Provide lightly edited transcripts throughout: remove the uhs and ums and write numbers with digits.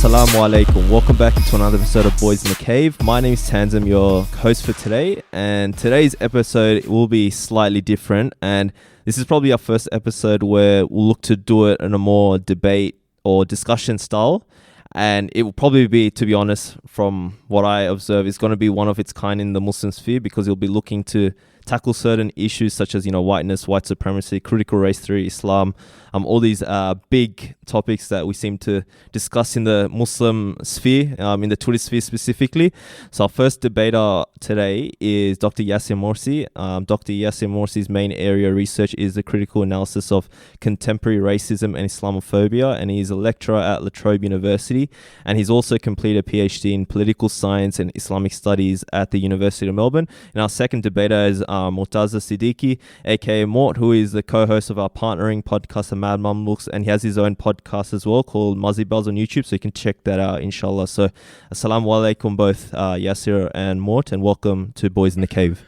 Assalamu alaikum. Welcome back to another episode of Boys in the Cave. My name is Tanzim, your host for today, and today's episode will be slightly different, and this is probably our first episode where we'll look to do it in a more debate or discussion style, and it will probably be, to be honest, from what I observe, it's going to be one of its kind in the Muslim sphere because it'll be looking to tackle certain issues such as, whiteness, white supremacy, critical race theory, Islam, all these big topics that we seem to discuss in the Muslim sphere, in the Twitter sphere specifically. So our first debater today is Dr. Yasir Morsi. Dr. Yasir Morsi's main area of research is the critical analysis of contemporary racism and Islamophobia, and he's a lecturer at La Trobe University, and he's also completed a PhD in political science and Islamic studies at the University of Melbourne. And our second debater is Murtaza Siddiqui, aka Mort, who is the co-host of our partnering podcast, The Mad Mamluks, and he has his own podcast as well called Muzzy Bells on YouTube, so you can check that out, inshallah. So, assalamu alaikum both Yasir and Mort, and welcome to Boys in the Cave.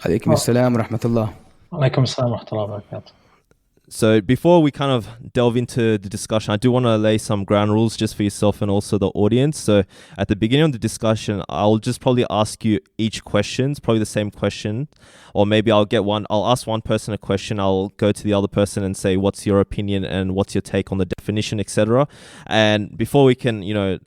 Alaikum assalam wa rahmatullah. Alaikum assalam wa rahmatullah wa barakatuh. So before we kind of delve into the discussion, I do want to lay some ground rules just for yourself and also the audience. So at the beginning of the discussion, I'll just probably ask you each question, probably the same question, or maybe I'll ask one person a question, I'll go to the other person and say, what's your opinion and what's your take on the definition, etc. And before we can,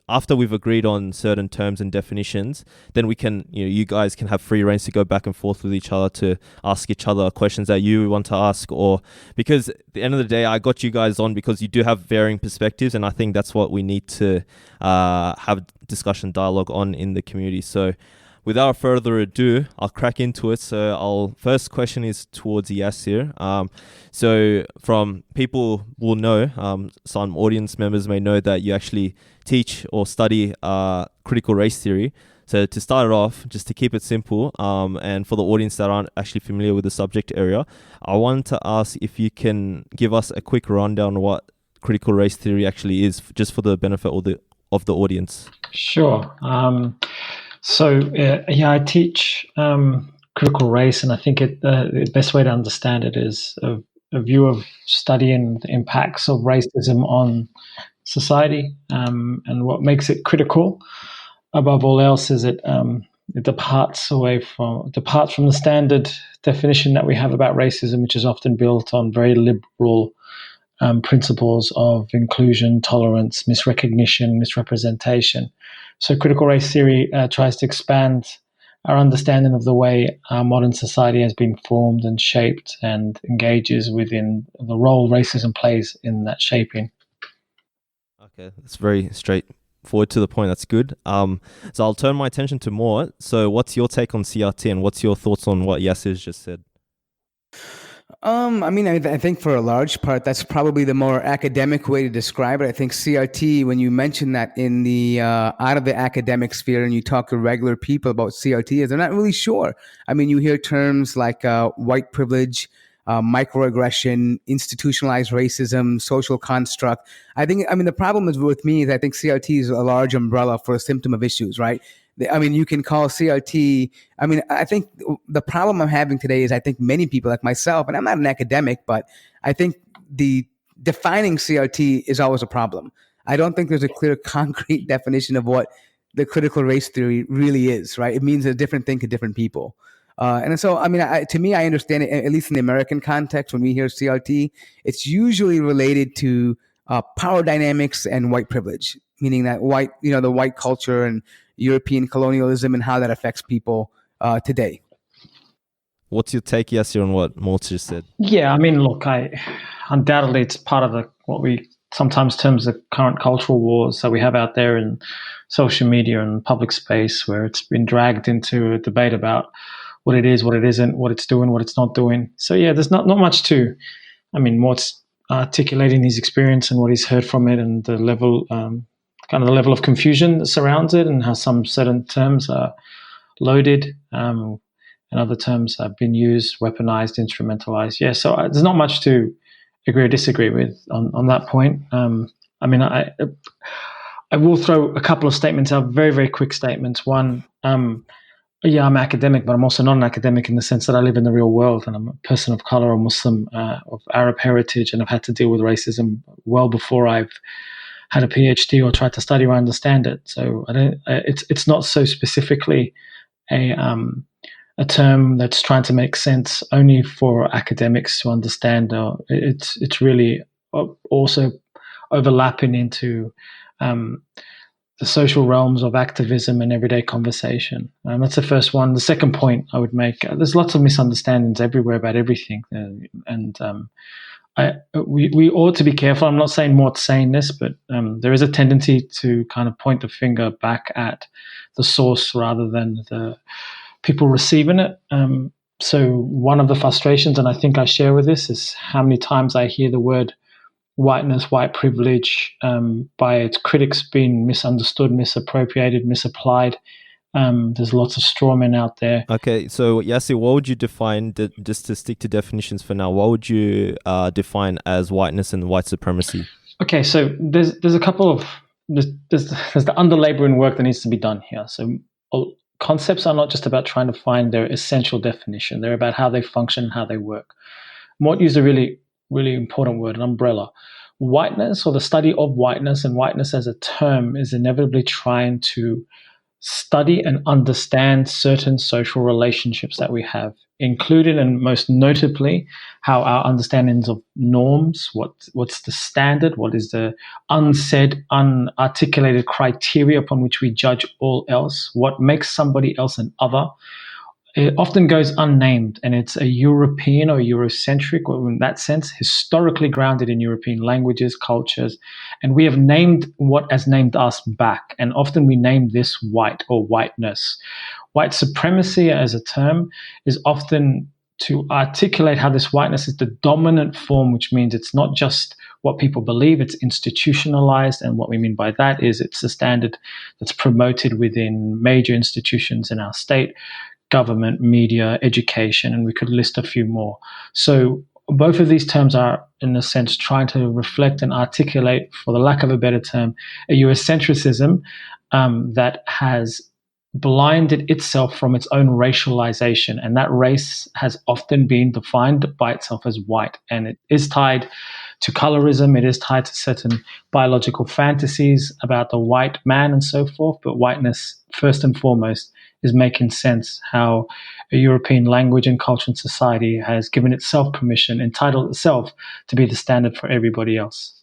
after we've agreed on certain terms and definitions, then we can, you guys can have free reign to go back and forth with each other to ask each other questions that you want to ask, or because at the end of the day, I got you guys on because you do have varying perspectives, and I think that's what we need to have discussion dialogue on in the community. So without further ado, I'll crack into it. So first question is towards Yasir. So from people will know, some audience members may know that you actually teach or study critical race theory. So to start it off, just to keep it simple, and for the audience that aren't actually familiar with the subject area, I wanted to ask if you can give us a quick rundown of what critical race theory actually is, just for the benefit of the audience. Sure. I teach critical race, and I think the best way to understand it is a view of studying the impacts of racism on society, and what makes it critical above all else is it departs from the standard definition that we have about racism, which is often built on very liberal principles of inclusion, tolerance, misrecognition, misrepresentation. So critical race theory tries to expand our understanding of the way our modern society has been formed and shaped, and engages within the role racism plays in that shaping. Okay, that's very straightforward to the point. That's good. So I'll turn my attention to Mort. So what's your take on CRT, and what's your thoughts on what Yasir just said? I think for a large part, that's probably the more academic way to describe it. I think CRT, when you mention that in the out of the academic sphere and you talk to regular people about CRT, they're not really sure. I mean, you hear terms like white privilege, microaggression, institutionalized racism, social construct. The problem is with me is I think CRT is a large umbrella for a symptom of issues, right? You can call CRT. I think the problem I'm having today is I think many people like myself, and I'm not an academic, but I think the defining CRT is always a problem. I don't think there's a clear, concrete definition of what the critical race theory really is, right? It means a different thing to different people. To me, I understand it, at least in the American context, when we hear CRT, it's usually related to power dynamics and white privilege, meaning that the white culture and European colonialism and how that affects people today. What's your take, Yasir, on what Mort just said? Yeah, undoubtedly it's part of what we sometimes term the current cultural wars that we have out there in social media and public space, where it's been dragged into a debate about what it is, what it isn't, what it's doing, what it's not doing. So yeah, there's not much to. Mort's articulating his experience and what he's heard from it, and the level, the level of confusion that surrounds it, and how some certain terms are loaded, and other terms have been used, weaponized, instrumentalized. Yeah, so there's not much to agree or disagree with on that point. I will throw a couple of statements out, very, very quick statements. One, I'm academic, but I'm also not an academic in the sense that I live in the real world, and I'm a person of color or Muslim of Arab heritage, and I've had to deal with racism well before I've had a PhD or tried to study or understand it. So I don't. It's not so specifically a term that's trying to make sense only for academics to understand. It's really also overlapping into the social realms of activism and everyday conversation. That's the first one. The second point I would make: there's lots of misunderstandings everywhere about everything, we ought to be careful. I'm not saying Mort's saying this, but there is a tendency to kind of point the finger back at the source rather than the people receiving it. So one of the frustrations, and I think I share with this, is how many times I hear the word whiteness, white privilege, by its critics being misunderstood, misappropriated, misapplied. There's lots of strawmen out there. Okay, so Yasser, what would you define, just to stick to definitions for now, what would you define as whiteness and white supremacy? Okay, so there's a couple of, there's the under-laboring work that needs to be done here. So concepts are not just about trying to find their essential definition. They're about how they function, how they work. Mort used a really, really important word, an umbrella. Whiteness, or the study of whiteness, and whiteness as a term, is inevitably trying to study and understand certain social relationships that we have, including and most notably how our understandings of norms, what's the standard, what is the unsaid, unarticulated criteria upon which we judge all else, what makes somebody else an other. It often goes unnamed, and it's a European or Eurocentric, or in that sense, historically grounded in European languages, cultures, and we have named what has named us back, and often we name this white or whiteness. White supremacy as a term is often to articulate how this whiteness is the dominant form, which means it's not just what people believe, it's institutionalized, and what we mean by that is it's a standard that's promoted within major institutions in our state, government, media, education, and we could list a few more. So both of these terms are, in a sense, trying to reflect and articulate, for the lack of a better term, a Eurocentrism that has blinded itself from its own racialization, and that race has often been defined by itself as white, and it is tied to colorism, it is tied to certain biological fantasies about the white man and so forth, but whiteness, first and foremost, is making sense how a European language and culture and society has given itself permission, entitled itself to be the standard for everybody else.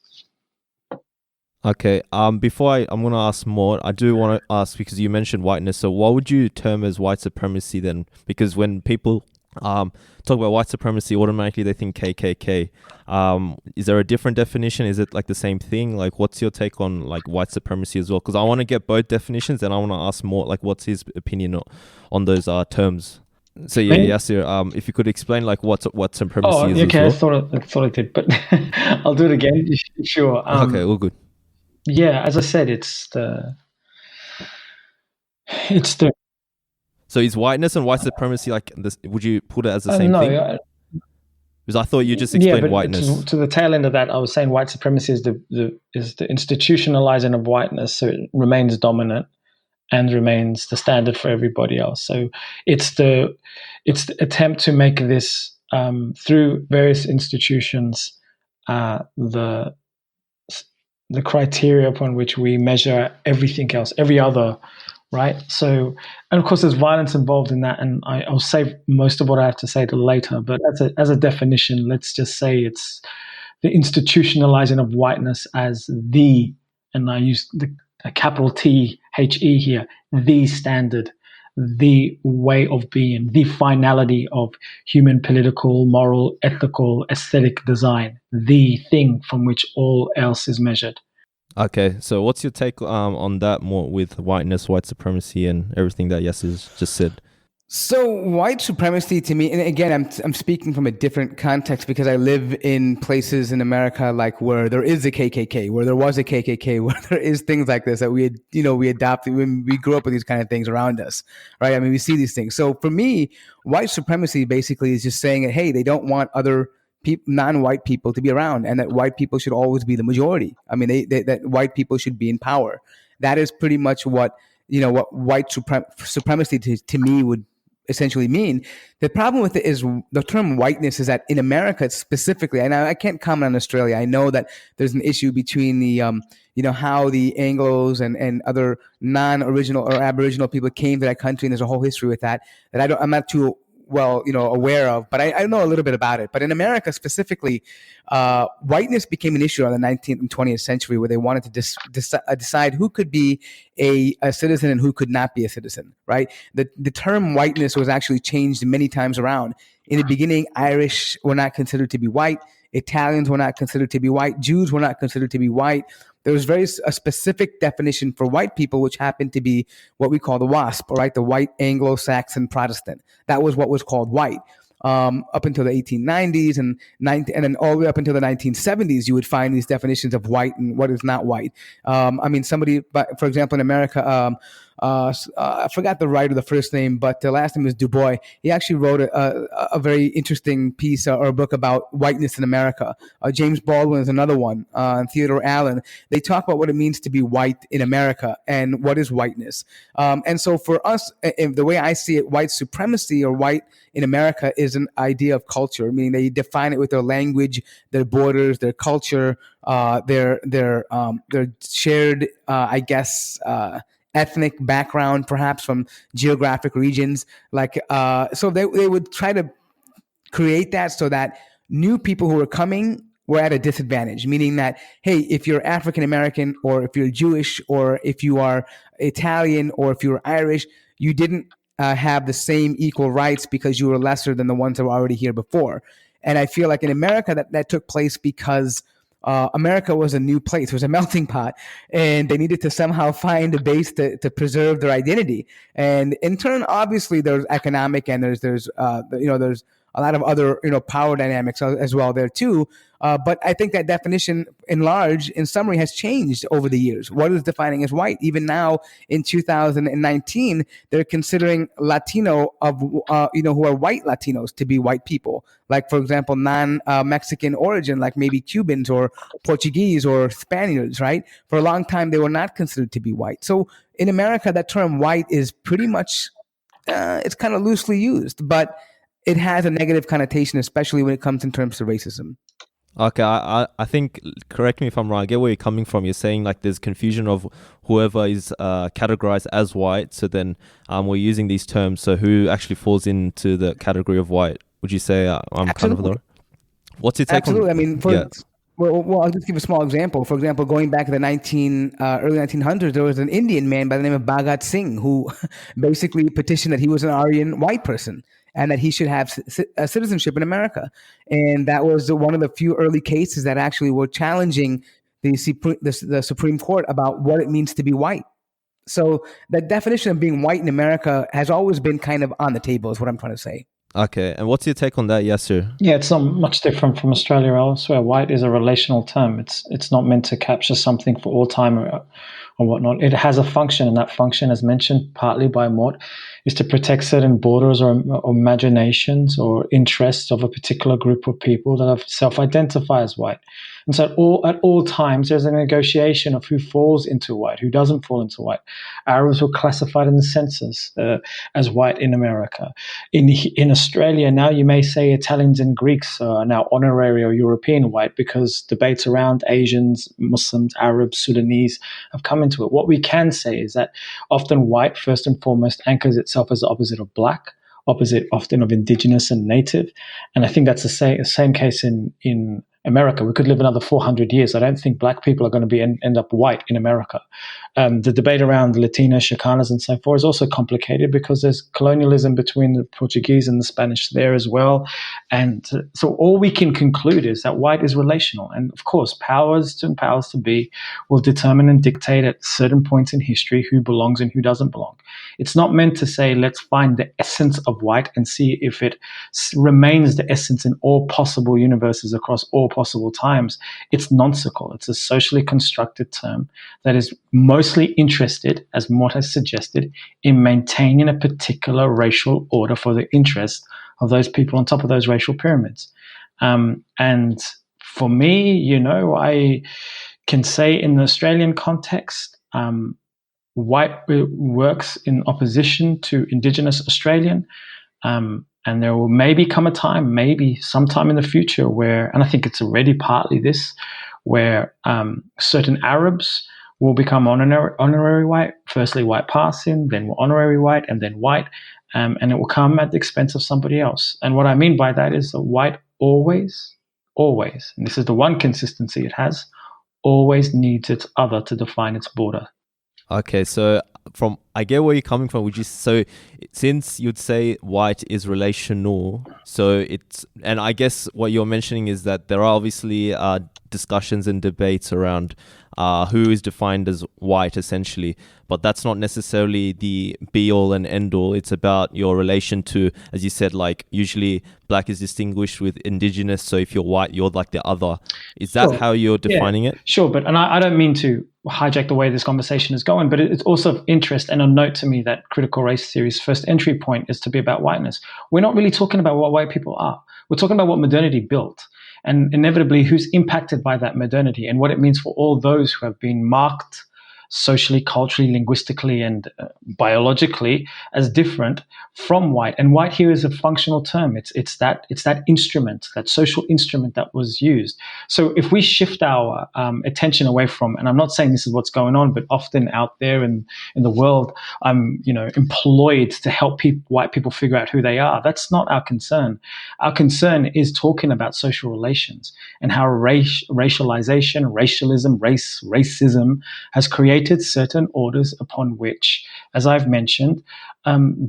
Okay, before I'm going to ask more, I do want to ask, because you mentioned whiteness, so what would you term as white supremacy then? Because when people talk about white supremacy, automatically they think KKK. Is there a different definition? Is it like the same thing? Like, what's your take on like white supremacy as well? Because I want to get both definitions, and I want to ask more, like, what's his opinion on those terms. So yeah, Yasser, if you could explain like what supremacy is. Okay, as well. I thought I did, but I'll do it again. Sure. Okay, all good. Yeah, as I said, it's the. So is whiteness and white supremacy like this? Would you put it as the same thing? Because I thought you just explained whiteness. To the tail end of that, I was saying white supremacy is the institutionalizing of whiteness, so it remains dominant and remains the standard for everybody else. So it's the attempt to make this through various institutions the criteria upon which we measure everything else, every other, right? So, and of course, there's violence involved in that, and I'll save most of what I have to say to later. But as a definition, let's just say it's the institutionalizing of whiteness as the, and I use a capital THE here, the standard, the way of being, the finality of human political, moral, ethical, aesthetic design, the thing from which all else is measured. Okay, so what's your take on that more with whiteness, white supremacy, and everything that Yasser's just said? So white supremacy to me, and again, I'm speaking from a different context because I live in places in America like where there is a KKK, where there was a KKK, where there is things like this that we adopted when we grew up with these kind of things around us, right? I mean, we see these things. So for me, white supremacy basically is just saying that, hey, they don't want other non-white people to be around, and that white people should always be the majority. I mean, that white people should be in power. That is pretty much what white supremacy to me would essentially mean. The problem with it is the term whiteness is that in America specifically, and I can't comment on Australia. I know that there's an issue between the, how the Anglos and other non-original or Aboriginal people came to that country, and there's a whole history with that I'm not too well, aware of, but I know a little bit about it. But in America specifically, whiteness became an issue in the 19th and 20th century, where they wanted to decide who could be a citizen and who could not be a citizen, right? The term whiteness was actually changed many times around. In the beginning, Irish were not considered to be white. Italians were not considered to be white. Jews were not considered to be white. There was a specific definition for white people, which happened to be what we call the WASP, right? The white Anglo-Saxon Protestant. That was what was called white. Up until the 1890s and then all the way up until the 1970s, you would find these definitions of white and what is not white. Somebody, for example, in America, I forgot the writer, the first name, but the last name is Du Bois. He actually wrote a very interesting piece or a book about whiteness in America. James Baldwin is another one, and Theodore Allen. They talk about what it means to be white in America and what is whiteness. And so for us, the way I see it, white supremacy or white in America is an idea of culture, meaning they define it with their language, their borders, their culture, their shared, ethnic background, perhaps from geographic regions. So they would try to create that so that new people who were coming were at a disadvantage, meaning that, hey, if you're African American or if you're Jewish or if you are Italian or if you're Irish, you didn't have the same equal rights because you were lesser than the ones that were already here before. And I feel like in America that took place because America was a new place, it was a melting pot, and they needed to somehow find a base to preserve their identity. And in turn, obviously, there's economic and there's a lot of other power dynamics as well there too. But I think that definition, in summary, has changed over the years. What is defining as white? Even now in 2019, they're considering Latino who are white Latinos to be white people. Like, for example, non-Mexican origin, like maybe Cubans or Portuguese or Spaniards, right? For a long time, they were not considered to be white. So in America, that term white is pretty much, it's kind of loosely used, but it has a negative connotation, especially when it comes in terms of racism. Okay, I think, correct me if I'm wrong, I get where you're coming from. You're saying like there's confusion of whoever is categorized as white. So then we're using these terms. So who actually falls into the category of white? Would you say I'm kind of the... What's your take Absolutely. on... Well, I'll just give a small example. For example, going back to the early 1900s, there was an Indian man by the name of Bhagat Singh who basically petitioned that he was an Aryan white person and that he should have citizenship in America. And that was one of the few early cases that actually were challenging the Supreme Court about what it means to be white. So the definition of being white in America has always been kind of on the table, is what I'm trying to say. Okay, and what's your take on that, Yasser? Yeah, it's not much different from Australia or elsewhere. White is a relational term. It's not meant to capture something for all time or whatnot. It has a function, and that function, as mentioned partly by Mort, is to protect certain borders or imaginations or interests of a particular group of people that self-identify as white. And so at all times, there's a negotiation of who falls into white, who doesn't fall into white. Arabs were classified in the census as white in America. In Australia, now you may say Italians and Greeks are now honorary or European white because debates around Asians, Muslims, Arabs, Sudanese have come into it. What we can say is that often white, first and foremost, anchors itself as the opposite of black, opposite often of indigenous and native. And I think that's the same case in America. We could live another 400 years. I don't think black people are going to end up white in America. The debate around Latinas, Chicanas, and so forth is also complicated because there's colonialism between the Portuguese and the Spanish there as well. And so all we can conclude is that white is relational. And of course, powers to be will determine and dictate at certain points in history who belongs and who doesn't belong. It's not meant to say, let's find the essence of white and see if it remains the essence in all possible universes across all possible times. It's nonsensical. It's a socially constructed term that is mostly interested, as Mort has suggested, in maintaining a particular racial order for the interest of those people on top of those racial pyramids. And for me, I can say in the Australian context, white works in opposition to Indigenous Australian. And there will maybe come a time, maybe sometime in the future where, and I think it's already partly this, where certain Arabs will become honorary white, firstly white passing, then honorary white, and then white, and it will come at the expense of somebody else. And what I mean by that is that white always, and this is the one consistency it has, always needs its other to define its border. Okay, so I get where you're coming from. So since you'd say white is relational, and I guess what you're mentioning is that there are obviously discussions and debates around who is defined as white essentially, but that's not necessarily the be all and end all. It's about your relation to, as you said, like usually black is distinguished with indigenous. So if you're white, you're like the other. Is that how you're defining it? Sure, but I don't mean to hijack the way this conversation is going, but it's also of interest and a note to me that critical race theory's first entry point is to be about whiteness. We're not really talking about what white people are. We're talking about what modernity built, and inevitably who's impacted by that modernity and what it means for all those who have been marked socially, culturally, linguistically, and biologically as different from white. And white here is a functional term. It's that instrument, that social instrument that was used. So if we shift our attention away from, and I'm not saying this is what's going on, but often out there in the world, I'm employed to help white people figure out who they are. That's not our concern. Our concern is talking about social relations and how racialization, racialism, racism has created certain orders upon which, as I've mentioned,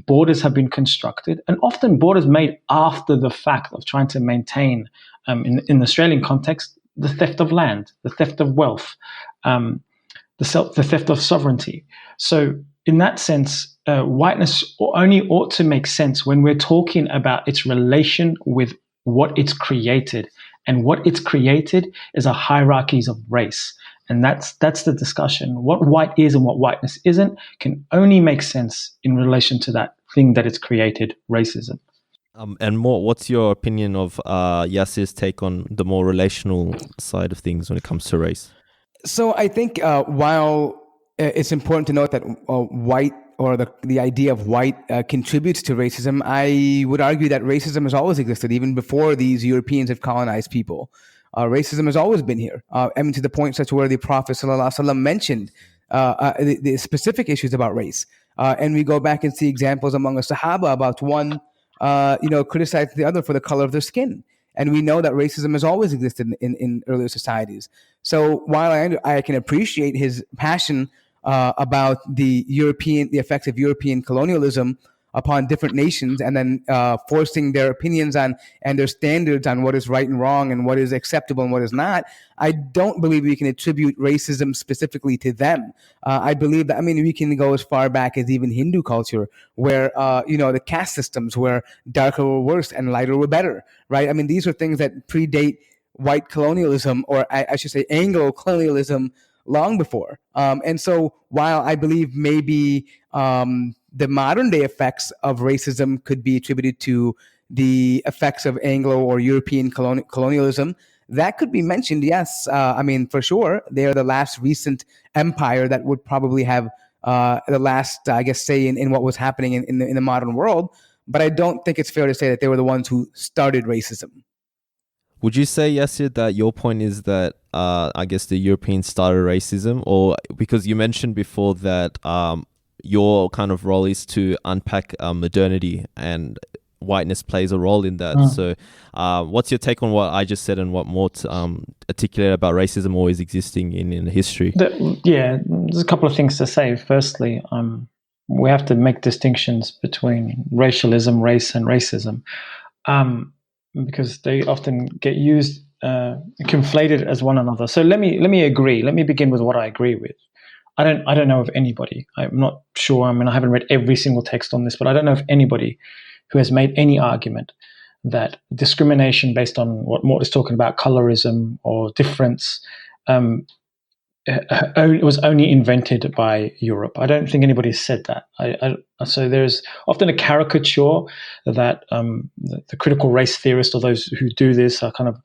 borders have been constructed, and often borders made after the fact of trying to maintain, in the Australian context, the theft of land, the theft of wealth, the theft of sovereignty. So in that sense, whiteness only ought to make sense when we're talking about its relation with what it's created. And what it's created is a hierarchies of race. And that's the discussion. What white is and what whiteness isn't can only make sense in relation to that thing that it's created, racism. And more, what's your opinion of Yassir's take on the more relational side of things when it comes to race? So I think while it's important to note that white, or the idea of white, contributes to racism, I would argue that racism has always existed, even before these Europeans have colonized people. Racism has always been here. To the point such where the Prophet ﷺ mentioned the specific issues about race. And we go back and see examples among the Sahaba about one, criticizing the other for the color of their skin. And we know that racism has always existed in earlier societies. So while I can appreciate his passion about the effects of European colonialism upon different nations, and then forcing their opinions on and their standards on what is right and wrong and what is acceptable and what is not, I don't believe we can attribute racism specifically to them. I believe that, we can go as far back as even Hindu culture, where, the caste systems where darker were worse and lighter were better, right? These are things that predate white colonialism, or I should say Anglo-colonialism, long before. And so while I believe maybe the modern day effects of racism could be attributed to the effects of Anglo or European colonialism, that could be mentioned, yes. For sure, they are the last recent empire that would probably have the last, say in what was happening in the modern world. But I don't think it's fair to say that they were the ones who started racism. Would you say, Yassir, that your point is that the Europeans started racism, or because you mentioned before that your kind of role is to unpack modernity and whiteness plays a role in that. So what's your take on what I just said and what Mort articulated about racism always existing in history? There's a couple of things to say. Firstly, we have to make distinctions between racialism, race, and racism. Because they often get used, conflated as one another. So let me agree. Let me begin with what I agree with. I don't know of anybody. I'm not sure. I haven't read every single text on this, but I don't know of anybody who has made any argument that discrimination based on what Mort is talking about, colorism or difference, it was only invented by Europe. I don't think anybody said that. So there's often a caricature that the critical race theorists or those who do this are kind of,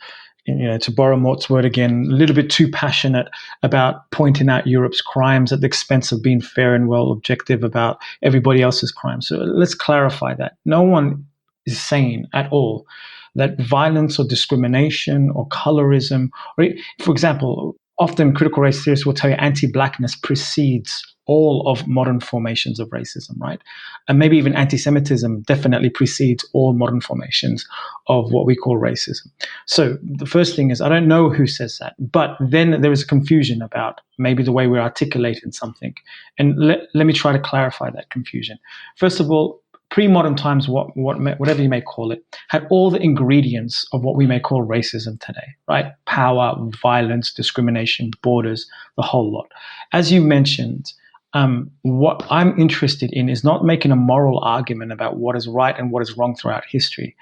to borrow Mort's word again, a little bit too passionate about pointing out Europe's crimes at the expense of being fair and well objective about everybody else's crimes. So let's clarify that. No one is saying at all that violence or discrimination or colorism, or for example, often critical race theorists will tell you anti-blackness precedes all of modern formations of racism, right? And maybe even anti-Semitism definitely precedes all modern formations of what we call racism. So the first thing is, I don't know who says that, but then there is a confusion about maybe the way we're articulating something. And let me try to clarify that confusion. First of all, pre-modern times, whatever you may call it, had all the ingredients of what we may call racism today, right? Power, violence, discrimination, borders, the whole lot. As you mentioned, what I'm interested in is not making a moral argument about what is right and what is wrong throughout history.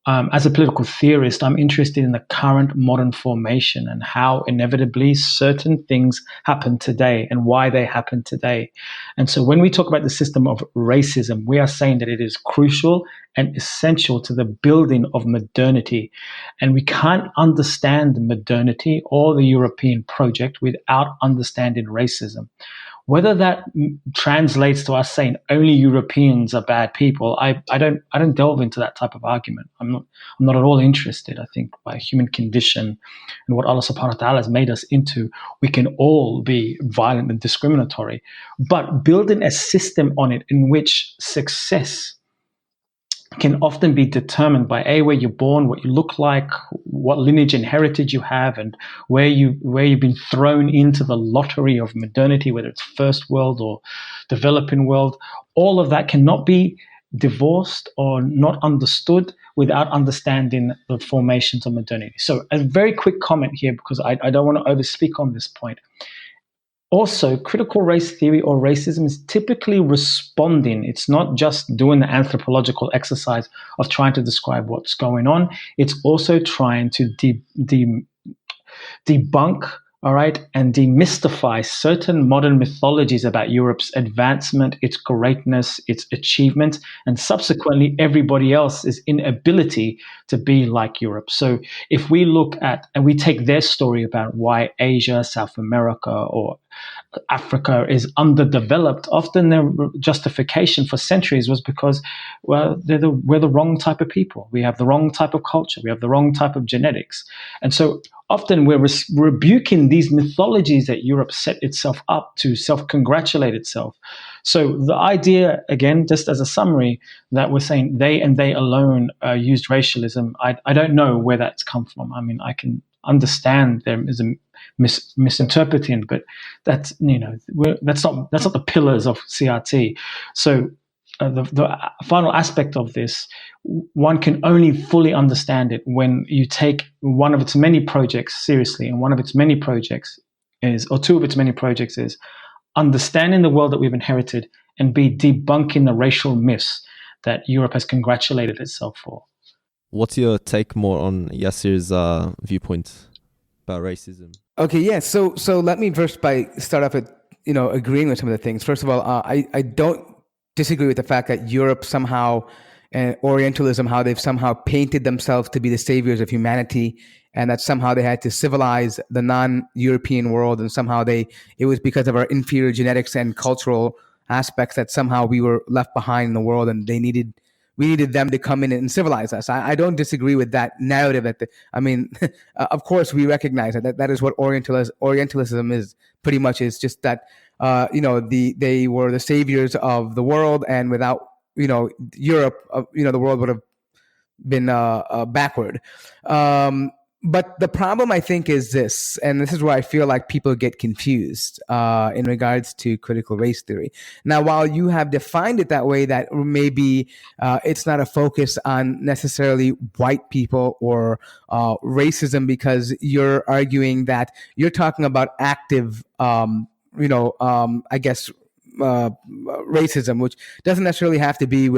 As a political theorist, I'm interested in the current modern formation and how inevitably certain things happen today and why they happen today. And so when we talk about the system of racism, we are saying that it is crucial and essential to the building of modernity. And we can't understand modernity or the European project without understanding racism. Whether that translates to us saying only Europeans are bad people, I don't delve into that type of argument. I'm not at all interested. I think by human condition and what Allah subhanahu wa ta'ala has made us into, we can all be violent and discriminatory. But building a system on it in which success can often be determined by where you're born, what you look like, what lineage and heritage you have, and where you've been thrown into the lottery of modernity, whether it's first world or developing world. All of that cannot be divorced or not understood without understanding the formations of modernity. So a very quick comment here, because I don't want to overspeak on this point. Also, critical race theory or racism is typically responding. It's not just doing the anthropological exercise of trying to describe what's going on. It's also trying to debunk, all right, and demystify certain modern mythologies about Europe's advancement, its greatness, its achievement, and subsequently everybody else's inability to be like Europe. So if we look at and we take their story about why Asia, South America, or Africa is underdeveloped, often their justification for centuries was because, well, we're the wrong type of people. We have the wrong type of culture. We have the wrong type of genetics. And so often we're rebuking these mythologies that Europe set itself up to self-congratulate itself. So the idea, again, just as a summary, that we're saying they and they alone used racialism, I don't know where that's come from. I mean, I can understand there is a misinterpreting, but that's that's not the pillars of CRT. So the final aspect of this, one can only fully understand it when you take one of its many projects seriously, and one of its many projects is, or two of its many projects is, understanding the world that we've inherited and be debunking the racial myths that Europe has congratulated itself for. What's your take more on Yassir's viewpoint about racism? Okay, yeah. So let me first start off with agreeing with some of the things. First of all, I don't disagree with the fact that Europe somehow and Orientalism, how they've somehow painted themselves to be the saviors of humanity, and that somehow they had to civilize the non-European world, and somehow it was because of our inferior genetics and cultural aspects that somehow we were left behind in the world, and we needed them to come in and civilize us. I don't disagree with that narrative. Of course, we recognize that is what Orientalism is. Pretty much is just that they were the saviors of the world, and without Europe, the world would have been backward. But the problem, I think, is this, and this is where I feel like people get confused in regards to critical race theory. Now, while you have defined it that way, that maybe it's not a focus on necessarily white people or racism, because you're arguing that you're talking about active, racism, which doesn't necessarily have to be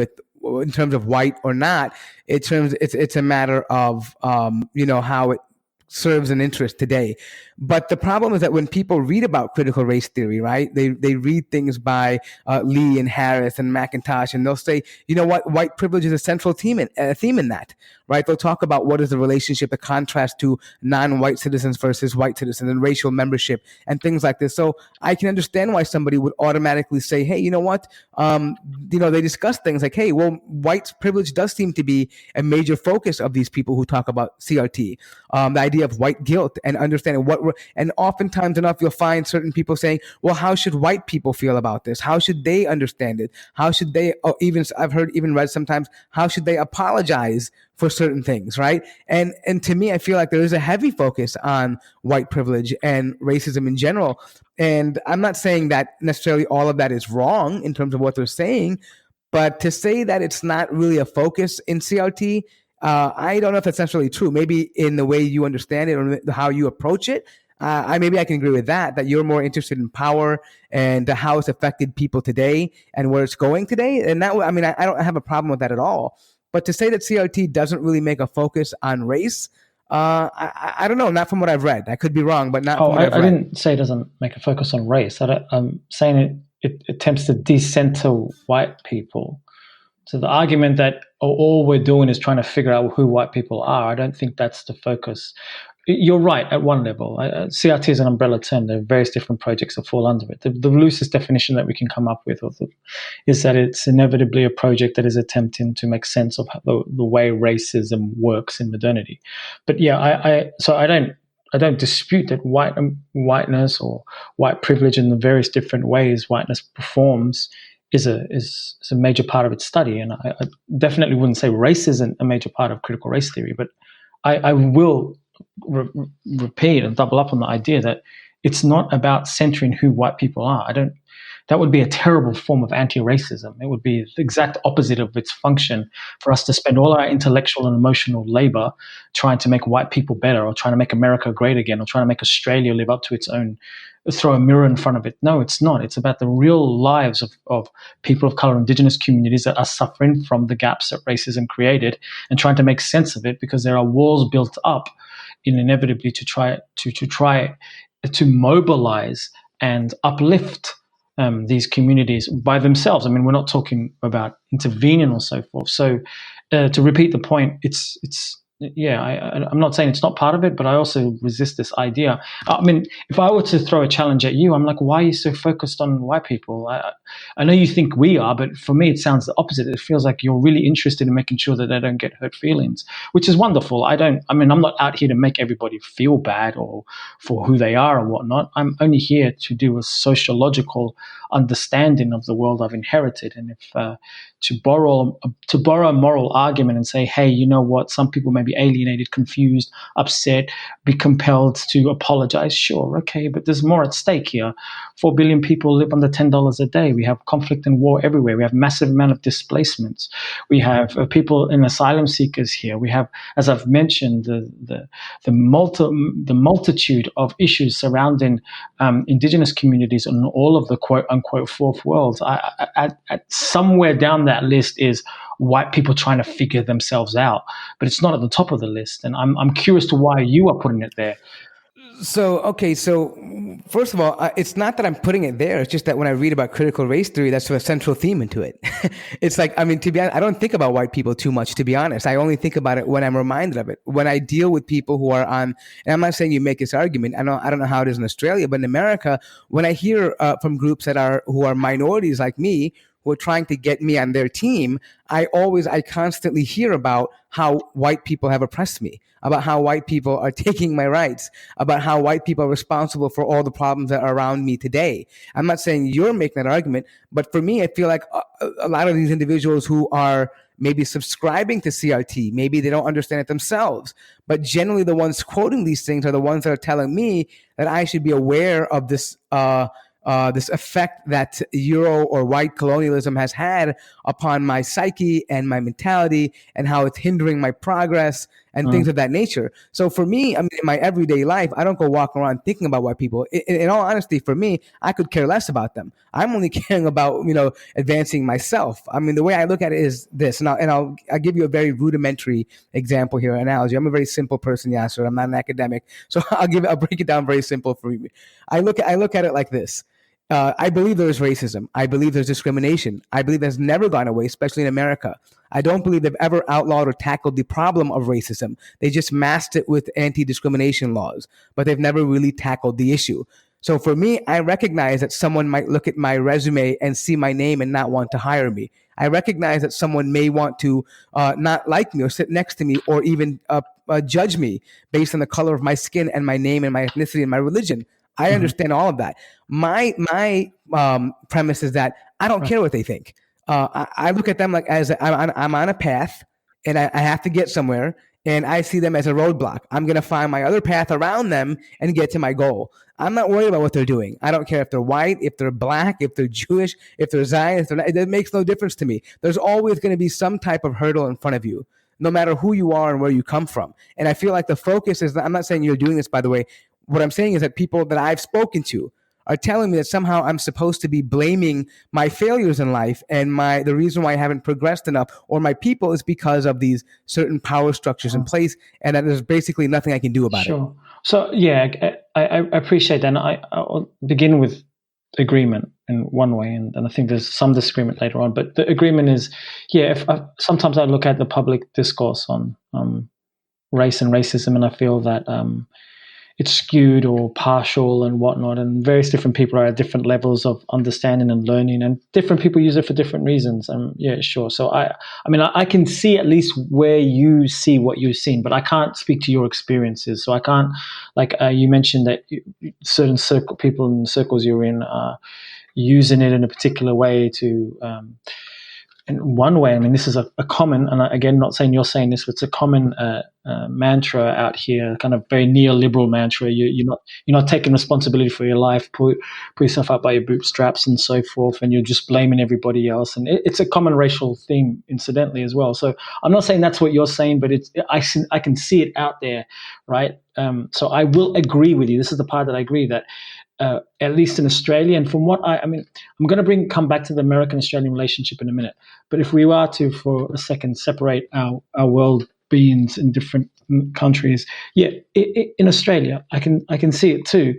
in terms of white or not. It's a matter of how it serves an interest today. But the problem is that when people read about critical race theory, right, they read things by Lee and Harris and McIntosh, and they'll say, you know what, white privilege is a central theme in that, right? They'll talk about what is the relationship, the contrast to non-white citizens versus white citizens and racial membership and things like this. So I can understand why somebody would automatically say, hey, you know what, they discuss things like, hey, well, white privilege does seem to be a major focus of these people who talk about CRT, the idea of white guilt and understanding and oftentimes enough, you'll find certain people saying, well, how should white people feel about this? How should they understand it? How should they, I've read sometimes, how should they apologize for certain things, right? And to me, I feel like there is a heavy focus on white privilege and racism in general. And I'm not saying that necessarily all of that is wrong in terms of what they're saying, but to say that it's not really a focus in CRT, I don't know if that's necessarily true. Maybe in the way you understand it or how you approach it, maybe I can agree with that you're more interested in power and how it's affected people today and where it's going today. And that, I mean, I don't have a problem with that at all. But to say that CRT doesn't really make a focus on race, I don't know. Not from what I've read. I could be wrong, but not. I didn't say it doesn't make a focus on race. I'm saying it attempts to decenter white people. So the argument that all we're doing is trying to figure out who white people are, I don't think that's the focus. You're right at one level. CRT is an umbrella term. There are various different projects that fall under it. The loosest definition that we can come up with is that it's inevitably a project that is attempting to make sense of the way racism works in modernity. But yeah, I don't dispute that whiteness or white privilege in the various different ways whiteness performs is a major part of its study. And I definitely wouldn't say race isn't a major part of critical race theory, but I will repeat and double up on the idea that it's not about centering who white people are. That would be a terrible form of anti-racism. It would be the exact opposite of its function for us to spend all our intellectual and emotional labor trying to make white people better or trying to make America great again or trying to make Australia live up to its own, throw a mirror in front of it. No, it's not. It's about the real lives of people of color, indigenous communities that are suffering from the gaps that racism created and trying to make sense of it because there are walls built up inevitably to try to mobilize and uplift these communities by themselves. I mean, we're not talking about intervening or so forth. So to repeat the point, I'm not saying it's not part of it, but I also resist this idea. I mean, if I were to throw a challenge at you, I'm like, why are you so focused on white people? I know you think we are, but for me, it sounds the opposite. It feels like you're really interested in making sure that they don't get hurt feelings, which is wonderful. I'm not out here to make everybody feel bad or for who they are or whatnot. I'm only here to do a sociological understanding of the world I've inherited. And if to borrow a moral argument and say, hey, you know what, some people may be alienated, confused, upset, be compelled to apologize. Sure, okay, but there's more at stake here. 4 billion people live under $10 a day. We have conflict and war everywhere. We have massive amount of displacements. We have people in asylum seekers here. We have, as I've mentioned, the multitude of issues surrounding indigenous communities in all of the quote unquote fourth world. At somewhere down that list is white people trying to figure themselves out, but it's not at the top of the list. And I'm curious to why you are putting it there. So first of all, it's not that I'm putting it there. It's just that when I read about critical race theory, that's a central theme into it. It's like, I mean, to be honest, I don't think about white people too much, to be honest. I only think about it when I'm reminded of it. When I deal with people who are on, and I'm not saying you make this argument. I don't know how it is in Australia, but in America, when I hear from groups who are minorities like me, who are trying to get me on their team, I constantly hear about how white people have oppressed me, about how white people are taking my rights, about how white people are responsible for all the problems that are around me today. I'm not saying you're making that argument, but for me, I feel like a lot of these individuals who are maybe subscribing to CRT, maybe they don't understand it themselves, but generally the ones quoting these things are the ones that are telling me that I should be aware of this effect that Euro or white colonialism has had upon my psyche and my mentality and how it's hindering my progress and things of that nature. So for me, I mean, in my everyday life, I don't go walking around thinking about white people. In all honesty, for me, I could care less about them. I'm only caring about, advancing myself. I mean, the way I look at it is this, and I'll give you a very rudimentary example here, analogy. I'm a very simple person, Yasser. I'm not an academic, so I'll break it down very simple for you. I look at it like this. I believe there's racism. I believe there's discrimination. I believe that's never gone away, especially in America. I don't believe they've ever outlawed or tackled the problem of racism. They just masked it with anti-discrimination laws, but they've never really tackled the issue. So for me, I recognize that someone might look at my resume and see my name and not want to hire me. I recognize that someone may want to not like me or sit next to me or even judge me based on the color of my skin and my name and my ethnicity and my religion. I understand all of that. My premise is that I don't care what they think. I look at them like as I'm on a path and I have to get somewhere, and I see them as a roadblock. I'm going to find my other path around them and get to my goal. I'm not worried about what they're doing. I don't care if they're white, if they're black, if they're Jewish, if they're Zion, if they're not. It makes no difference to me. There's always going to be some type of hurdle in front of you, no matter who you are and where you come from. And I feel like the focus is, I'm not saying you're doing this, by the way. What I'm saying is that people that I've spoken to are telling me that somehow I'm supposed to be blaming my failures in life and the reason why I haven't progressed enough or my people is because of these certain power structures in place, and that there's basically nothing I can do about it. So yeah, I appreciate that. And I'll begin with agreement in one way, and I think there's some disagreement later on. But the agreement is, sometimes I look at the public discourse on race and racism, and I feel that it's skewed or partial and whatnot, and various different people are at different levels of understanding and learning, and different people use it for different reasons. Sure. So I can see at least where you see what you've seen, but I can't speak to your experiences. So I can't, you mentioned that certain people in circles you're in are using it in a particular way to, in one way, I mean, this is a common, and again, not saying you're saying this, but it's a common mantra out here, kind of very neoliberal mantra. You're not taking responsibility for your life, pull yourself up by your bootstraps and so forth, and you're just blaming everybody else. And it's a common racial thing, incidentally, as well. So I'm not saying that's what you're saying, but I can see it out there, right? So I will agree with you. This is the part that I agree that at least in Australia, and from what I'm going to come back to the American-Australian relationship in a minute. But if we were to, for a second, separate our world beings in different countries, in Australia, I can see it too.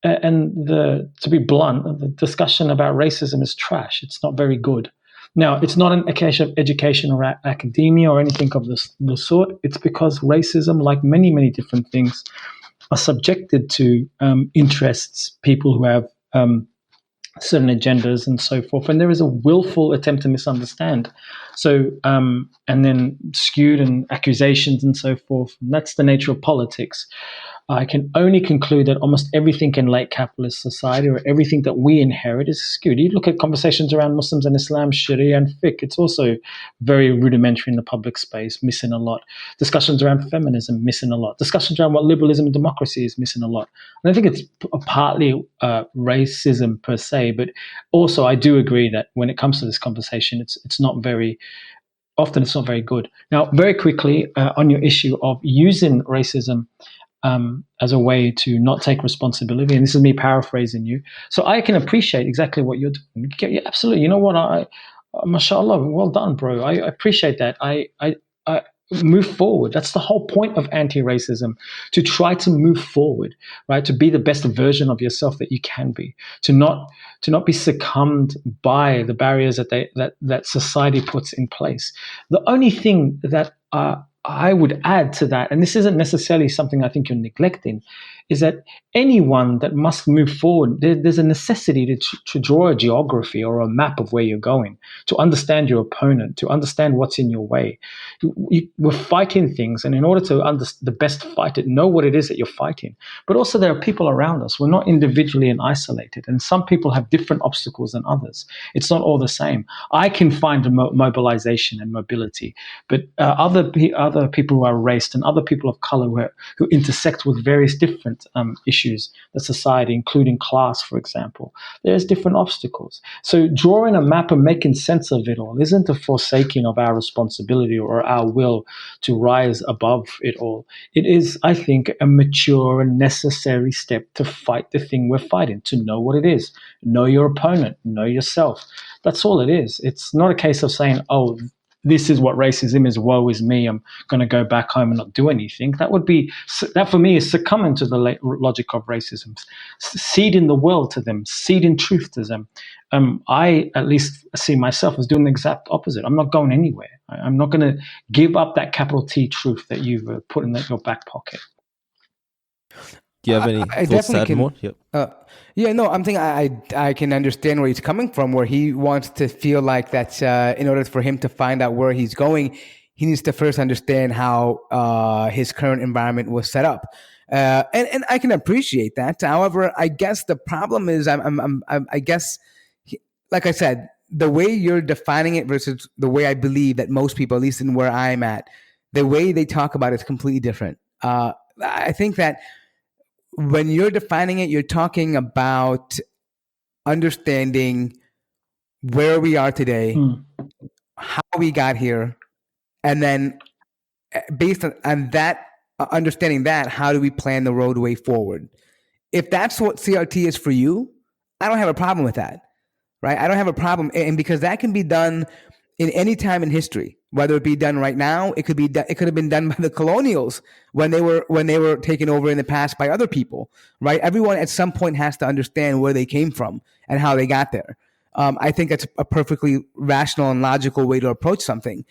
And to be blunt, the discussion about racism is trash. It's not very good. Now, it's not an occasion of education or academia or anything of the sort. It's because racism, like many, many different things, are subjected to interests, people who have certain agendas and so forth. And there is a willful attempt to misunderstand. So, and then skewed and accusations and so forth. And that's the nature of politics. I can only conclude that almost everything in late capitalist society, or everything that we inherit, is skewed. You look at conversations around Muslims and Islam, Sharia and fiqh, it's also very rudimentary in the public space, missing a lot. Discussions around feminism, missing a lot. Discussions around what liberalism and democracy is, missing a lot. And I think it's partly racism per se, but also I do agree that when it comes to this conversation, it's not very good. Now, very quickly, on your issue of using racism as a way to not take responsibility, and this is me paraphrasing you. So I can appreciate exactly what you're doing. Yeah, absolutely. You know what? Mashallah, well done, bro. I appreciate that. I move forward. That's the whole point of anti-racism, to try to move forward, right? To be the best version of yourself that you can be, to not be succumbed by the barriers that society puts in place. The only thing that I would add to that, and this isn't necessarily something I think you're neglecting, is that anyone that must move forward, there's a necessity to draw a geography or a map of where you're going, to understand your opponent, to understand what's in your way. We're fighting things, and in order to the best fight it, know what it is that you're fighting. But also there are people around us. We're not individually and isolated, and some people have different obstacles than others. It's not all the same. I can find mobilization and mobility, but other other people who are raced and other people of color who intersect with various different issues that society, including class, for example. There's different obstacles. So drawing a map and making sense of it all isn't a forsaking of our responsibility or our will to rise above it all. It is, I think, a mature and necessary step to fight the thing we're fighting, to know what it is, know your opponent, know yourself. That's all it is. It's not a case of saying, oh, this is what racism is, woe is me, I'm going to go back home and not do anything. That for me is succumbing to the logic of racism, ceding the world to them, ceding truth to them. I at least see myself as doing the exact opposite. I'm not going anywhere. I'm not going to give up that capital T truth that you've put in your back pocket. Do you have any I thoughts to definitely add can. more? Yep. Yeah, no, I'm thinking I can understand where he's coming from, where he wants to feel like that in order for him to find out where he's going, he needs to first understand how his current environment was set up. And I can appreciate that. However, I guess the problem is, I guess, like I said, the way you're defining it versus the way I believe that most people, at least in where I'm at, the way they talk about it is completely different. I think that when you're defining it, you're talking about understanding where we are today, how we got here, and then based on that, understanding that, how do we plan the roadway forward? If that's what CRT is for you, I don't have a problem with that, right? I don't have a problem, and because that can be done in any time in history, whether it be done right now, it could have been done by the colonials when they were taken over in the past by other people, right? Everyone at some point has to understand where they came from and how they got there. I think that's a perfectly rational and logical way to approach something.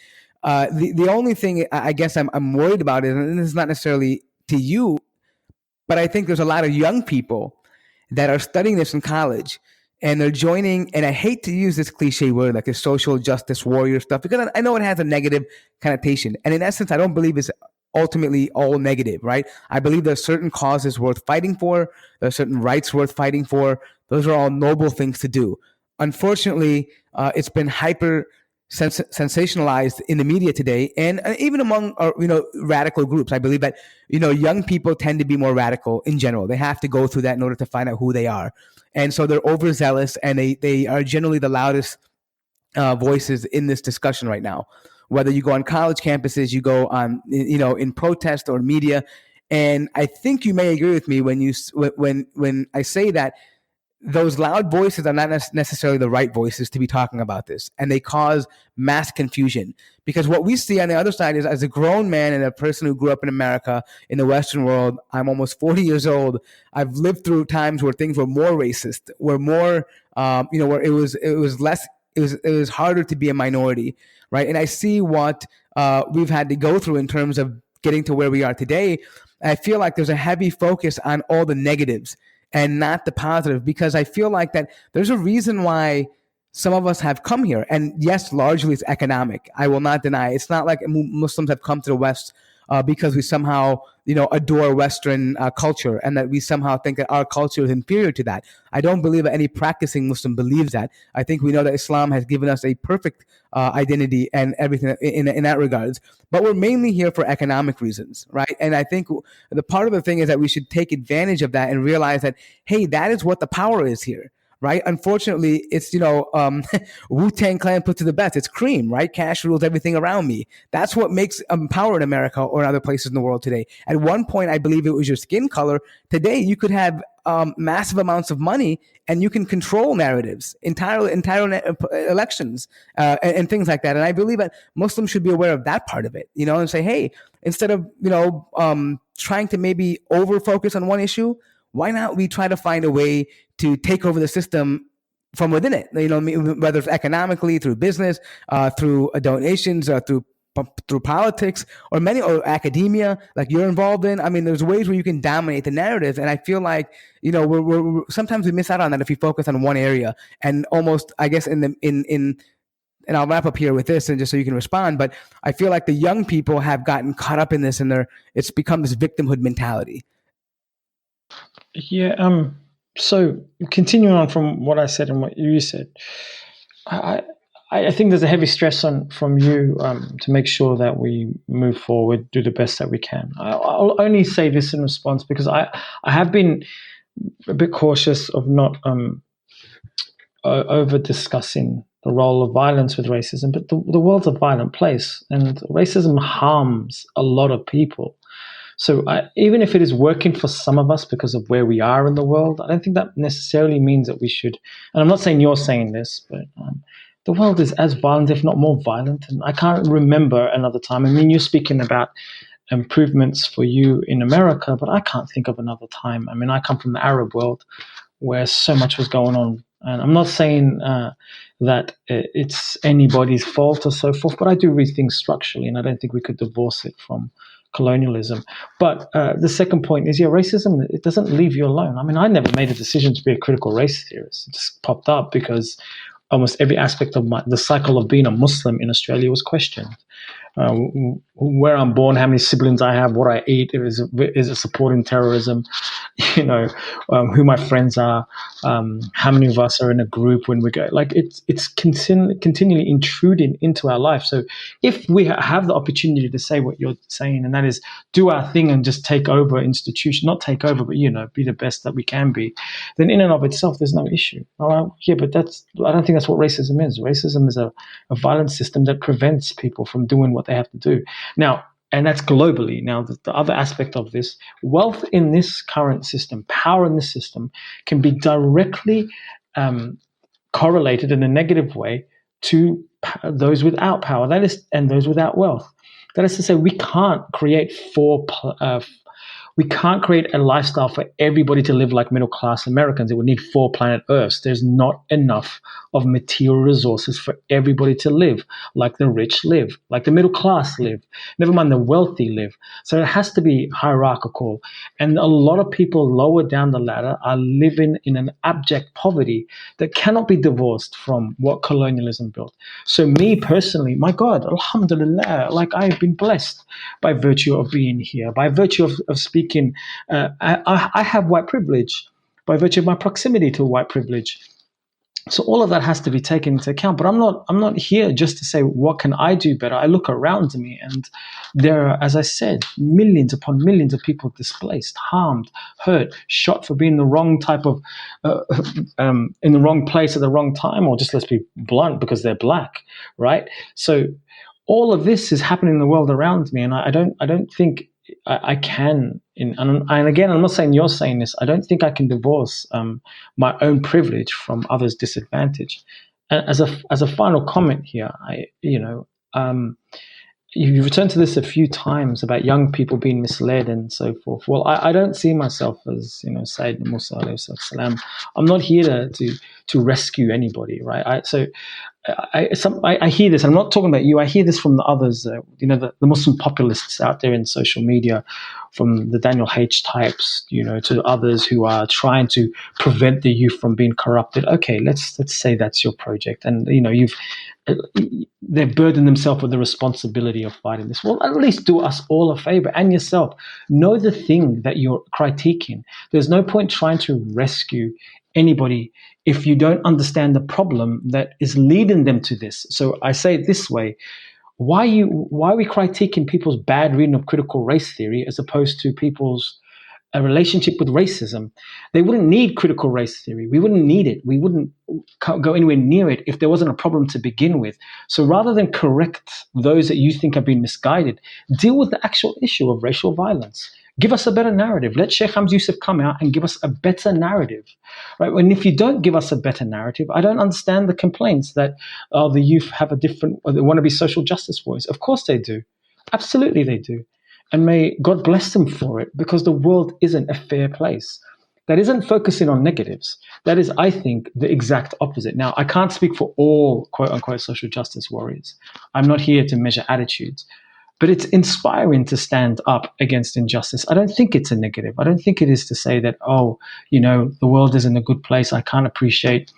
The only thing I guess I'm worried about is, and this is not necessarily to you, but I think there's a lot of young people that are studying this in college, and they're joining, and I hate to use this cliche word like a social justice warrior stuff, because I know it has a negative connotation. And in essence, I don't believe it's ultimately all negative, right? I believe there's certain causes worth fighting for. There's certain rights worth fighting for. Those are all noble things to do. Unfortunately, it's been hyper sensationalized in the media today, and even among radical groups. I believe that young people tend to be more radical in general. They have to go through that in order to find out who they are, and so they're overzealous, and they are generally the loudest voices in this discussion right now. Whether you go on college campuses, you go on in protest or media, and I think you may agree with me when I say that those loud voices are not necessarily the right voices to be talking about this, and they cause mass confusion. Because what we see on the other side is, as a grown man and a person who grew up in America, in the Western world, I'm almost 40 years old. I've lived through times where things were more racist, where more, where it was harder to be a minority, right? And I see what we've had to go through in terms of getting to where we are today. I feel like there's a heavy focus on all the negatives and not the positive, because I feel like that there's a reason why some of us have come here. And yes, largely it's economic. I will not deny. It's not like Muslims have come to the West because we somehow, adore Western culture, and that we somehow think that our culture is inferior to that. I don't believe that any practicing Muslim believes that. I think we know that Islam has given us a perfect identity and everything in that regards. But we're mainly here for economic reasons, right? And I think the part of the thing is that we should take advantage of that and realize that, hey, that is what the power is here. Right. Unfortunately, it's, Wu-Tang Clan put to the best. It's cream, right? Cash rules everything around me. That's what makes power in America or in other places in the world today. At one point, I believe it was your skin color. Today, you could have massive amounts of money and you can control narratives, entire elections and things like that. And I believe that Muslims should be aware of that part of it, and say, hey, instead of, trying to maybe over focus on one issue, why not we try to find a way to take over the system from within it? Whether it's economically, through business, through donations, through politics, or academia, like you're involved in. I mean, there's ways where you can dominate the narrative, and I feel like we're sometimes we miss out on that if we focus on one area. And almost, I guess, and I'll wrap up here with this, and just so you can respond. But I feel like the young people have gotten caught up in this, and it's become this victimhood mentality. Yeah. So continuing on from what I said and what you said, I I think there's a heavy stress from you to make sure that we move forward, do the best that we can. I'll only say this in response because I have been a bit cautious of not over discussing the role of violence with racism, but the world's a violent place, and racism harms a lot of people. So even if it is working for some of us because of where we are in the world, I don't think that necessarily means that we should. And I'm not saying you're saying this, but the world is as violent, if not more violent. And I can't remember another time. I mean, you're speaking about improvements for you in America, but I can't think of another time. I mean, I come from the Arab world where so much was going on. And I'm not saying that it's anybody's fault or so forth, but I do read things structurally, and I don't think we could divorce it from colonialism. But the second point is, racism, it doesn't leave you alone. I mean, I never made a decision to be a critical race theorist. It just popped up because almost every aspect of the cycle of being a Muslim in Australia was questioned. Where I'm born, how many siblings I have, what I eat, is it supporting terrorism, who my friends are, how many of us are in a group when we go. Like it's continually intruding into our life. So if we have the opportunity to say what you're saying, and that is do our thing and just take over institution, not take over, but be the best that we can be, then in and of itself there's no issue. All right, yeah, but I don't think that's what racism is. Racism is a violent system that prevents people from doing what they have to do. Now, and that's globally. Now, the other aspect of this, wealth in this current system, power in this system, can be directly correlated in a negative way to those without power. That is, and those without wealth. That is to say, we can't create a lifestyle for everybody to live like middle class Americans. It would need 4 planet Earths. There's not enough of material resources for everybody to live like the rich live, like the middle class live, never mind the wealthy live. So it has to be hierarchical. And a lot of people lower down the ladder are living in an abject poverty that cannot be divorced from what colonialism built. So me personally, my God, alhamdulillah, like I have been blessed by virtue of being here, by virtue of speaking. I have white privilege by virtue of my proximity to white privilege. So all of that has to be taken into account. But I'm not here just to say what can I do better. I look around me, and there are, as I said, millions upon millions of people displaced, harmed, hurt, shot for being the wrong type of in the wrong place at the wrong time, or just let's be blunt, because they're black, right? So all of this is happening in the world around me, and I don't think I can. And again, I'm not saying you're saying this. I don't think I can divorce my own privilege from others' disadvantage. And as a final comment here, you've returned to this a few times about young people being misled and so forth. Well, I don't see myself as Sayyidina Musa alayhi salam. I'm not here to rescue anybody, right? I hear this. I'm not talking about you. I hear this from the others. The Muslim populists out there in social media, from the Daniel H types, to others who are trying to prevent the youth from being corrupted. Okay, let's say that's your project, and they've burdened themselves with the responsibility of fighting this. Well, at least do us all a favor and yourself. Know the thing that you're critiquing. There's no point trying to rescue anybody if you don't understand the problem that is leading them to this. So I say it this way: why are we critiquing people's bad reading of critical race theory as opposed to people's a relationship with racism? They wouldn't need critical race theory. We wouldn't need it. We wouldn't go anywhere near it if there wasn't a problem to begin with. So rather than correct those that you think have been misguided, deal with the actual issue of racial violence. Give us a better narrative. Let Sheikh Hamza Yusuf come out and give us a better narrative, right? And if you don't give us a better narrative, I don't understand the complaints that the youth have they want to be social justice warriors. Of course they do. Absolutely they do. And may God bless them for it, because the world isn't a fair place. That isn't focusing on negatives. That is, I think, the exact opposite. Now, I can't speak for all quote-unquote social justice warriors. I'm not here to measure attitudes. But it's inspiring to stand up against injustice. I don't think it's a negative. I don't think it is to say that, the world isn't a good place. I can't appreciate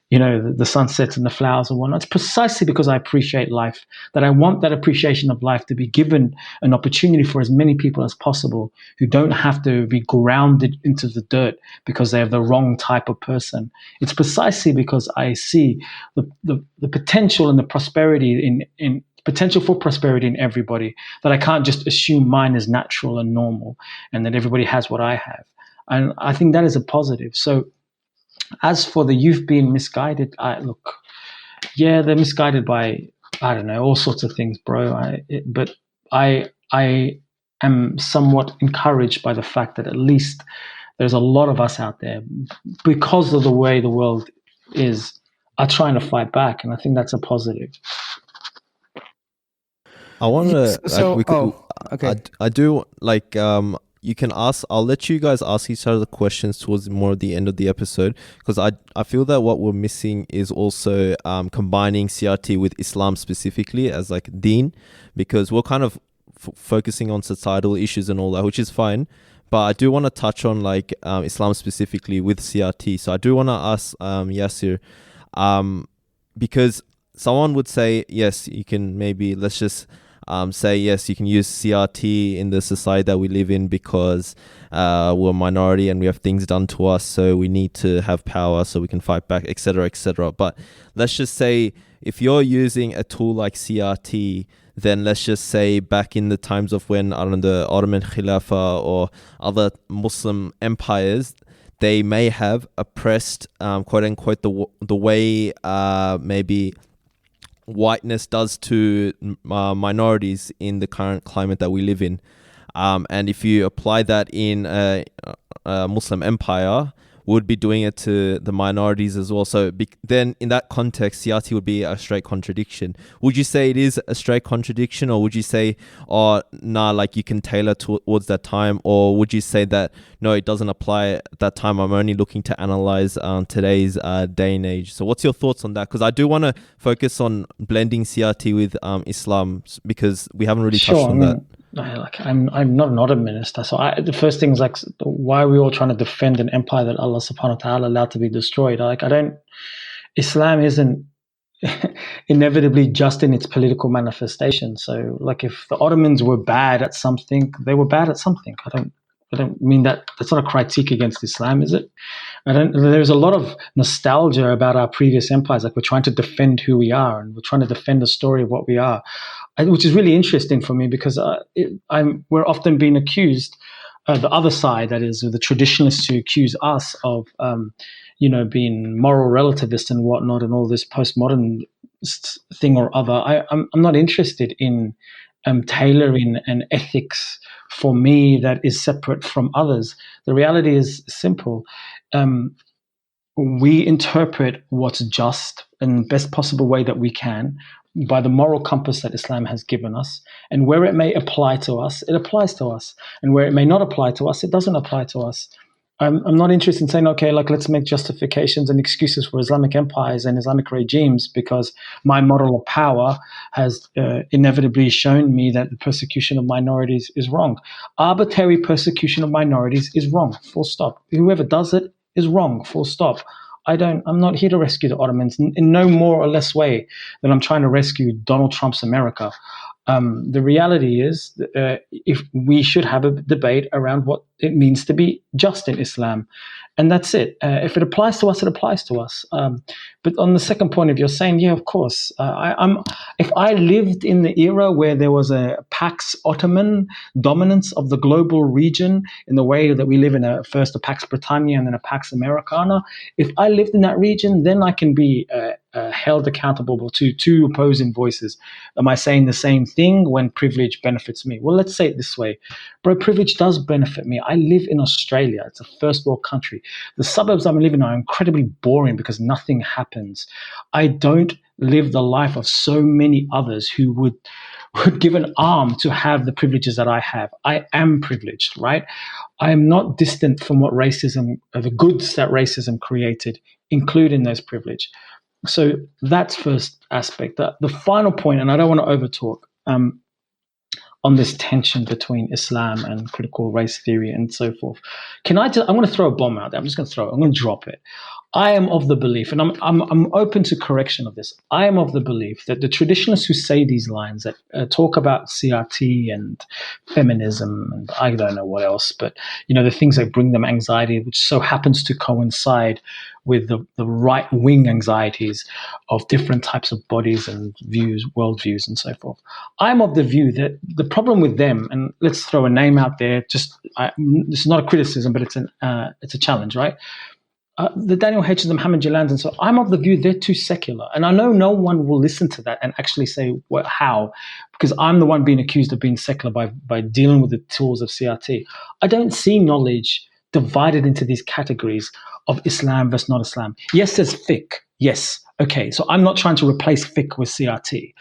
the sunsets and the flowers and whatnot. It's precisely because I appreciate life that I want that appreciation of life to be given an opportunity for as many people as possible who don't have to be grounded into the dirt because they're the wrong type of person. It's precisely because I see the potential and the prosperity in potential for prosperity in everybody, that I can't just assume mine is natural and normal and that everybody has what I have. And I think that is a positive. So as for the youth being misguided, they're misguided by, I don't know, all sorts of things, bro. But I am somewhat encouraged by the fact that at least there's a lot of us out there, because of the way the world is, are trying to fight back, and I think that's a positive. I want to. Okay. I do like. You can ask. I'll let you guys ask each other the questions towards more of the end of the episode, because I feel that what we're missing is also combining CRT with Islam specifically as like deen, because we're kind of focusing on societal issues and all that, which is fine. But I do want to touch on like Islam specifically with CRT. So I do want to ask Yasir, because someone would say, yes, you can maybe, let's just say, yes, you can use CRT in the society that we live in because we're a minority and we have things done to us, so we need to have power so we can fight back, etc., etc. But let's just say if you're using a tool like CRT, then let's just say back in the times of when, I don't know, the Ottoman Khilafah or other Muslim empires, they may have oppressed, quote unquote, the way maybe whiteness does to minorities in the current climate that we live in. And if you apply that in a Muslim empire, would be doing it to the minorities as well. So then in that context, CRT would be a straight contradiction. Would you say it is a straight contradiction, or would you say, oh, nah, like you can tailor towards that time? Or would you say that, no, it doesn't apply at that time, I'm only looking to analyze today's day and age? So what's your thoughts on that? Because I do want to focus on blending CRT with Islam, because we haven't really touched on that. I'm not an Ottoman minister, so the first thing is like, why are we all trying to defend an empire that Allah subhanahu wa ta'ala allowed to be destroyed? Islam isn't inevitably just in its political manifestation. So like, if the Ottomans were bad at something, they were bad at something. I don't mean that. That's not a critique against Islam, is it? There's a lot of nostalgia about our previous empires. Like, we're trying to defend who we are, and we're trying to defend the story of what we are, which is really interesting for me, because we're often being accused, the other side, that is, the traditionalists, who accuse us of, being moral relativists and whatnot, and all this postmodern thing or other. I'm not interested in tailoring an ethics for me that is separate from others. The reality is simple. We interpret what's just in the best possible way that we can by the moral compass that Islam has given us. And where it may apply to us, it applies to us. And where it may not apply to us, it doesn't apply to us. I'm not interested in saying, okay, like, let's make justifications and excuses for Islamic empires and Islamic regimes because my model of power has inevitably shown me that the persecution of minorities is wrong. Arbitrary persecution of minorities is wrong, full stop. Whoever does it is wrong, full stop. I'm not here to rescue the Ottomans in no more or less way than I'm trying to rescue Donald Trump's America. The reality is, if we should have a debate around what it means to be just in Islam, and that's it. If it applies to us, it applies to us. But on the second point of you're saying, yeah, of course. If I lived in the era where there was a Pax Ottoman dominance of the global region, in the way that we live in first a Pax Britannia and then a Pax Americana, if I lived in that region, then I can be held accountable to two opposing voices. Am I saying the same thing when privilege benefits me? Well, let's say it this way. Bro, privilege does benefit me. I live in Australia. It's a first world country. The suburbs I'm living in are incredibly boring because nothing happens. I don't live the life of so many others who would give an arm to have the privileges that I have. I am privileged, right? I am not distant from what racism, the goods that racism created, including those privilege. So that's first aspect. The final point, and I don't want to overtalk, on this tension between Islam and critical race theory and so forth. I'm going to throw a bomb out there. I'm just going to throw it. I'm going to drop it. I am of the belief, and I'm open to correction of this. I am of the belief that the traditionalists who say these lines that talk about CRT and feminism and I don't know what else, but the things that bring them anxiety, which so happens to coincide with the right wing anxieties of different types of bodies and views, worldviews, and so forth. I'm of the view that the problem with them, and let's throw a name out there. This is not a criticism, but it's a challenge, right? The Daniel H. and the Muhammad Jalans, and so I'm of the view they're too secular. And I know no one will listen to that and actually say, well, how? Because I'm the one being accused of being secular by dealing with the tools of CRT. I don't see knowledge divided into these categories of Islam versus not Islam. Yes, there's fiqh. Yes. Okay. So I'm not trying to replace fiqh with CRT.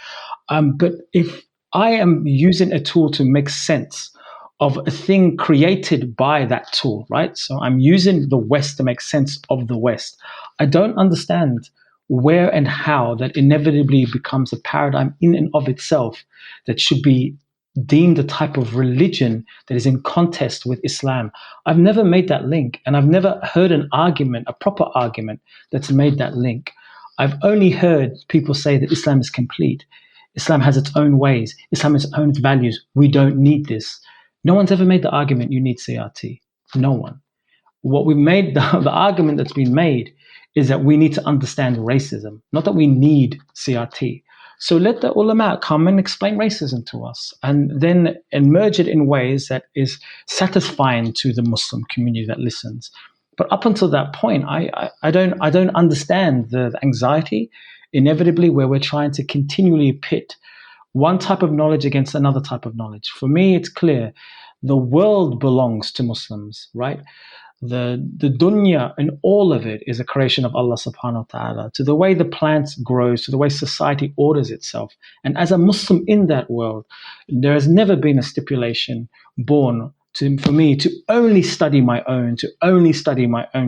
But if I am using a tool to make sense of a thing created by that tool, right? So I'm using the West to make sense of the West. I don't understand where and how that inevitably becomes a paradigm in and of itself that should be deemed a type of religion that is in contest with Islam. I've never made that link, and I've never heard an argument, a proper argument, that's made that link. I've only heard people say that Islam is complete. Islam has its own ways. Islam has its own values. We don't need this. No one's ever made the argument you need CRT. No one. What we've made, the argument that's been made is that we need to understand racism, not that we need CRT. So let the ulama come and explain racism to us and then emerge it in ways that is satisfying to the Muslim community that listens. But up until that point, I don't understand the anxiety inevitably where we're trying to continually pit one type of knowledge against another type of knowledge. For me, it's clear the world belongs to Muslims, right? The dunya and all of it is a creation of Allah subhanahu wa ta'ala, to the way the plant grows, to the way society orders itself. And as a Muslim in that world, there has never been a stipulation born for me to only study my own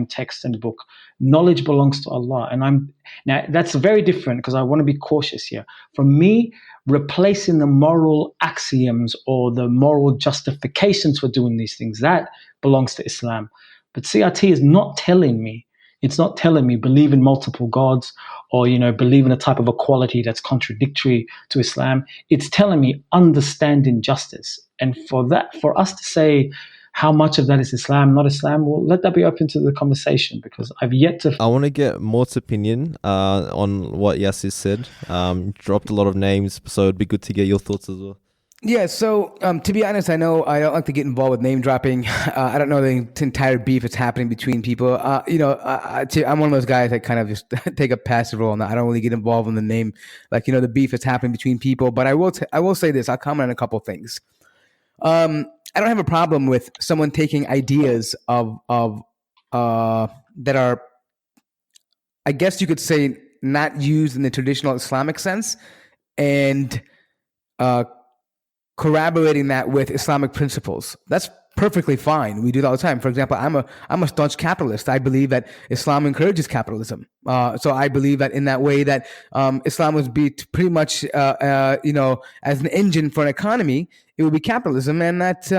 text and book. Knowledge belongs to Allah. And now that's very different because I want to be cautious here. For me, replacing the moral axioms or the moral justifications for doing these things, that belongs to Islam. But CRT is not telling me, believe in multiple gods or, believe in a type of equality that's contradictory to Islam. It's telling me understand injustice. And for us to say how much of that is Islam, not Islam, well, let that be open to the conversation because I've yet to... I want to get Mort's opinion on what Yasir said. Dropped a lot of names, so it'd be good to get your thoughts as well. Yeah, so to be honest, I know I don't like to get involved with name dropping. I don't know the entire beef that's happening between people. I'm one of those guys that kind of just take a passive role on that. I don't really get involved in the name, the beef that's happening between people. But I will say this. I'll comment on a couple things. I don't have a problem with someone taking ideas of that are, I guess you could say, not used in the traditional Islamic sense, and corroborating that with Islamic principles. That's perfectly fine. We do that all the time. For example, I'm a staunch capitalist. I believe that Islam encourages capitalism. So I believe that in that way that Islam would be pretty much, as an engine for an economy, it would be capitalism, and that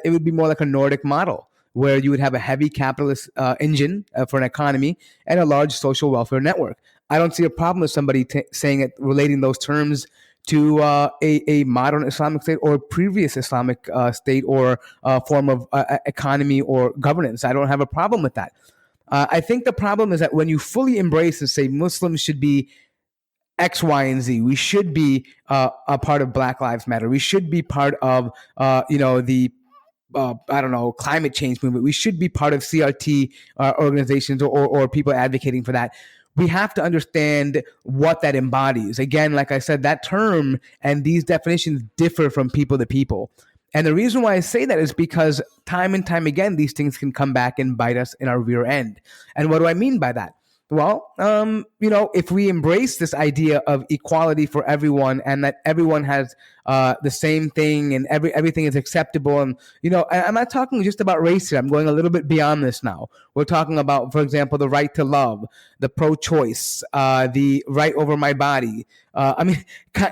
it would be more like a Nordic model where you would have a heavy capitalist engine for an economy and a large social welfare network. I don't see a problem with somebody saying it, relating those terms to a modern Islamic state or previous Islamic state or form of economy or governance. I don't have a problem with that. I think the problem is that when you fully embrace and say Muslims should be X, Y, and Z, we should be a part of Black Lives Matter. We should be part of, the climate change movement. We should be part of CRT organizations or people advocating for that. We have to understand what that embodies. Again, like I said, that term and these definitions differ from people to people. And the reason why I say that is because time and time again, these things can come back and bite us in our rear end. And what do I mean by that? Well, if we embrace this idea of equality for everyone and that everyone has the same thing, and everything is acceptable. And I'm not talking just about racism. I'm going a little bit beyond this now. We're talking about, for example, the right to love, the pro-choice, the right over my body.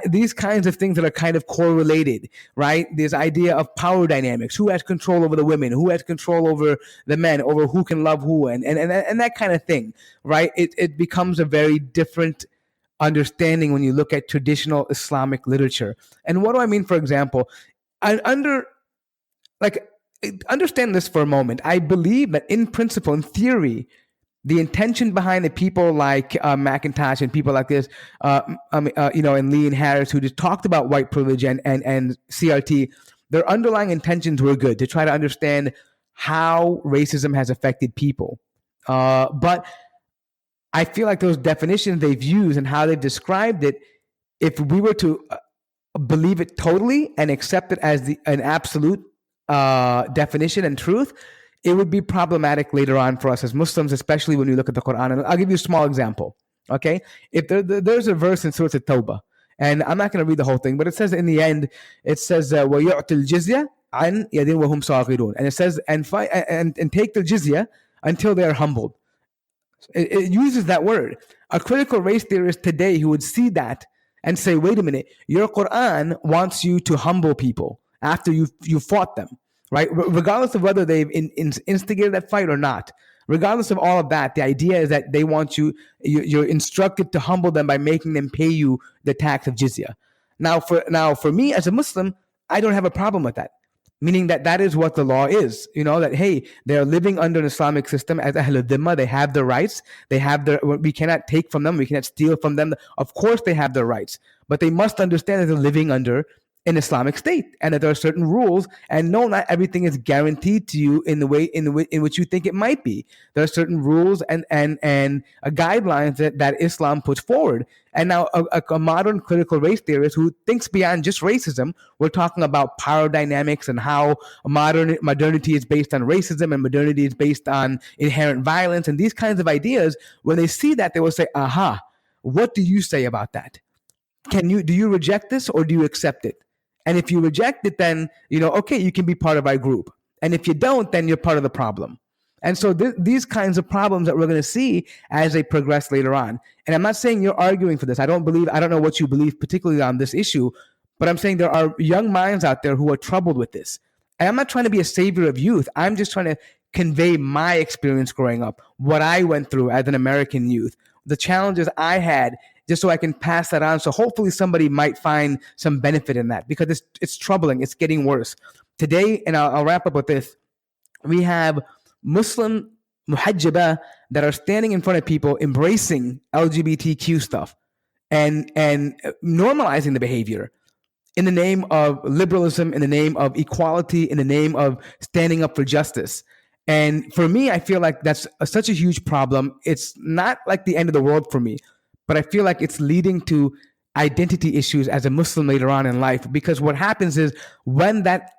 These kinds of things that are kind of correlated, right? This idea of power dynamics: who has control over the women, who has control over the men, over who can love who, and that kind of thing, right? It becomes a very different understanding when you look at traditional Islamic literature. And what do I mean? For example, understand this for a moment. I believe that in principle, in theory, the intention behind the people like McIntosh and people like this, and Lee and Harris, who just talked about white privilege and CRT, their underlying intentions were good, to try to understand how racism has affected people. But I feel like those definitions they've used and how they've described it, if we were to believe it totally and accept it as an absolute definition and truth, it would be problematic later on for us as Muslims, especially when we look at the Quran. And I'll give you a small example. Okay, if there's a verse in Surah At-Tawbah, and I'm not going to read the whole thing, but it says in the end, it says وَيُعْتِ الْجِزْيَةَ عَنْ يَدٍ وَهُمْ صَاغِرُونَ, and it says and take the jizya until they are humbled. It uses that word. A critical race theorist today who would see that and say, wait a minute, your Quran wants you to humble people after you fought them, right? Regardless of whether they've instigated that fight or not, regardless of all of that, the idea is that they want you're instructed to humble them by making them pay you the tax of jizya. Now for me as a Muslim, I don't have a problem with that. Meaning that is what the law is, that, hey, they're living under an Islamic system as Ahlul Dhimma. They have their rights. We cannot take from them. We cannot steal from them. Of course they have their rights, but they must understand that they're living under an Islamic state and that there are certain rules, and no, not everything is guaranteed to you in the way in which you think it might be. There are certain rules and guidelines that Islam puts forward. And now a modern critical race theorist who thinks beyond just racism, we're talking about power dynamics and how modernity is based on racism and modernity is based on inherent violence and these kinds of ideas. When they see that, they will say, aha, what do you say about that? Do you reject this or do you accept it? And if you reject it, then, okay, you can be part of our group. And if you don't, then you're part of the problem. And so these kinds of problems that we're going to see as they progress later on. And I'm not saying you're arguing for this. I don't know what you believe particularly on this issue, but I'm saying there are young minds out there who are troubled with this. And I'm not trying to be a savior of youth. I'm just trying to convey my experience growing up, what I went through as an American youth, the challenges I had, just so I can pass that on. So hopefully somebody might find some benefit in that, because it's troubling. It's getting worse. Today, and I'll wrap up with this, we have Muslim muhajjaba that are standing in front of people embracing LGBTQ stuff and normalizing the behavior in the name of liberalism, in the name of equality, in the name of standing up for justice. And for me, I feel like that's such a huge problem. It's not like the end of the world for me, but I feel like it's leading to identity issues as a Muslim later on in life, because what happens is when that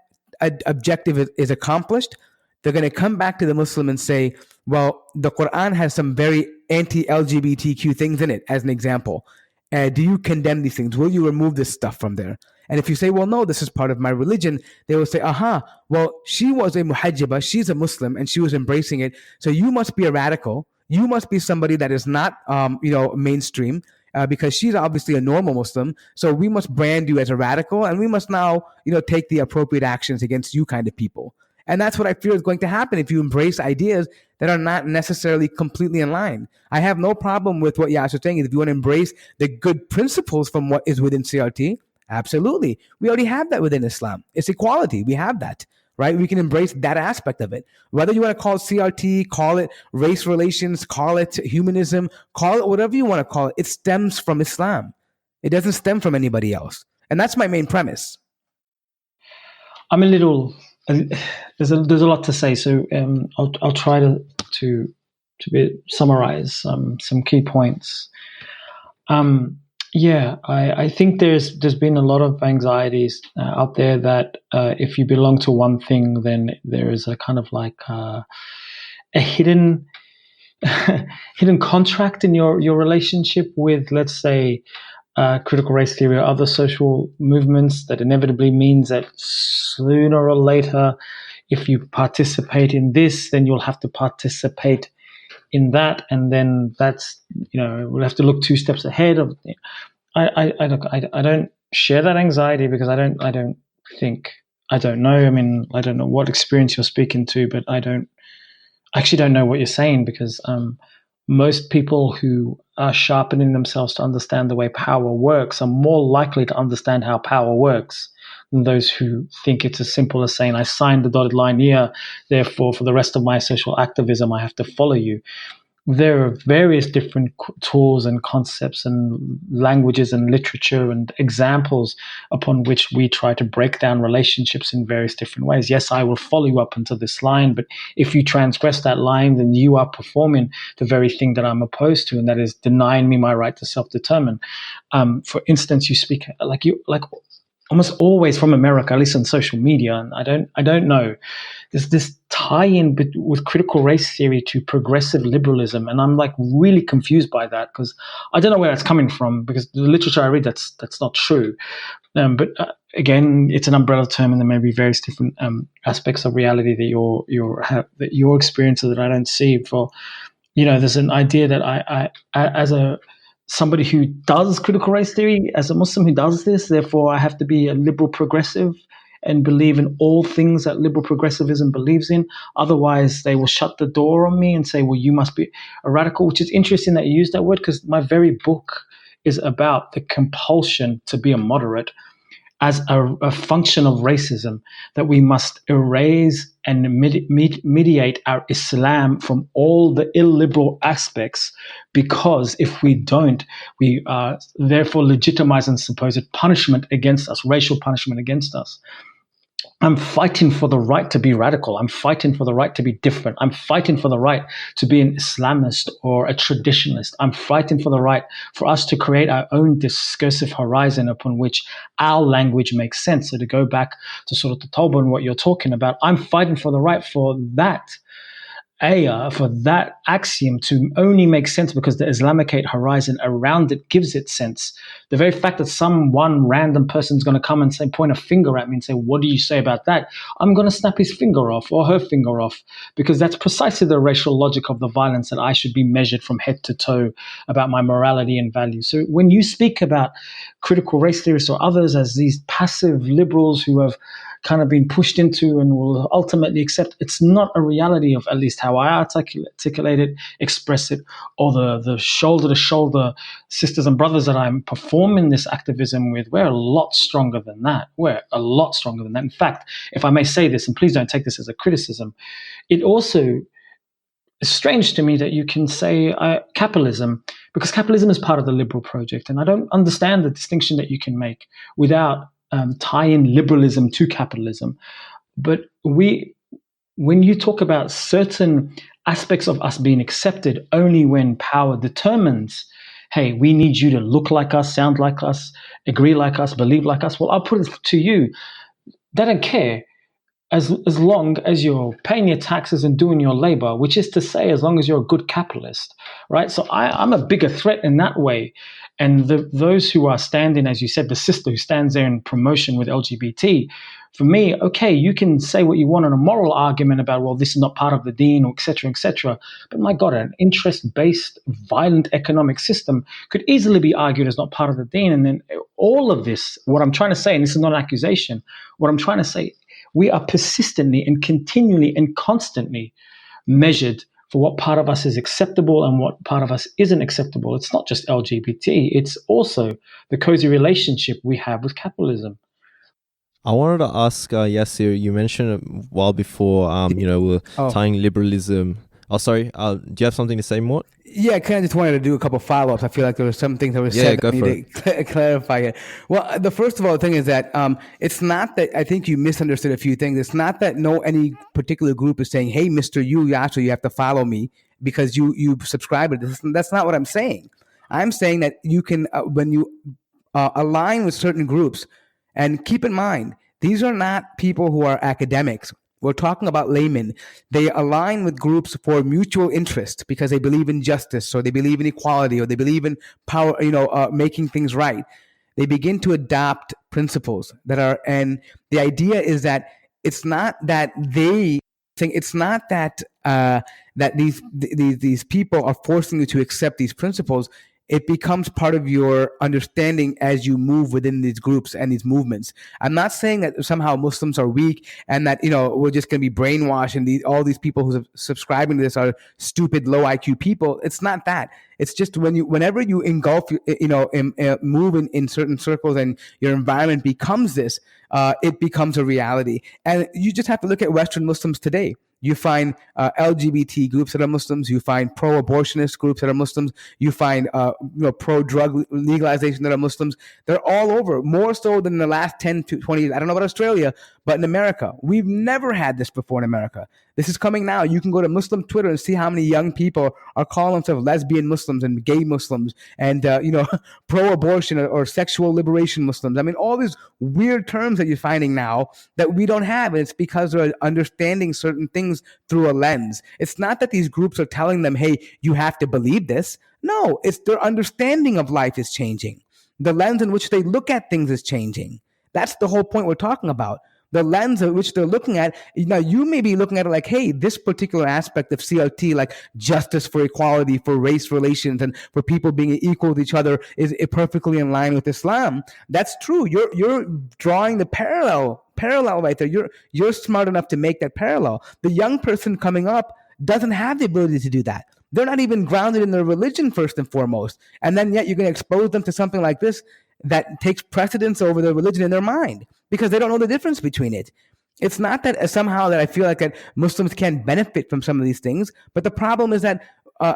objective is accomplished, they're going to come back to the Muslim and say, well, the Quran has some very anti-LGBTQ things in it, as an example. Do you condemn these things? Will you remove this stuff from there? And if you say, well, no, this is part of my religion, they will say, aha, well, she was a muhajjaba, she's a Muslim, and she was embracing it. So you must be a radical. You must be somebody that is not, mainstream, because she's obviously a normal Muslim. So we must brand you as a radical, and we must now, take the appropriate actions against you kind of people. And that's what I fear is going to happen if you embrace ideas that are not necessarily completely in line. I have no problem with what Yasser is saying. If you want to embrace the good principles from what is within CRT, absolutely. We already have that within Islam. It's equality. We have that, right? We can embrace that aspect of it. Whether you want to call it CRT, call it race relations, call it humanism, call it whatever you want to call it, it stems from Islam. It doesn't stem from anybody else. And that's my main premise. I'm a little... There's a lot to say, so I'll try to summarize some key points. I think there's been a lot of anxieties out there that if you belong to one thing, then there is a kind of like a hidden contract in your relationship with, let's say, critical race theory or other social movements, that inevitably means that sooner or later, if you participate in this, then you'll have to participate in that, and then that's, we'll have to look 2 steps ahead of. I don't share that anxiety because I don't think, I don't know. I mean, I don't know what experience you're speaking to, but I actually don't know what you're saying, because most people who are sharpening themselves to understand the way power works are more likely to understand how power works than those who think it's as simple as saying, I signed the dotted line here, therefore for the rest of my social activism I have to follow you. There are various different tools and concepts and languages and literature and examples upon which we try to break down relationships in various different ways. Yes, I will follow you up until this line, but if you transgress that line, then you are performing the very thing that I'm opposed to, and that is denying me my right to self-determine. For instance, you speak like almost always from America, at least on social media, and I don't know. There's this tie-in with critical race theory to progressive liberalism, and I'm like really confused by that, because I don't know where that's coming from, because the literature I read, that's not true. But again, it's an umbrella term, and there may be various different aspects of reality that you're experiencing that I don't see. For there's an idea that I as somebody who does critical race theory, as a Muslim who does this, therefore I have to be a liberal progressive and believe in all things that liberal progressivism believes in. Otherwise, they will shut the door on me and say, well, you must be a radical, which is interesting that you use that word, because my very book is about the compulsion to be a moderate as a function of racism, that we must erase and mediate our Islam from all the illiberal aspects, because if we don't, we therefore legitimize and supposed punishment against us, racial punishment against us. I'm fighting for the right to be radical. I'm fighting for the right to be different. I'm fighting for the right to be an Islamist or a traditionalist. I'm fighting for the right for us to create our own discursive horizon upon which our language makes sense. So to go back to sort of the Tawbah and what you're talking about, I'm fighting for the right for that for that axiom to only make sense because the Islamicate horizon around it gives it sense. The very fact that one random person is going to come and point a finger at me and say, what do you say about that? I'm going to snap his finger off or her finger off, because that's precisely the racial logic of the violence, that I should be measured from head to toe about my morality and values. So when you speak about critical race theorists or others as these passive liberals who have kind of been pushed into and will ultimately accept, it's not a reality of at least how I articulate it, express it, or the shoulder-to-shoulder sisters and brothers that I'm performing this activism with. We're a lot stronger than that. In fact, if I may say this, and please don't take this as a criticism, it also is strange to me that you can say capitalism, because capitalism is part of the liberal project, and I don't understand the distinction that you can make without tie in liberalism to capitalism. But when you talk about certain aspects of us being accepted only when power determines, hey, we need you to look like us, sound like us, agree like us, believe like us. Well, I'll put it to you. They don't care as long as you're paying your taxes and doing your labor, which is to say, as long as you're a good capitalist, right? So I'm a bigger threat in that way. And those who are standing, as you said, the sister who stands there in promotion with LGBT, for me, okay, you can say what you want on a moral argument about, well, this is not part of the deen, or et cetera, but my God, an interest-based, violent economic system could easily be argued as not part of the deen. And then all of this, what I'm trying to say, and this is not an accusation, what I'm trying to say, we are persistently and continually and constantly measured for what part of us is acceptable and what part of us isn't acceptable. It's not just LGBT, it's also the cozy relationship we have with capitalism. I wanted to ask Yasir, you mentioned a while before, we're tying liberalism. Oh, sorry. Do you have something to say more? Yeah, I kind of just wanted to do a couple of follow-ups. I feel like there was some things that were said that I need to clarify it. Well, the first of all thing is that it's not that, I think you misunderstood a few things. It's not that any particular group is saying, hey, Mr. Yasir, you have to follow me because you subscribe to this. That's not what I'm saying. I'm saying that you can, when you align with certain groups, and keep in mind, these are not people who are academics. We're talking about laymen. They align with groups for mutual interest because they believe in justice, or they believe in equality, or they believe in power, making things right. They begin to adopt principles that are, and the idea is that it's not that they think, it's not that that these people are forcing you to accept these principles. It becomes part of your understanding as you move within these groups and these movements. I'm not saying that somehow Muslims are weak and that we're just going to be brainwashed and all these people who are subscribing to this are stupid, low IQ people. It's not that. It's just whenever you engulf, move in certain circles and your environment becomes this, it becomes a reality. And you just have to look at Western Muslims today. You find LGBT groups that are Muslims. You find pro-abortionist groups that are Muslims. You find pro-drug legalization that are Muslims. They're all over, more so than the last 10 to 20 years. I don't know about Australia, but in America, we've never had this before in America. This is coming now. You can go to Muslim Twitter and see how many young people are calling themselves lesbian Muslims and gay Muslims and, pro-abortion or sexual liberation Muslims. I mean, all these weird terms that you're finding now that we don't have. And it's because they're understanding certain things through a lens. It's not that these groups are telling them, hey, you have to believe this. No, it's their understanding of life is changing. The lens in which they look at things is changing. That's the whole point we're talking about. The lens at which they're looking at, you may be looking at it like, hey, this particular aspect of CRT, like justice for equality, for race relations, and for people being equal with each other, is perfectly in line with Islam. That's true. You're drawing the parallel right there. You're smart enough to make that parallel. The young person coming up doesn't have the ability to do that. They're not even grounded in their religion first and foremost. And then yet you're going to expose them to something like this that takes precedence over their religion in their mind because they don't know the difference between it. It's not that somehow that I feel like that Muslims can benefit from some of these things, but the problem is that,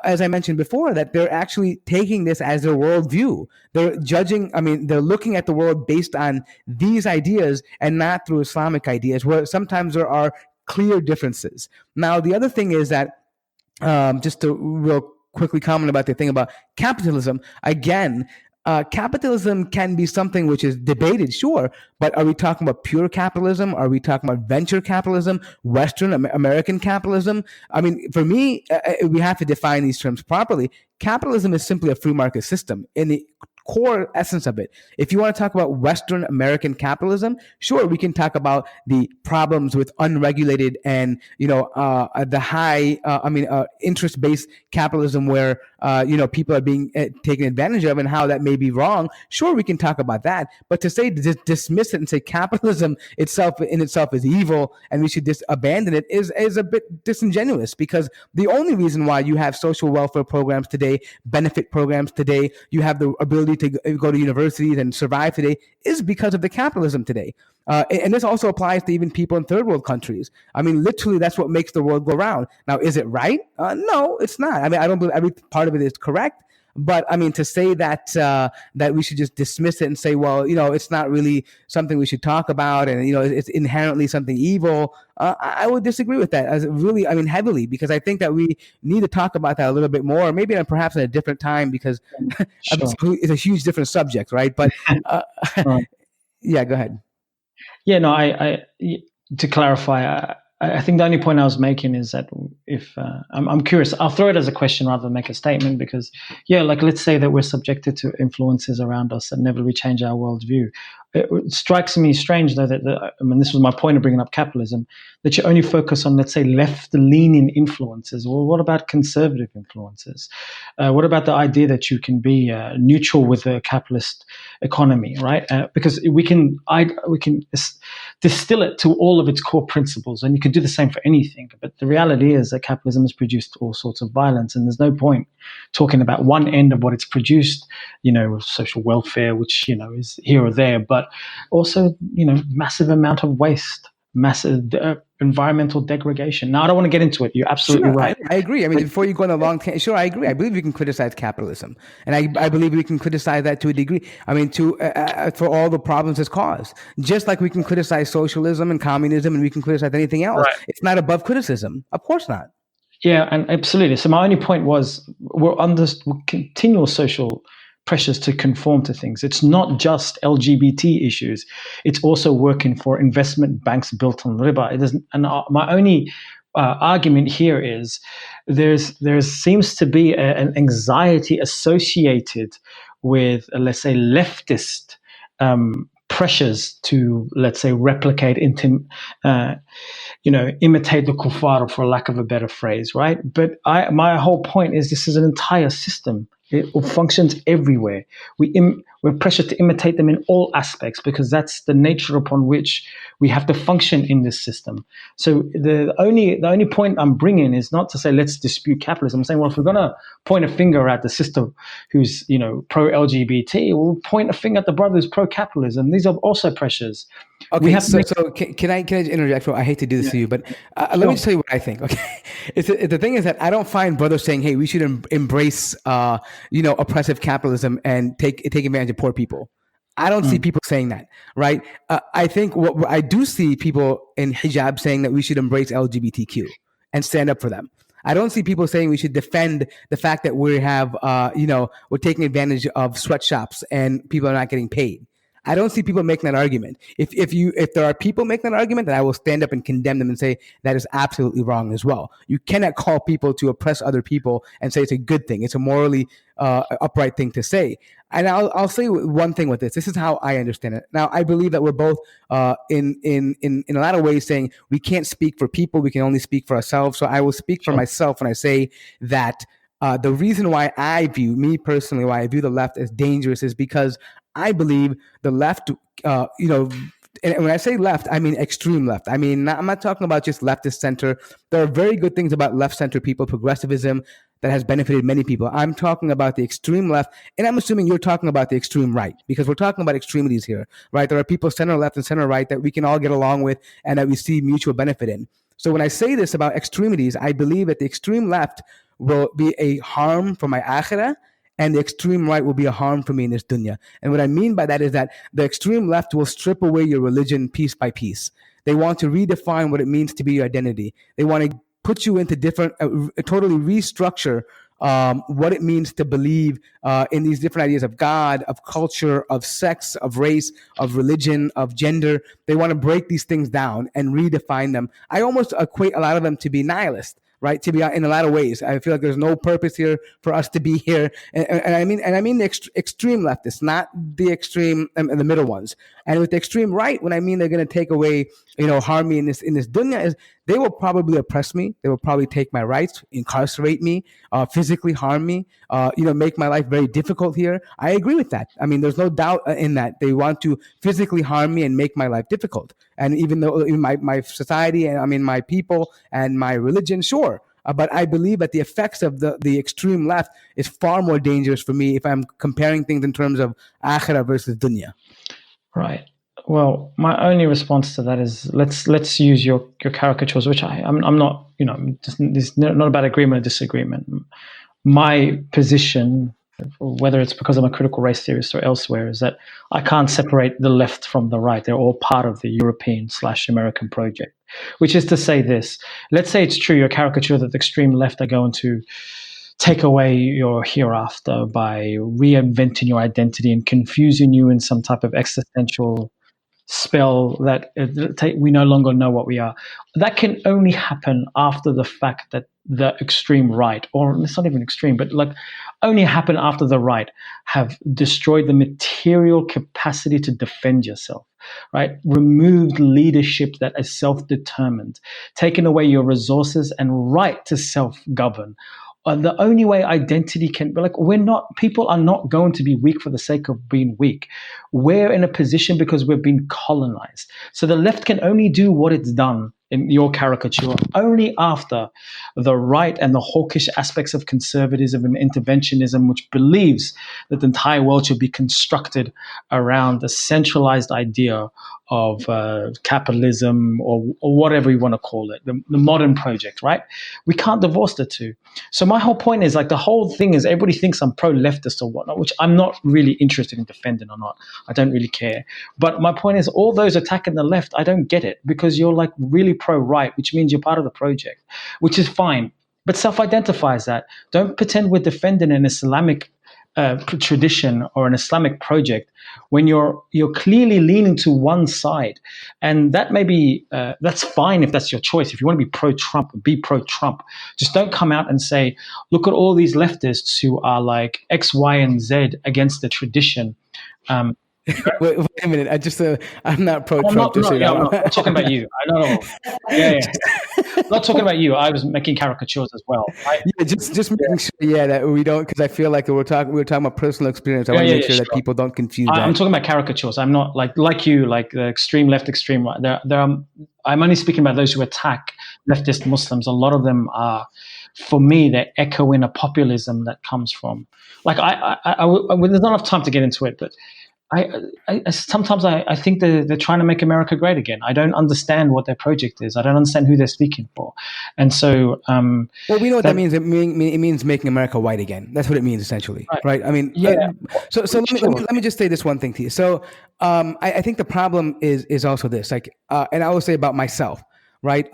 as I mentioned before, that they're actually taking this as their worldview. They're they're looking at the world based on these ideas and not through Islamic ideas, where sometimes there are clear differences. Now, the other thing is that, just to real quickly comment about the thing about capitalism, again, capitalism can be something which is debated, sure, but are we talking about pure capitalism? Are we talking about venture capitalism, Western American capitalism? I mean, for me, we have to define these terms properly. Capitalism is simply a free market system in the core essence of it. If you want to talk about Western American capitalism, sure, we can talk about the problems with unregulated and the high interest-based capitalism where people are being taken advantage of and how that may be wrong. Sure, we can talk about that, but to say dismiss it and say capitalism itself is evil and we should just abandon it is a bit disingenuous, because the only reason why you have social welfare programs today, benefit programs today, you have the ability to go to universities and survive today is because of the capitalism today. And this also applies to even people in third world countries. I mean, literally, that's what makes the world go round. Now, is it right? No, it's not. I mean, I don't believe every part of it is correct. But I mean, to say that that we should just dismiss it and say, well, it's not really something we should talk about, and it's inherently something evil. I would disagree with that, heavily, because I think that we need to talk about that a little bit more, maybe perhaps at a different time, because sure. It's a huge different subject, right? But yeah, go ahead. Yeah, no, I to clarify, I think the only point I was making is that if I'm curious, I'll throw it as a question rather than make a statement, because let's say that we're subjected to influences around us that inevitably change our worldview. It strikes me strange, though, that this was my point of bringing up capitalism, that you only focus on, let's say, left-leaning influences. Well, what about conservative influences? What about the idea that you can be neutral with a capitalist economy, right? Because we can distill it to all of its core principles, and you can do the same for anything. But the reality is that capitalism has produced all sorts of violence, and there's no point talking about one end of what it's produced, social welfare, which is here or there, but also massive amount of waste, massive environmental degradation. Now, I don't want to get into it. You're absolutely right. I agree. I mean, before you go on a long tangent, sure, I agree. I believe we can criticize capitalism, and I believe we can criticize that to a degree. I mean, for all the problems it's caused, just like we can criticize socialism and communism, and we can criticize anything else. Right. It's not above criticism. Of course not. Yeah, and absolutely. So my only point was we're under continual social pressures to conform to things. It's not just LGBT issues. It's also working for investment banks built on riba. It doesn't. And my only argument here is there seems to be an anxiety associated with, let's say, leftist pressures to, let's say, replicate, imitate the kuffar, for lack of a better phrase, right? But my whole point is this is an entire system. It functions everywhere. We're pressured to imitate them in all aspects because that's the nature upon which we have to function in this system. So the only point I'm bringing is not to say let's dispute capitalism. I'm saying, well, if we're going to point a finger at the sister who's pro-LGBT, we'll point a finger at the brother who's pro-capitalism. These are also pressures. Okay, so can I interject? I hate to do this to you, but let me just tell you what I think. Okay, the thing is that I don't find brothers saying, "Hey, we should embrace, oppressive capitalism and take advantage of poor people." I don't see people saying that, right? I think what I do see people in hijab saying that we should embrace LGBTQ and stand up for them. I don't see people saying we should defend the fact that we have, we're taking advantage of sweatshops and people are not getting paid. I don't see people making that argument. If there are people making that argument, then I will stand up and condemn them and say that is absolutely wrong as well. You cannot call people to oppress other people and say it's a good thing. It's a morally upright thing to say. And I'll say one thing with this. This is how I understand it. Now, I believe that we're both in a lot of ways saying we can't speak for people. We can only speak for ourselves. So I will speak for myself when I say that the reason why I view the left as dangerous is because I believe the left, and when I say left, I mean extreme left. I mean, I'm not talking about just leftist center. There are very good things about left center people, progressivism that has benefited many people. I'm talking about the extreme left, and I'm assuming you're talking about the extreme right because we're talking about extremities here, right? There are people center left and center right that we can all get along with and that we see mutual benefit in. So when I say this about extremities, I believe that the extreme left will be a harm for my akhirah, and the extreme right will be a harm for me in this dunya. And what I mean by that is that the extreme left will strip away your religion piece by piece. They want to redefine what it means to be your identity. They want to put you into different, totally restructure what it means to believe in these different ideas of God, of culture, of sex, of race, of religion, of gender. They want to break these things down and redefine them. I almost equate a lot of them to be nihilist. Right, to be in a lot of ways, I feel like there's no purpose here for us to be here, and I mean the extreme leftists, not the extreme and the middle ones. And with the extreme right, when I mean they're going to take away, harm me in this dunya, is they will probably oppress me. They will probably take my rights, incarcerate me, physically harm me, make my life very difficult here. I agree with that. I mean, there's no doubt in that. They want to physically harm me and make my life difficult. And even though my society and my people and my religion, sure. But I believe that the effects of the extreme left is far more dangerous for me if I'm comparing things in terms of akhirah versus dunya. Right. Well, my only response to that is let's use your caricatures, which I'm not, there's not about agreement or disagreement. My position, whether it's because I'm a critical race theorist or elsewhere, is that I can't separate the left from the right. They're all part of the European/American project, which is to say this. Let's say it's true, your caricature that the extreme left are going to take away your hereafter by reinventing your identity and confusing you in some type of existential spell that we no longer know what we are. That can only happen after the fact that the extreme right, or it's not even extreme, but only happen after the right have destroyed the material capacity to defend yourself, right? Removed leadership that is self-determined, taken away your resources and right to self-govern. The only way identity can be people are not going to be weak for the sake of being weak. We're in a position because we've been colonized. So the left can only do what it's done in your caricature only after the right and the hawkish aspects of conservatism and interventionism, which believes that the entire world should be constructed around a centralized idea of capitalism or whatever you want to call it, the modern project, right? We can't divorce the two. So my whole point is the whole thing is everybody thinks I'm pro-leftist or whatnot, which I'm not really interested in defending or not. I don't really care. But my point is all those attacking the left, I don't get it because you're really pro-right, which means you're part of the project, which is fine. But self-identify as that. Don't pretend we're defending an Islamic tradition or an Islamic project when you're clearly leaning to one side, and that may be that's fine if that's your choice. If you want to be pro-Trump, be pro-Trump. Just don't come out and say, "Look at all these leftists who are like X, Y, and Z against the tradition." Wait a minute. I'm not pro Trump. I'm not talking about you. I know. Yeah. I'm not talking about you. I was making caricatures as well. Just making sure, that we don't, because I feel like we were talking about personal experience. I want to make sure that people don't confuse that. I'm talking about caricatures. I'm not like you, like the extreme left, extreme right. There are. I'm only speaking about those who attack leftist Muslims. A lot of them are, for me, they're echoing a populism that comes from. Like there's not enough time to get into it, but. Sometimes I think they're trying to make America great again. I don't understand what their project is. I don't understand who they're speaking for, and so. Well, we know what that means. It means making America white again. That's what it means, essentially, right? I mean, So let me just say this one thing to you. So, I think the problem is also this, like, and I will say about myself. Right?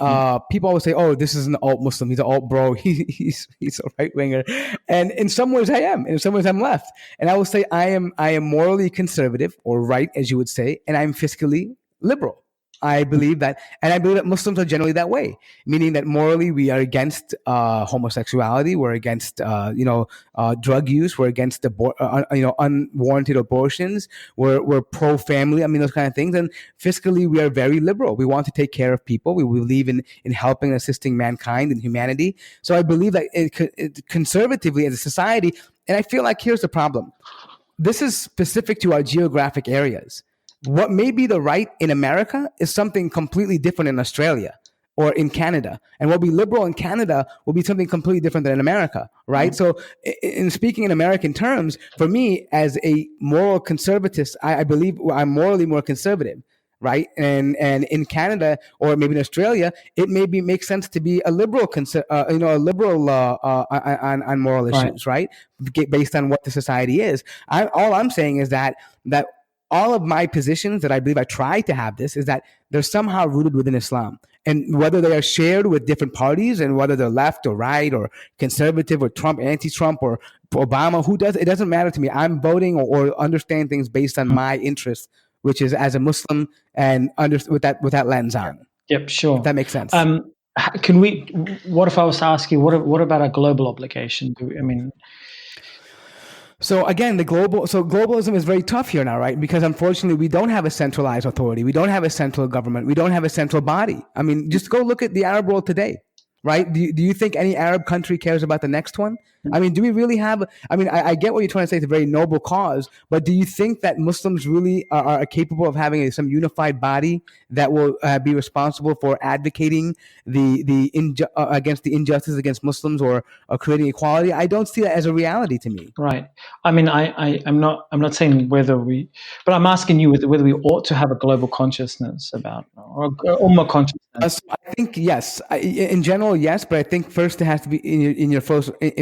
People always say, "Oh, this is an alt Muslim. He's an alt bro. He's a right winger." And in some ways, I am. In some ways, I'm left. And I will say, I am morally conservative, or right, as you would say, and I'm fiscally liberal. I believe that, and I believe that Muslims are generally that way, meaning that morally we are against homosexuality, we're against drug use, we're against unwarranted abortions, we're pro family. I mean, those kind of things. And fiscally, we are very liberal. We want to take care of people. We believe in helping and assisting mankind and humanity. So I believe that conservatively as a society, and I feel like here's the problem. This is specific to our geographic areas. What may be the right in America is something completely different in Australia or in Canada. And what will be liberal in Canada will be something completely different than in America, right? Mm-hmm. So in speaking in American terms, for me, as a moral conservatist, I believe I'm morally more conservative, right? And in Canada or maybe in Australia, it maybe makes sense to be a liberal, on moral issues, right? Based on what the society is. All I'm saying is that all of my positions that I believe I try to have this is that they're somehow rooted within Islam. And whether they are shared with different parties and whether they're left or right or conservative or Trump, anti-Trump or Obama, it doesn't matter to me. I'm voting or understand things based on my interests, which is as a Muslim and with that lens on. Yep, sure. If that makes sense. What if I was to ask you, what about a global obligation? So again, globalism is very tough here now, right? Because unfortunately, we don't have a centralized authority. We don't have a central government. We don't have a central body. I mean, just go look at the Arab world today, right? Do you think any Arab country cares about the next one? I mean, do we really have? I mean, I get what you're trying to say. It's a very noble cause, but do you think that Muslims really are capable of having some unified body that will be responsible for advocating against the injustice against Muslims or creating equality? I don't see that as a reality to me. Right. I mean, I'm not saying whether we, but I'm asking you whether we ought to have a global consciousness about or more consciousness. So I think yes. In general, yes, but I think first it has to be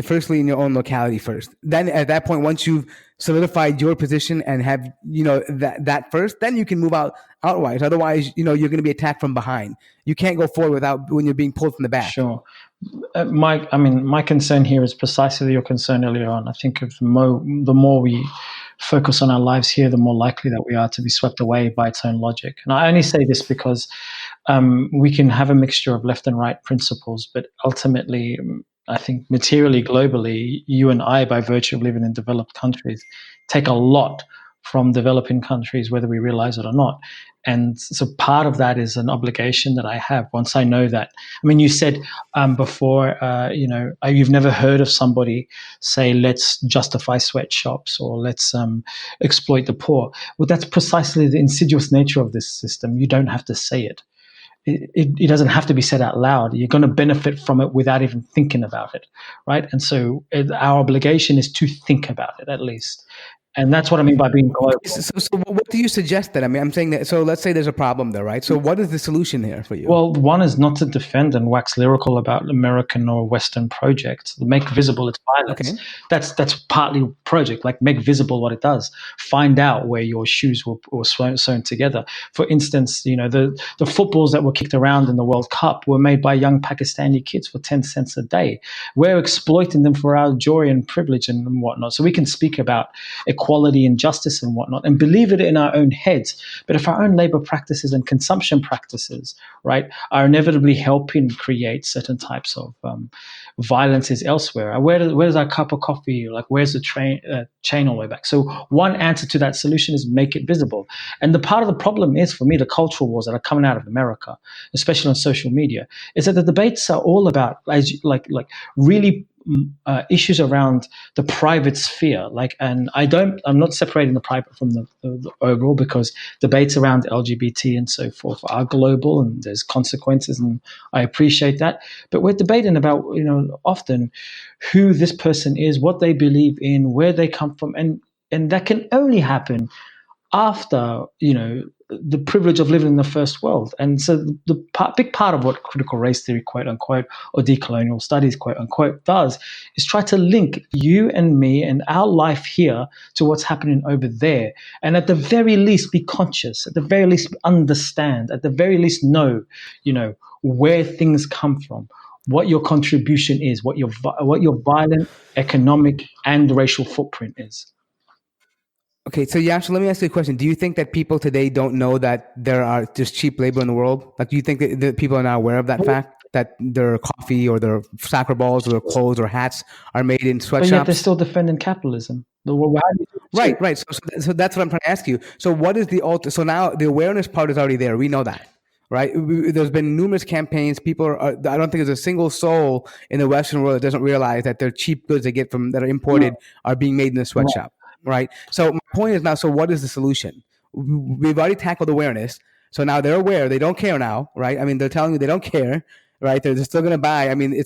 firstly in your own locality first. Then at that point, once you've solidified your position and have that first, then you can move outwise. Otherwise, you're going to be attacked from behind. You can't go forward when you're being pulled from the back. Sure. My concern here is precisely your concern earlier on. I think the more we focus on our lives here, the more likely that we are to be swept away by its own logic. And I only say this because we can have a mixture of left and right principles, but ultimately, I think materially, globally, you and I, by virtue of living in developed countries, take a lot from developing countries, whether we realize it or not. And so part of that is an obligation that I have once I know that. I mean, you said before, you've never heard of somebody say, let's justify sweatshops or let's exploit the poor. Well, that's precisely the insidious nature of this system. You don't have to say it. It doesn't have to be said out loud. You're going to benefit from it without even thinking about it, right? And so our obligation is to think about it at least. And that's what I mean by being global. So what do you suggest then? I mean, I'm saying that, so let's say there's a problem there, right? So what is the solution here for you? Well, one is not to defend and wax lyrical about American or Western projects. Make visible its violence. Okay. That's partly project, like make visible what it does. Find out where your shoes were sewn together. For instance, the footballs that were kicked around in the World Cup were made by young Pakistani kids for 10 cents a day. We're exploiting them for our joy and privilege and whatnot. So we can speak about equality and justice and whatnot and believe it in our own heads. But if our own labor practices and consumption practices, right, are inevitably helping create certain types of violences elsewhere, where does our cup of coffee, like where's the chain all the way back? So one answer to that solution is make it visible. And the part of the problem is, for me, the cultural wars that are coming out of America, especially on social media, is that the debates are all about really issues around the private sphere, and I'm not separating the private from the overall, because debates around LGBT and so forth are global and there's consequences, and I appreciate that. But we're debating about, often who this person is, what they believe in, where they come from, and that can only happen after, the privilege of living in the first world. And so the big part of what critical race theory, quote unquote, or decolonial studies, quote unquote, does is try to link you and me and our life here to what's happening over there. And at the very least, be conscious, at the very least, understand, at the very least, know, where things come from, what your contribution is, what your violent, economic, and racial footprint is. Okay, so Yasha, let me ask you a question. Do you think that people today don't know that there are just cheap labor in the world? Like, do you think that people are not aware of that fact, that their coffee or their soccer balls or their clothes or hats are made in sweatshops? But yet they're still defending capitalism. Right. So that's what I'm trying to ask you. So what is so now the awareness part is already there. We know that, right? There's been numerous campaigns. I don't think there's a single soul in the Western world that doesn't realize that their cheap goods they get that are imported are being made in a sweatshop. Right. So my point is now, so what is the solution? We've already tackled awareness. So now they're aware. They don't care now. Right. I mean, they're telling you they don't care. Right. They're still going to buy. I mean,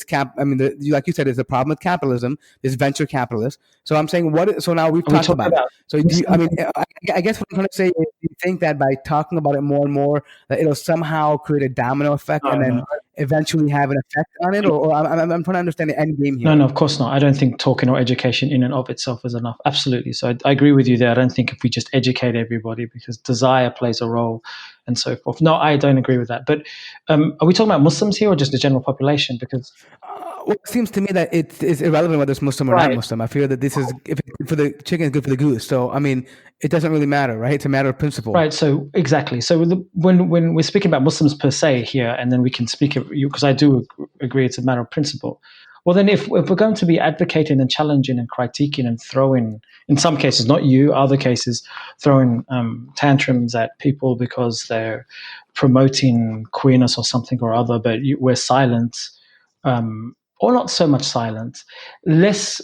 like you said, it's a problem with capitalism. There's venture capitalists. So I'm saying so now we've talked about it. So I guess what I'm trying to say is, do you think that by talking about it more and more, that it'll somehow create a domino effect and then eventually have an effect on it? Or I'm trying to understand the end game here. No, of course not. I don't think talking or education in and of itself is enough. Absolutely. So I agree with you there. I don't think if we just educate everybody, because desire plays a role and so forth. No, I don't agree with that. But are we talking about Muslims here or just the general population? Because it seems to me that it is irrelevant whether it's Muslim or not Muslim. I feel that this is, if it's good for the chicken, it's good for the goose. So, I mean, it doesn't really matter, right? It's a matter of principle. Right. So, exactly. So, when we're speaking about Muslims per se here, and then we can speak of you, because I do agree it's a matter of principle. Well, then if we're going to be advocating and challenging and critiquing and throwing, in some cases, not you, other cases, throwing tantrums at people because they're promoting queerness or something or other, but we're silent, or not so much silent, less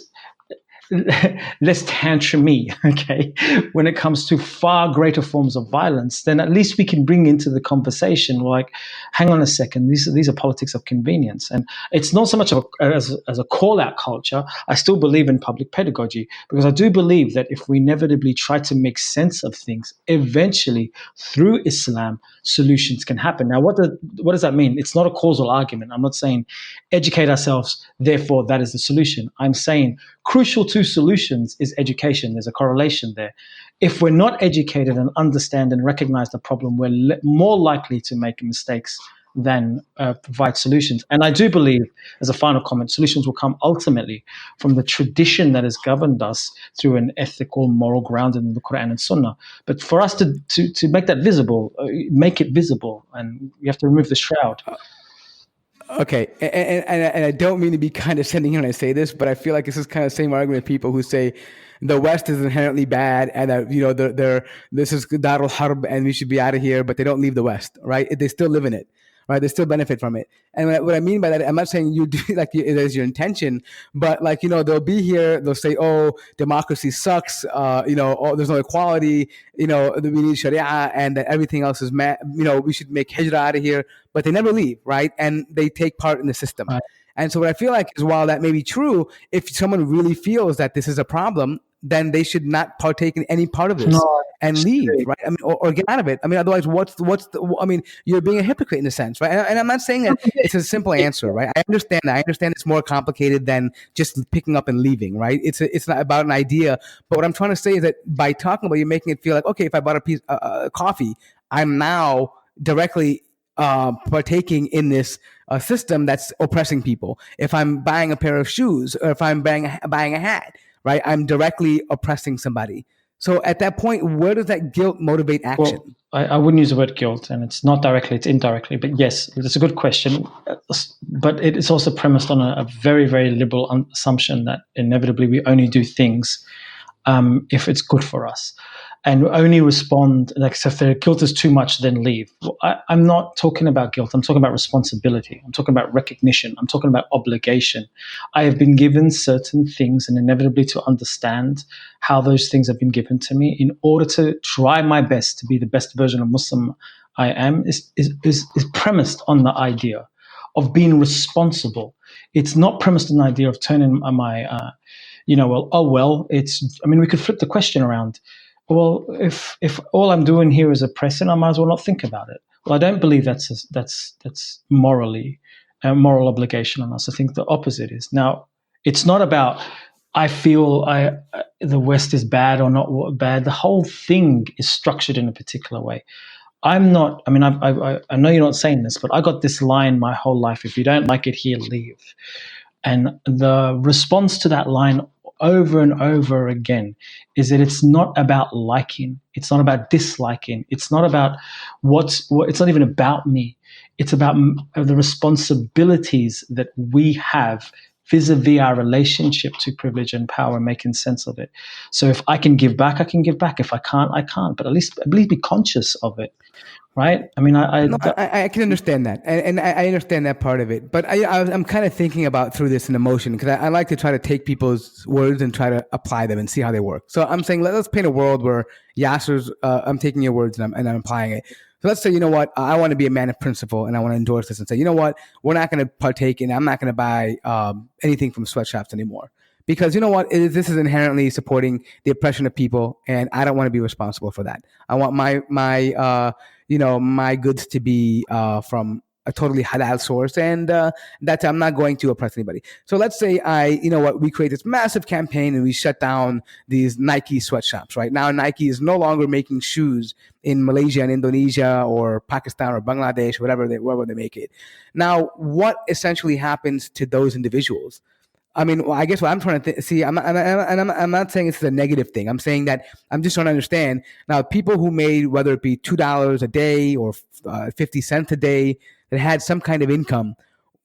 tantrumy, okay, when it comes to far greater forms of violence, then at least we can bring into the conversation, like, hang on a second, these are politics of convenience. And it's not so much as a call-out culture. I still believe in public pedagogy, because I do believe that if we inevitably try to make sense of things, eventually, through Islam, solutions can happen. Now, what does that mean? It's not a causal argument. I'm not saying educate ourselves, therefore that is the solution. I'm saying crucial to solutions is education. There's a correlation there. If we're not educated and understand and recognize the problem, we're more likely to make mistakes than provide solutions. And I do believe, as a final comment, solutions will come ultimately from the tradition that has governed us through an ethical, moral ground in the Quran and Sunnah. But for us to make that visible, make it visible, and we have to remove the shroud. Okay, and I don't mean to be condescending when I say this, but I feel like this is kind of the same argument of people who say the West is inherently bad, and this is Darul Harb, and we should be out of here. But they don't leave the West, right? They still live in it, right? They still benefit from it. And what I mean by that, I'm not saying you do it is your intention, but they'll be here. They'll say, "Oh, democracy sucks. There's no equality. We need Sharia, and that everything else is we should make hijrah out of here." But they never leave, right? And they take part in the system. Right. And so what I feel like is, while that may be true, if someone really feels that this is a problem, then they should not partake in any part of this No, and leave, right? I mean, or get out of it. I mean, otherwise, I mean, you're being a hypocrite in a sense, right? And I'm not saying that it's a simple answer, right? I understand that. I understand it's more complicated than just picking up and leaving, right? It's not about an idea. But what I'm trying to say is that by talking about, you're making it feel like, okay, if I bought a piece of coffee, I'm now directly partaking in this system that's oppressing people. If I'm buying a pair of shoes, or if I'm buying a hat, right, I'm directly oppressing somebody. So at that point, where does that guilt motivate action? Well, I wouldn't use the word guilt, and it's not directly, it's indirectly. But yes, it's a good question. But it is also premised on a very, very liberal assumption that inevitably we only do things if it's good for us. And only respond, like, so if the guilt is too much, then leave. Well, I'm not talking about guilt. I'm talking about responsibility. I'm talking about recognition. I'm talking about obligation. I have been given certain things, and inevitably to understand how those things have been given to me in order to try my best to be the best version of Muslim I am is premised on the idea of being responsible. It's not premised on the idea of turning my, we could flip the question around. Well, if all I'm doing here is oppressing, I might as well not think about it. Well, I don't believe that's morally a moral obligation on us. I think the opposite is. Now, it's not about I feel the West is bad or not bad. The whole thing is structured in a particular way. I'm not. I mean, I know you're not saying this, but I got this line my whole life: if you don't like it here, leave. And the response to that line over and over again is that it's not about liking, it's not about disliking, it's not about it's not even about me. It's about the responsibilities that we have vis-a-vis our relationship to privilege and power, making sense of it. So if I can give back, I can give back. If I can't, I can't. But at least be conscious of it. Right? I mean, I can understand that, and I understand that part of it. But I'm kind of thinking about through this in emotion, because I like to try to take people's words and try to apply them and see how they work. So I'm saying let's paint a world where Yasser's. I'm taking your words and I'm applying it. So let's say, you know what, I want to be a man of principle and I want to endorse this and say, you know what, we're not going to partake in. I'm not going to buy anything from sweatshops anymore. Because you know what, this is inherently supporting the oppression of people, and I don't want to be responsible for that. I want my goods to be from a totally halal source, and that I'm not going to oppress anybody. So let's say we create this massive campaign and we shut down these Nike sweatshops. Right now, Nike is no longer making shoes in Malaysia and Indonesia or Pakistan or Bangladesh, wherever they make it. Now, what essentially happens to those individuals? I mean, I guess what I'm trying to see, I'm not saying it's a negative thing. I'm saying that I'm just trying to understand. Now, people who made, whether it be $2 a day or 50 cents a day, that had some kind of income,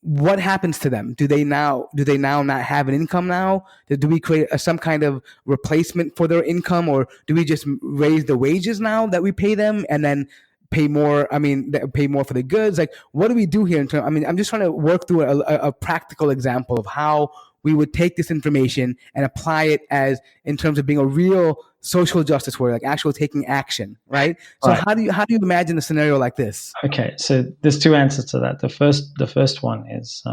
what happens to them? Do they now not have an income now? Do we create some kind of replacement for their income, or do we just raise the wages now that we pay them and then pay more? I mean, pay more for the goods. Like, what do we do here? I'm just trying to work through a practical example of how we would take this information and apply it as in terms of being a real social justice warrior, like actual taking action, right? So right. How do you imagine a scenario like this? Okay, so there's two answers to that. The first one is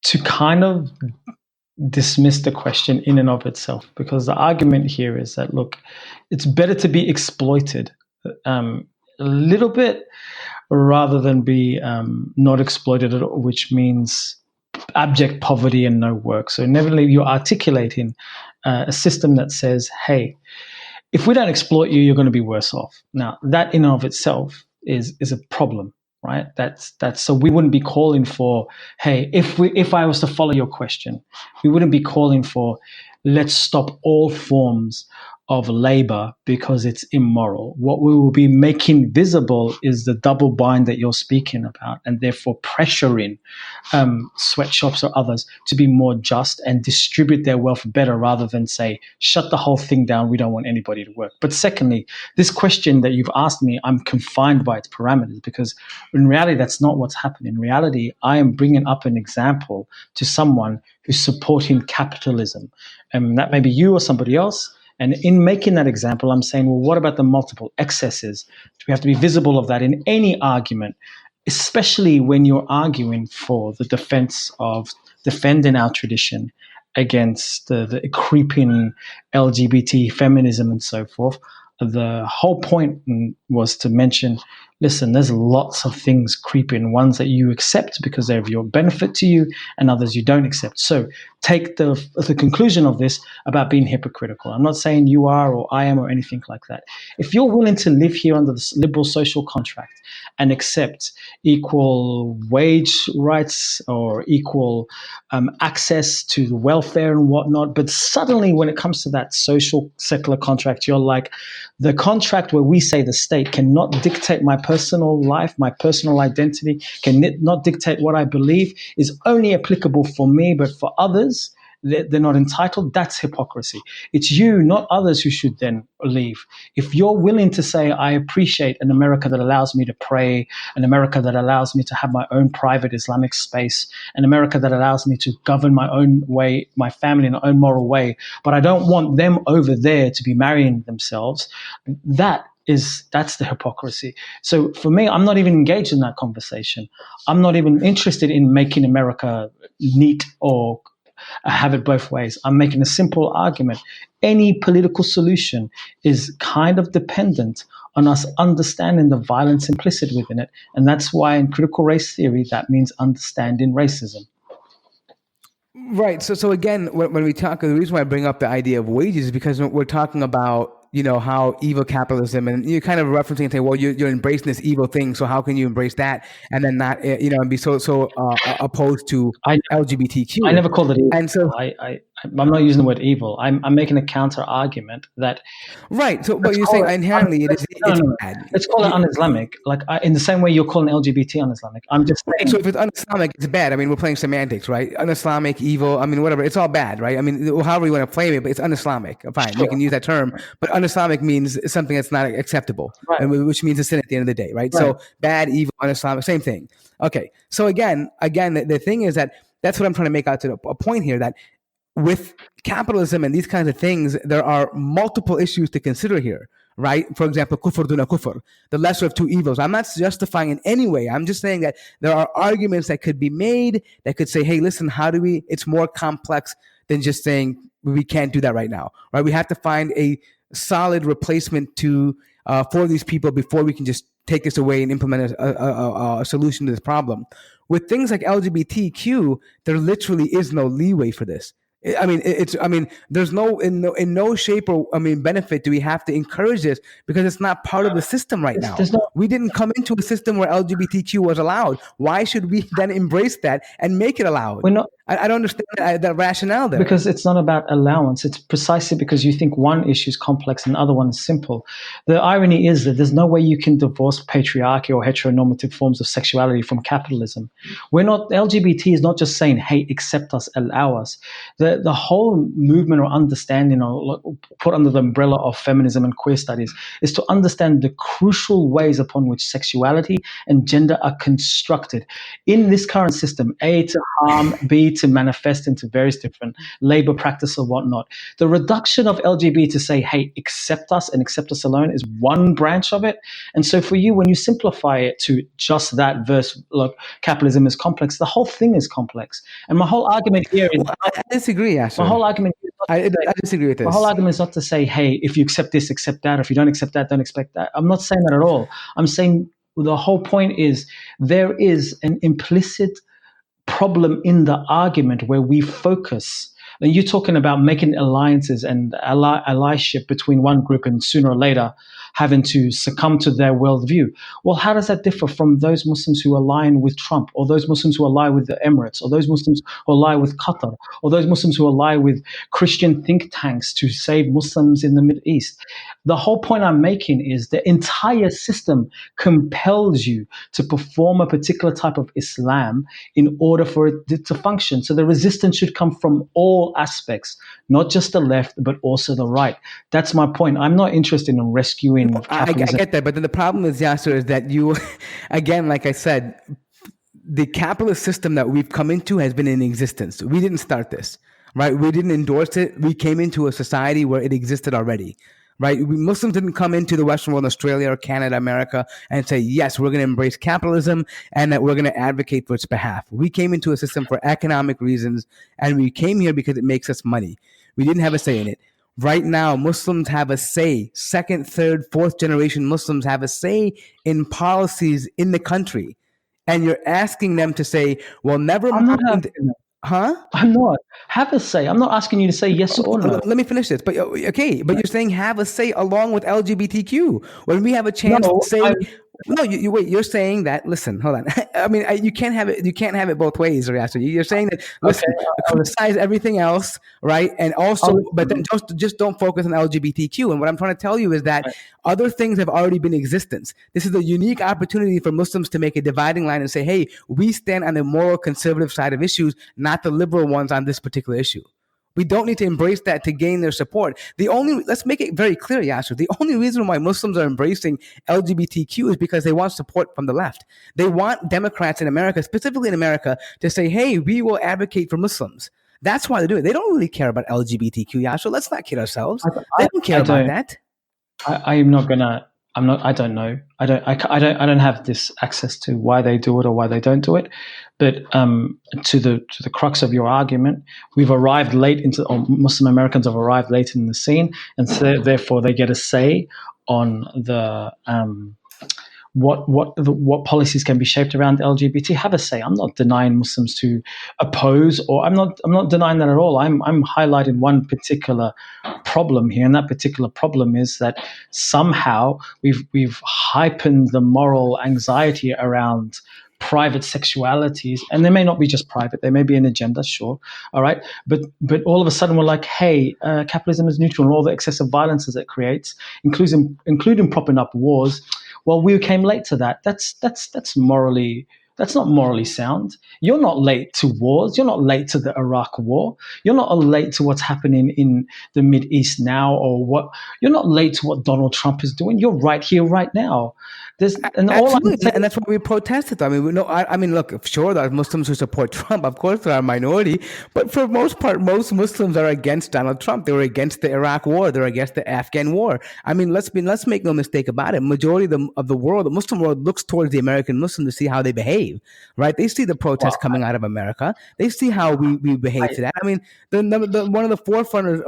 to kind of dismiss the question in and of itself, because the argument here is that, look, it's better to be exploited a little bit rather than be not exploited at all, which means abject poverty and no work. So inevitably you're articulating a system that says, hey, if we don't exploit you, you're going to be worse off. Now, that in and of itself is a problem, right? That's so we wouldn't be calling for, hey, if I was to follow your question, we wouldn't be calling for, let's stop all forms of labor because it's immoral. What we will be making visible is the double bind that you're speaking about, and therefore pressuring sweatshops or others to be more just and distribute their wealth better, rather than say, shut the whole thing down, we don't want anybody to work. But secondly, this question that you've asked me, I'm confined by its parameters, because in reality, that's not what's happening. In reality, I am bringing up an example to someone who's supporting capitalism. And that may be you or somebody else. And in making that example, I'm saying, well, what about the multiple excesses? Do we have to be visible of that in any argument, especially when you're arguing for the defense of defending our tradition against the creeping LGBT feminism and so forth. The whole point was to mention, listen, there's lots of things creeping, ones that you accept because they're of your benefit to you and others you don't accept. So take the conclusion of this about being hypocritical. I'm not saying you are or I am or anything like that. If you're willing to live here under the liberal social contract and accept equal wage rights or equal access to the welfare and whatnot, but suddenly when it comes to that social secular contract, you're like, the contract where we say the state cannot dictate my personal life, my personal identity, cannot dictate what I believe, is only applicable for me, but for others, they're not entitled. That's hypocrisy. It's you, not others, who should then leave. If you're willing to say, I appreciate an America that allows me to pray, an America that allows me to have my own private Islamic space, an America that allows me to govern my own way, my family in my own moral way, but I don't want them over there to be marrying themselves, that's the hypocrisy. So for me, I'm not even engaged in that conversation. I'm not even interested in making America neat or have it both ways. I'm making a simple argument. Any political solution is kind of dependent on us understanding the violence implicit within it. And that's why in critical race theory, that means understanding racism. Right. So again, when we talk, the reason why I bring up the idea of wages is because we're talking about, how evil capitalism, and you're kind of referencing and saying, well, you're embracing this evil thing, so how can you embrace that and then not, and be so opposed to LGBTQ? I never called it evil. And so I'm not using the word evil. I'm making a counter argument that. Right. So, but you're saying inherently it's bad. Let's call it un-Islamic. Like in the same way you're calling LGBT un-Islamic. I'm just saying. So if it's un-Islamic, it's bad. I mean, we're playing semantics, right? Un-Islamic, evil. I mean, whatever. It's all bad, right? I mean, however you want to frame it, but it's un-Islamic. Fine, sure. You can use that term, but un-Islamic means something that's not acceptable, right. Which means a sin at the end of the day, right? So bad, evil, un-Islamic, same thing. Okay. So again, the thing is that's what I'm trying to make out to a point here, that with capitalism and these kinds of things, there are multiple issues to consider here, right? For example, kufr duna kufr, the lesser of two evils. I'm not justifying in any way. I'm just saying that there are arguments that could be made that could say, hey, listen, it's more complex than just saying we can't do that right now, right? We have to find a solid replacement for these people before we can just take this away and implement a solution to this problem. With things like LGBTQ, there literally is no leeway for this. I mean, there's in no shape or benefit do we have to encourage this, because it's not part of the system right now. We didn't come into a system where LGBTQ was allowed. Why should we then embrace that and make it allowed? I don't understand that rationale there. Because it's not about allowance. It's precisely because you think one issue is complex and the other one is simple. The irony is that there's no way you can divorce patriarchy or heteronormative forms of sexuality from capitalism. LGBT is not just saying, hey, accept us, allow us. The whole movement or understanding, or put under the umbrella of feminism and queer studies, is to understand the crucial ways upon which sexuality and gender are constructed in this current system. A, to harm, B, to manifest into various different labor practice or whatnot. The reduction of LGBT to say, hey, accept us and accept us alone is one branch of it. And so for you, when you simplify it to just that verse, look, capitalism is complex, the whole thing is complex. And my whole argument here is... I disagree, Asher. My whole argument is I disagree with this. My whole argument is not to say, hey, if you accept this, accept that. Or if you don't accept that, don't expect that. I'm not saying that at all. I'm saying the whole point is there is an implicit problem in the argument where we focus. And you're talking about making alliances and allyship between one group and sooner or later having to succumb to their worldview. Well, how does that differ from those Muslims who align with Trump, or those Muslims who align with the Emirates, or those Muslims who align with Qatar, or those Muslims who align with Christian think tanks to save Muslims in the Middle East? The whole point I'm making is the entire system compels you to perform a particular type of Islam in order for it to function. So the resistance should come from all aspects, not just the left, but also the right. That's my point. I'm not interested in rescuing I get that, but then the problem is, Yasser, is that you, again, like I said, the capitalist system that we've come into has been in existence. We didn't start this, right? We didn't endorse it. We came into a society where it existed already, right? Muslims didn't come into the Western world, Australia or Canada, America, and say, yes, we're going to embrace capitalism and that we're going to advocate for its behalf. We came into a system for economic reasons, and we came here because it makes us money. We didn't have a say in it. Right now, Muslims have a say. Second, third, fourth generation Muslims have a say in policies in the country. And you're asking them to say, well, never I'm not mind. Huh? I'm not. Have a say. I'm not asking you to say yes or no. Let me finish this. But okay, but you're saying have a say along with LGBTQ. When we have a chance No, to say, no, you wait. You're saying that. Listen, hold on. I mean, you can't have it. You can't have it both ways, Riasu. You're saying that. Listen, criticize everything else, right? And also, but then just don't focus on LGBTQ. And what I'm trying to tell you is that other things have already been in existence. This is a unique opportunity for Muslims to make a dividing line and say, hey, we stand on the moral conservative side of issues, not the liberal ones on this particular issue. We don't need to embrace that to gain their support. Let's make it very clear, Yasser. The only reason why Muslims are embracing LGBTQ is because they want support from the left. They want Democrats in America, specifically in America, to say, hey, we will advocate for Muslims. That's why they do it. They don't really care about LGBTQ, Yasser. Let's not kid ourselves. They don't care about that. I don't know. I don't have this access to why they do it or why they don't do it. But to the crux of your argument, we've arrived late or Muslim Americans have arrived late in the scene, and so therefore they get a say on the what policies can be shaped around LGBT. Have a say. I'm not denying Muslims to oppose, or I'm not denying that at all. I'm highlighting one particular problem here, and that particular problem is that somehow we've heightened the moral anxiety around private sexualities, and they may not be just private, they may be an agenda, sure, all right, but all of a sudden we're like, hey, capitalism is neutral, and all the excessive violences it creates, including propping up wars. Well, we came late to that. That's not morally sound. You're not late to wars. You're not late to the Iraq War. You're not late to what's happening in the Mideast now, you're not late to what Donald Trump is doing. You're right here, right now. Absolutely, and that's why we protested. I mean, look, sure, there are Muslims who support Trump. Of course, there are a minority, but for the most part, most Muslims are against Donald Trump. They were against the Iraq War. They're against the Afghan War. I mean, let's make no mistake about it. Majority of the world, the Muslim world, looks towards the American Muslim to see how they behave. Right? They see the protests coming out of America. They see how we behave to that. I mean, one of the forerunners,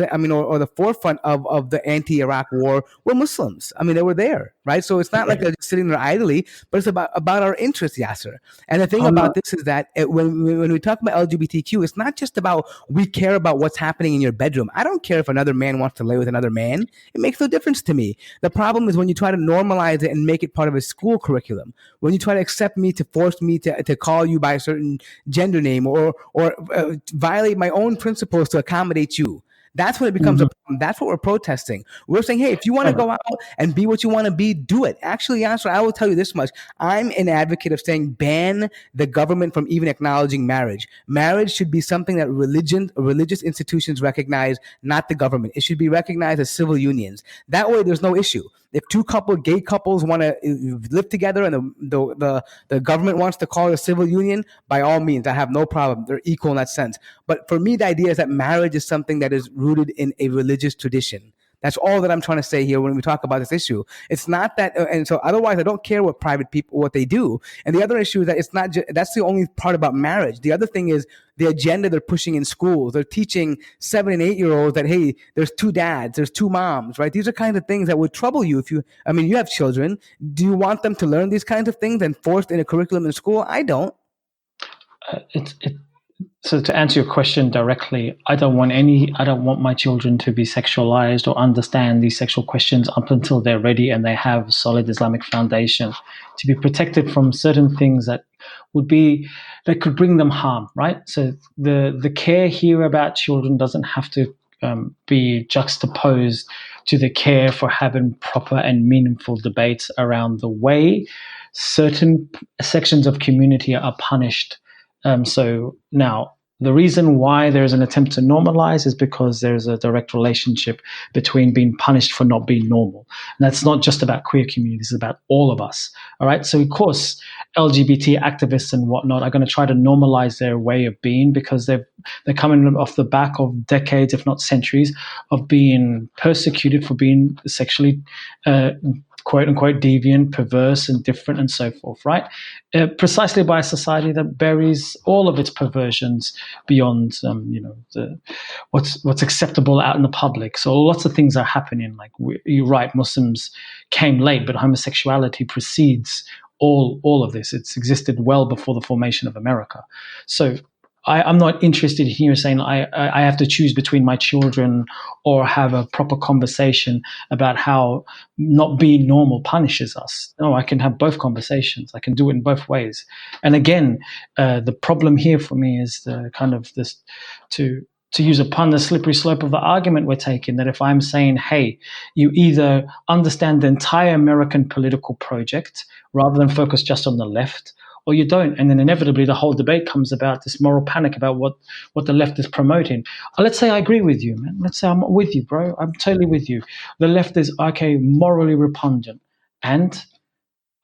or the forefront of the anti-Iraq war were Muslims. I mean, they were there, right? So it's not like they're just sitting there idly, but it's about our interests, Yasser. And the thing about this is that when we talk about LGBTQ, it's not just about we care about what's happening in your bedroom. I don't care if another man wants to lay with another man. It makes no difference to me. The problem is when you try to normalize it and make it part of a school curriculum, when you try to accept me to force me to call you by a certain gender name or violate my own principles to accommodate you. That's when it becomes a problem. That's what we're protesting. We're saying, hey, if you want to go out and be what you want to be, do it. Actually, honestly, I will tell you this much. I'm an advocate of saying ban the government from even acknowledging marriage. Marriage should be something that religious institutions recognize, not the government. It should be recognized as civil unions. That way, there's no issue. If two gay couples want to live together and the government wants to call it a civil union, by all means, I have no problem. They're equal in that sense. But for me, the idea is that marriage is something that is rooted in a religious tradition. That's all that I'm trying to say here when we talk about this issue. It's not that, and so otherwise I don't care what private people, what they do. And the other issue is that it's not just, that's the only part about marriage. The other thing is the agenda they're pushing in schools. They're teaching 7 and 8 year olds that, hey, there's two dads, there's two moms, right? These are kinds of things that would trouble you you have children. Do you want them to learn these kinds of things and forced in a curriculum in school? I don't. So to answer your question directly, I don't want my children to be sexualized or understand these sexual questions up until they're ready and they have a solid Islamic foundation to be protected from certain things that could bring them harm, right? So the care here about children doesn't have to be juxtaposed to the care for having proper and meaningful debates around the way certain sections of community are punished. So now, The reason why there's an attempt to normalize is because there's a direct relationship between being punished for not being normal. And that's not just about queer communities, it's about all of us. All right. So, of course, LGBT activists and whatnot are going to try to normalize their way of being because they're coming off the back of decades, if not centuries, of being persecuted for being sexually quote unquote deviant, perverse, and different, and so forth, right? Precisely by a society that buries all of its perversions beyond, what's acceptable out in the public. So lots of things are happening. Like you're right, Muslims came late, but homosexuality precedes all of this. It's existed well before the formation of America. So I'm not interested in here saying I have to choose between my children or have a proper conversation about how not being normal punishes us. No, I can have both conversations. I can do it in both ways. And again, the problem here for me is the kind of this to use a pun, the slippery slope of the argument we're taking, that if I'm saying, hey, you either understand the entire American political project rather than focus just on the left, or you don't. And then inevitably the whole debate comes about this moral panic about what the left is promoting. Let's say I agree with you, man. Let's say I'm with you, bro. I'm totally with you. The left is, okay, morally repugnant. And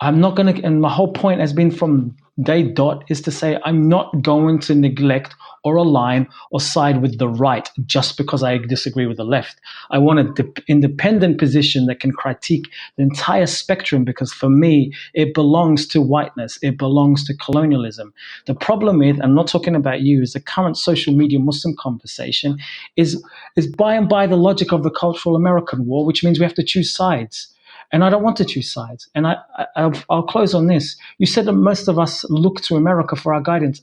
I'm not going to, and my whole point has been from day dot is to say I'm not going to neglect or align or side with the right just because I disagree with the left. I want an independent position that can critique the entire spectrum, because for me, it belongs to whiteness. It belongs to colonialism. The problem is, I'm not talking about you, is the current social media Muslim conversation is by and by the logic of the cultural American war, which means we have to choose sides. And I don't want to choose sides. And I'll close on this. You said that most of us look to America for our guidance.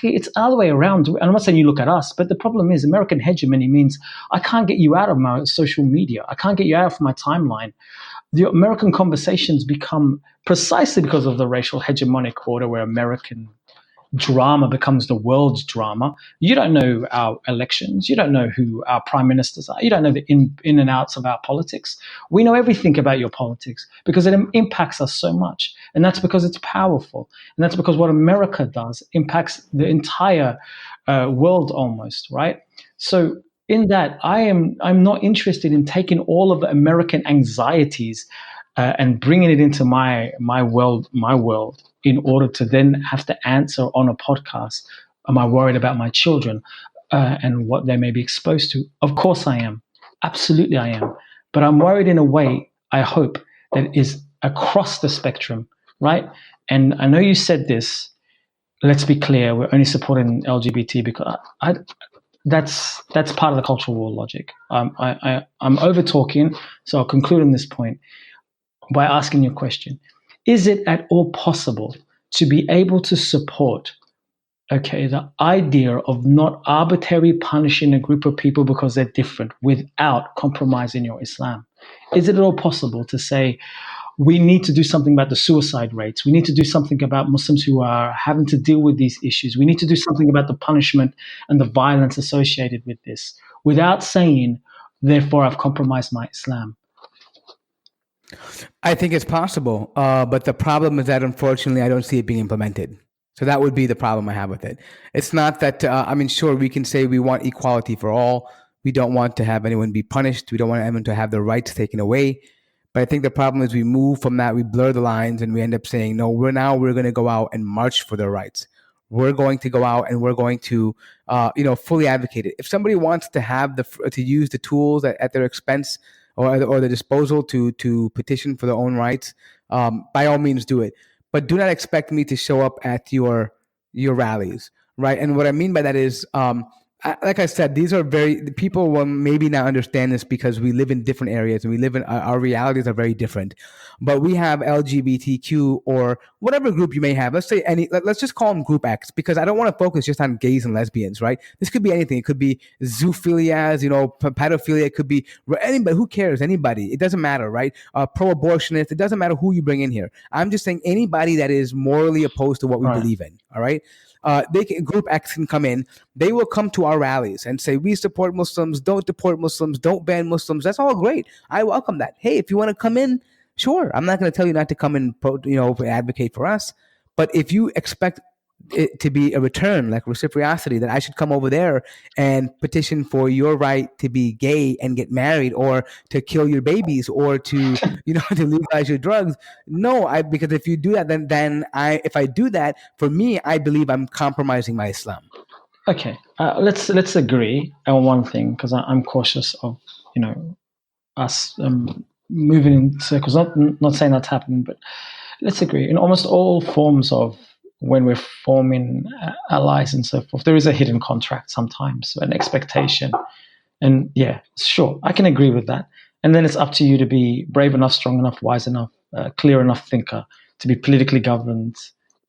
It's all the way around. And I'm not saying you look at us, but the problem is American hegemony means I can't get you out of my social media. I can't get you out of my timeline. The American conversations become, precisely because of the racial hegemonic order where American drama becomes the world's drama. You don't know our elections. You don't know who our prime ministers are. You don't know the in and outs of our politics. We know everything about your politics because it impacts us so much. And that's because it's powerful. And that's because what America does impacts the entire world almost, right? So in that, I'm not interested in taking all of the American anxieties and bringing it into my world, in order to then have to answer on a podcast, am I worried about my children and what they may be exposed to? Of course I am. Absolutely I am. But I'm worried in a way, I hope, that is across the spectrum, right? And I know you said this. Let's be clear, we're only supporting LGBT because that's part of the cultural war logic. I'm over talking, so I'll conclude on this point by asking you a question. Is it at all possible to be able to support, the idea of not arbitrarily punishing a group of people because they're different without compromising your Islam? Is it at all possible to say, we need to do something about the suicide rates. We need to do something about Muslims who are having to deal with these issues. We need to do something about the punishment and the violence associated with this without saying, therefore, I've compromised my Islam? I think it's possible, but the problem is that unfortunately I don't see it being implemented. So that would be the problem I have with it. It's not that, sure, we can say we want equality for all. We don't want to have anyone be punished. We don't want anyone to have their rights taken away. But I think the problem is we move from that, we blur the lines, and we end up saying, no, we're going to go out and march for their rights. We're going to go out and we're going to, fully advocate it. If somebody wants to have to use the tools at their expense, or the disposal to petition for their own rights, by all means do it. But do not expect me to show up at your rallies, right? And what I mean by that is, like I said, these are people will maybe not understand this because we live in different areas and we live in, our realities are very different. But we have LGBTQ or whatever group you may have. Let's say let's just call them Group X, because I don't want to focus just on gays and lesbians, right? This could be anything. It could be zoophilias, pedophilia. It could be anybody. Who cares? Anybody. It doesn't matter, right? Pro-abortionist. It doesn't matter who you bring in here. I'm just saying anybody that is morally opposed to what we believe in. All right. Group X can come in. They will come to our rallies and say, we support Muslims, don't deport Muslims, don't ban Muslims. That's all great. I welcome that. Hey, if you want to come in, sure. I'm not going to tell you not to come and advocate for us. But if you expect it to be a return, like reciprocity, that I should come over there and petition for your right to be gay and get married, or to kill your babies, or to, to legalize your drugs. No, because if you do that, if I do that, for me, I believe I'm compromising my Islam. Okay, let's agree on one thing, because I'm cautious of us moving in circles. Not saying that's happening, but let's agree. In almost all forms of when we're forming allies and so forth, there is a hidden contract sometimes, an expectation. And yeah, sure, I can agree with that. And then it's up to you to be brave enough, strong enough, wise enough, clear enough thinker to be politically governed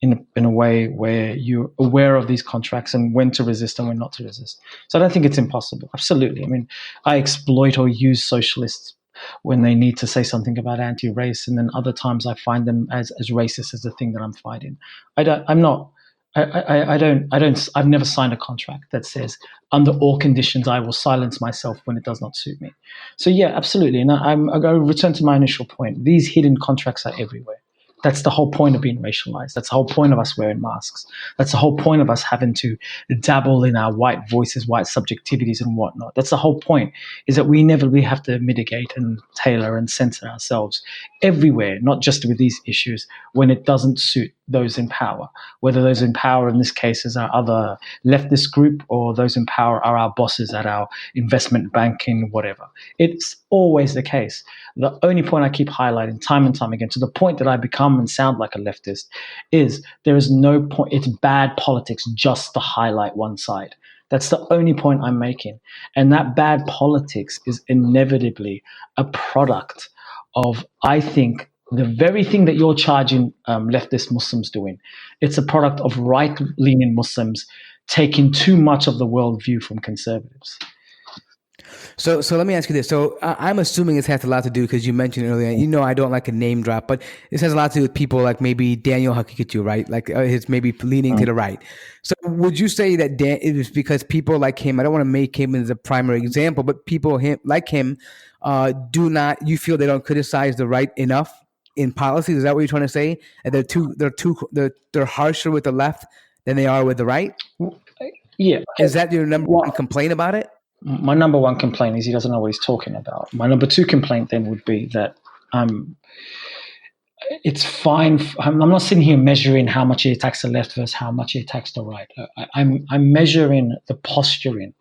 in a way where you're aware of these contracts and when to resist and when not to resist. So I don't think it's impossible. Absolutely. I mean, I exploit or use socialists when they need to say something about anti-race, and then other times I find them as racist as the thing that I'm fighting. I've never signed a contract that says under all conditions I will silence myself when it does not suit me. So yeah, absolutely. And I'm going to return to my initial point. These hidden contracts are everywhere. That's the whole point of being racialized. That's the whole point of us wearing masks. That's the whole point of us having to dabble in our white voices, white subjectivities and whatnot. That's the whole point, is that we have to mitigate and tailor and censor ourselves everywhere, not just with these issues, when it doesn't suit those in power. Whether those in power in this case is our other leftist group, or those in power are our bosses at our investment banking, whatever. It's always the case. The only point I keep highlighting time and time again, to the point that I become and sound like a leftist, is there is no point. It's bad politics just to highlight one side. That's the only point I'm making. And that bad politics is inevitably a product of, I think, the very thing that you're charging leftist Muslims doing. It's a product of right-leaning Muslims taking too much of the worldview from conservatives. So let me ask you this. So I'm assuming this has a lot to do, because you mentioned earlier, I don't like a name drop, but this has a lot to do with people like maybe Daniel Haqiqatjou, right? Like his maybe leaning to the right. So would you say that it was because people like him, I don't want to make him as a primary example, but people like him you feel they don't criticize the right enough in policies? Is that what you're trying to say? And they're harsher with the left than they are with the right? Yeah. Is that your number one complaint about it? My number one complaint is he doesn't know what he's talking about. My number two complaint then would be that it's fine. I'm not sitting here measuring how much he attacks the left versus how much he attacks the right. I'm measuring the posturing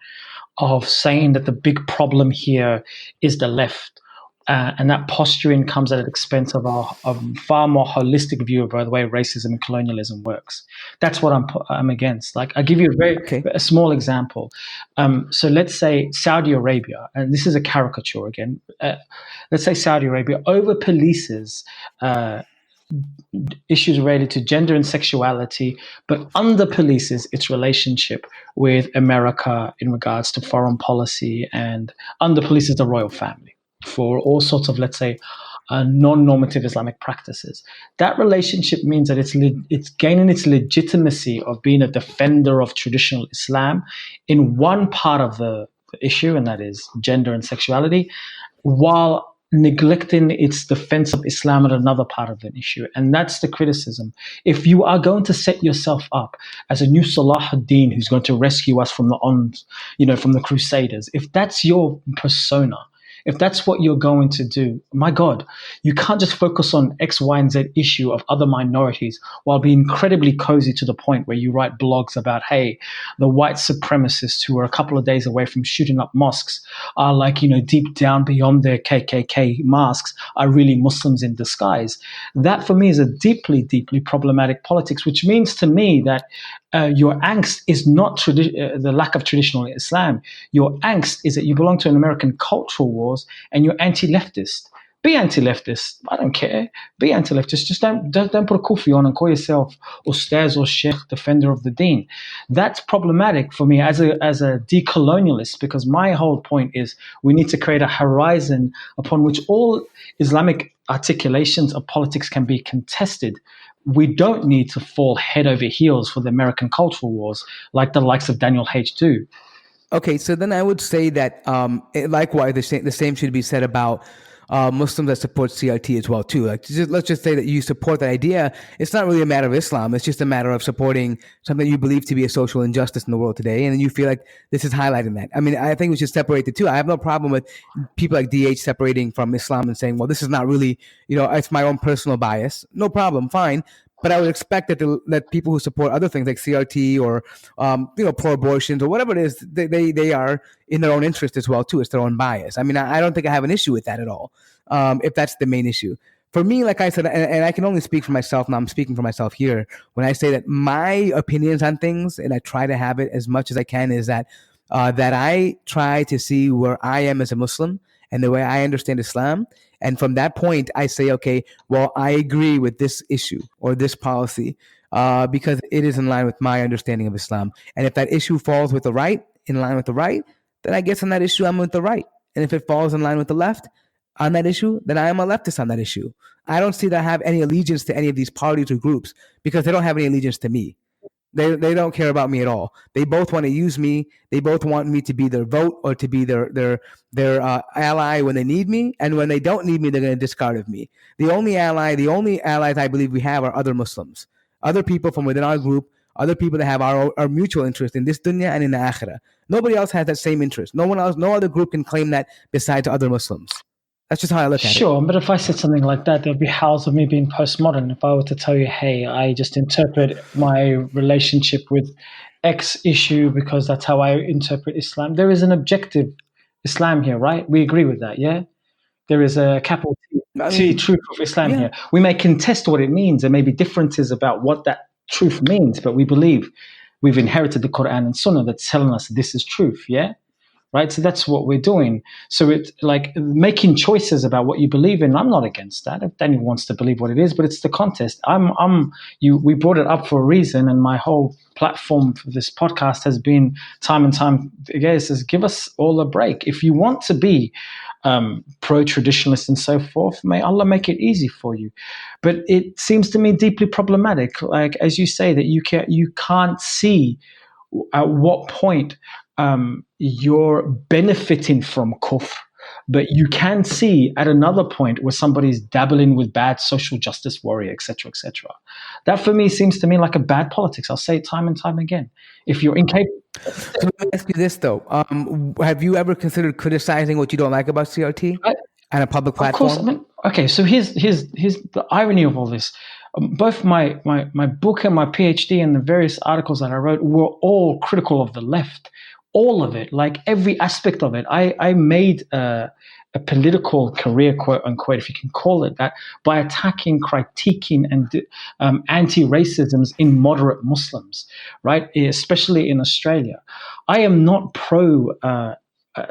of saying that the big problem here is the left. And that posturing comes at the expense of a far more holistic view of the way racism and colonialism works. That's what I'm against. Like, I'll give you a small example. So let's say Saudi Arabia, and this is a caricature again. Let's say Saudi Arabia over polices issues related to gender and sexuality, but under polices its relationship with America in regards to foreign policy, and under polices the royal family for all sorts of, let's say, non-normative Islamic practices. That relationship means that it's gaining its legitimacy of being a defender of traditional Islam in one part of the issue, and that is gender and sexuality, while neglecting its defense of Islam at another part of an issue. And that's the criticism. If you are going to set yourself up as a new Salah ad-Din who's going to rescue us from the Crusaders, if that's your persona, if that's what you're going to do, my God, you can't just focus on X, Y, and Z issue of other minorities while being incredibly cozy to the point where you write blogs about, hey, the white supremacists who are a couple of days away from shooting up mosques are like, deep down beyond their KKK masks are really Muslims in disguise. That for me is a deeply, deeply problematic politics, which means to me that your angst is not the lack of traditional Islam. Your angst is that you belong to an American cultural wars and you're anti-leftist. Be anti-leftist. I don't care. Be anti-leftist. Just don't put a kufi on and call yourself Ustaz or Sheikh, defender of the deen. That's problematic for me as a decolonialist, because my whole point is we need to create a horizon upon which all Islamic articulations of politics can be contested. We don't need to fall head over heels for the American cultural wars like the likes of Daniel H. do. Okay, so then I would say that likewise, the same should be said about Muslims that support CRT as well too. Like, let's just say that you support that idea. It's not really a matter of Islam. It's just a matter of supporting something you believe to be a social injustice in the world today, and you feel like this is highlighting that. I mean, I think we should separate the two. I have no problem with people like DH separating from Islam and saying, well, this is not really, it's my own personal bias. No problem, fine. But I would expect that people who support other things like CRT or pro-abortions or whatever it is, they are in their own interest as well too. It's their own bias. I mean, I don't think I have an issue with that at all. If that's the main issue for me, like I said, and I can only speak for myself. Now I'm speaking for myself here when I say that my opinions on things, and I try to have it as much as I can, is that that I try to see where I am as a Muslim and the way I understand Islam. And from that point, I say, okay, well, I agree with this issue or this policy because it is in line with my understanding of Islam. And if that issue falls with the right, in line with the right, then I guess on that issue, I'm with the right. And if it falls in line with the left on that issue, then I am a leftist on that issue. I don't see that I have any allegiance to any of these parties or groups because they don't have any allegiance to me. They don't care about me at all. They both want to use me. They both want me to be their vote or to be their ally when they need me, and when they don't need me, they're going to discard of me. The only allies I believe we have are other Muslims, other people from within our group, other people that have our mutual interest in this dunya and in the akhirah. Nobody else has that same interest. No other group can claim that besides other Muslims. That's just how I look at it. Sure, but if I said something like that, there'd be howls of me being postmodern. If I were to tell you, hey, I just interpret my relationship with X issue because that's how I interpret Islam. There is an objective Islam here, right? We agree with that, yeah? There is a capital T truth of Islam here. We may contest what it means. There may be differences about what that truth means, but we believe we've inherited the Quran and Sunnah that's telling us this is truth, yeah? Right, so that's what we're doing. So it's like making choices about what you believe in. I'm not against that. If anyone wants to believe what it is, but it's the contest. We brought it up for a reason, and my whole platform for this podcast has been time and time again says, give us all a break. If you want to be pro-traditionalist and so forth, may Allah make it easy for you. But it seems to me deeply problematic. Like as you say, that you can't see at what point you're benefiting from kufr, but you can see at another point where somebody's dabbling with bad social justice warrior, etc., etc. That for me seems to me like a bad politics. I'll say it time and time again. If you're incapable. So let me ask you this though: have you ever considered criticizing what you don't like about CRT on a public platform? Of course. I mean, okay. So here's the irony of all this. Both my book and my PhD and the various articles that I wrote were all critical of the left. All of it, like every aspect of it. I made a political career, quote unquote, if you can call it that, by attacking, critiquing, and anti-racisms in moderate Muslims, right? Especially in Australia. I am not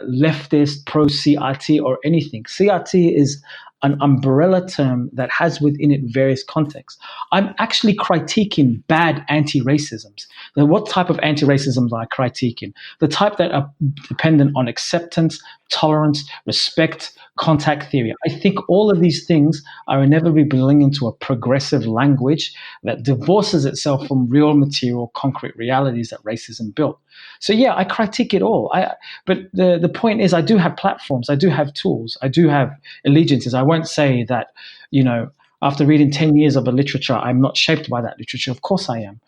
leftist, pro-CRT or anything. CRT is an umbrella term that has within it various contexts. I'm actually critiquing bad anti-racisms. Now, what type of anti-racism am I critiquing? The type that are dependent on acceptance, tolerance, respect, contact theory. I think all of these things are inevitably belonging into a progressive language that divorces itself from real material, concrete realities that racism built. So yeah, I critique it all. But the point is, I do have platforms, I do have tools, I do have allegiances. I won't say that, after reading 10 years of a literature, I'm not shaped by that literature. Of course I am.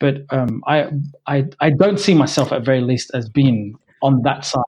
But I don't see myself at very least as being on that side.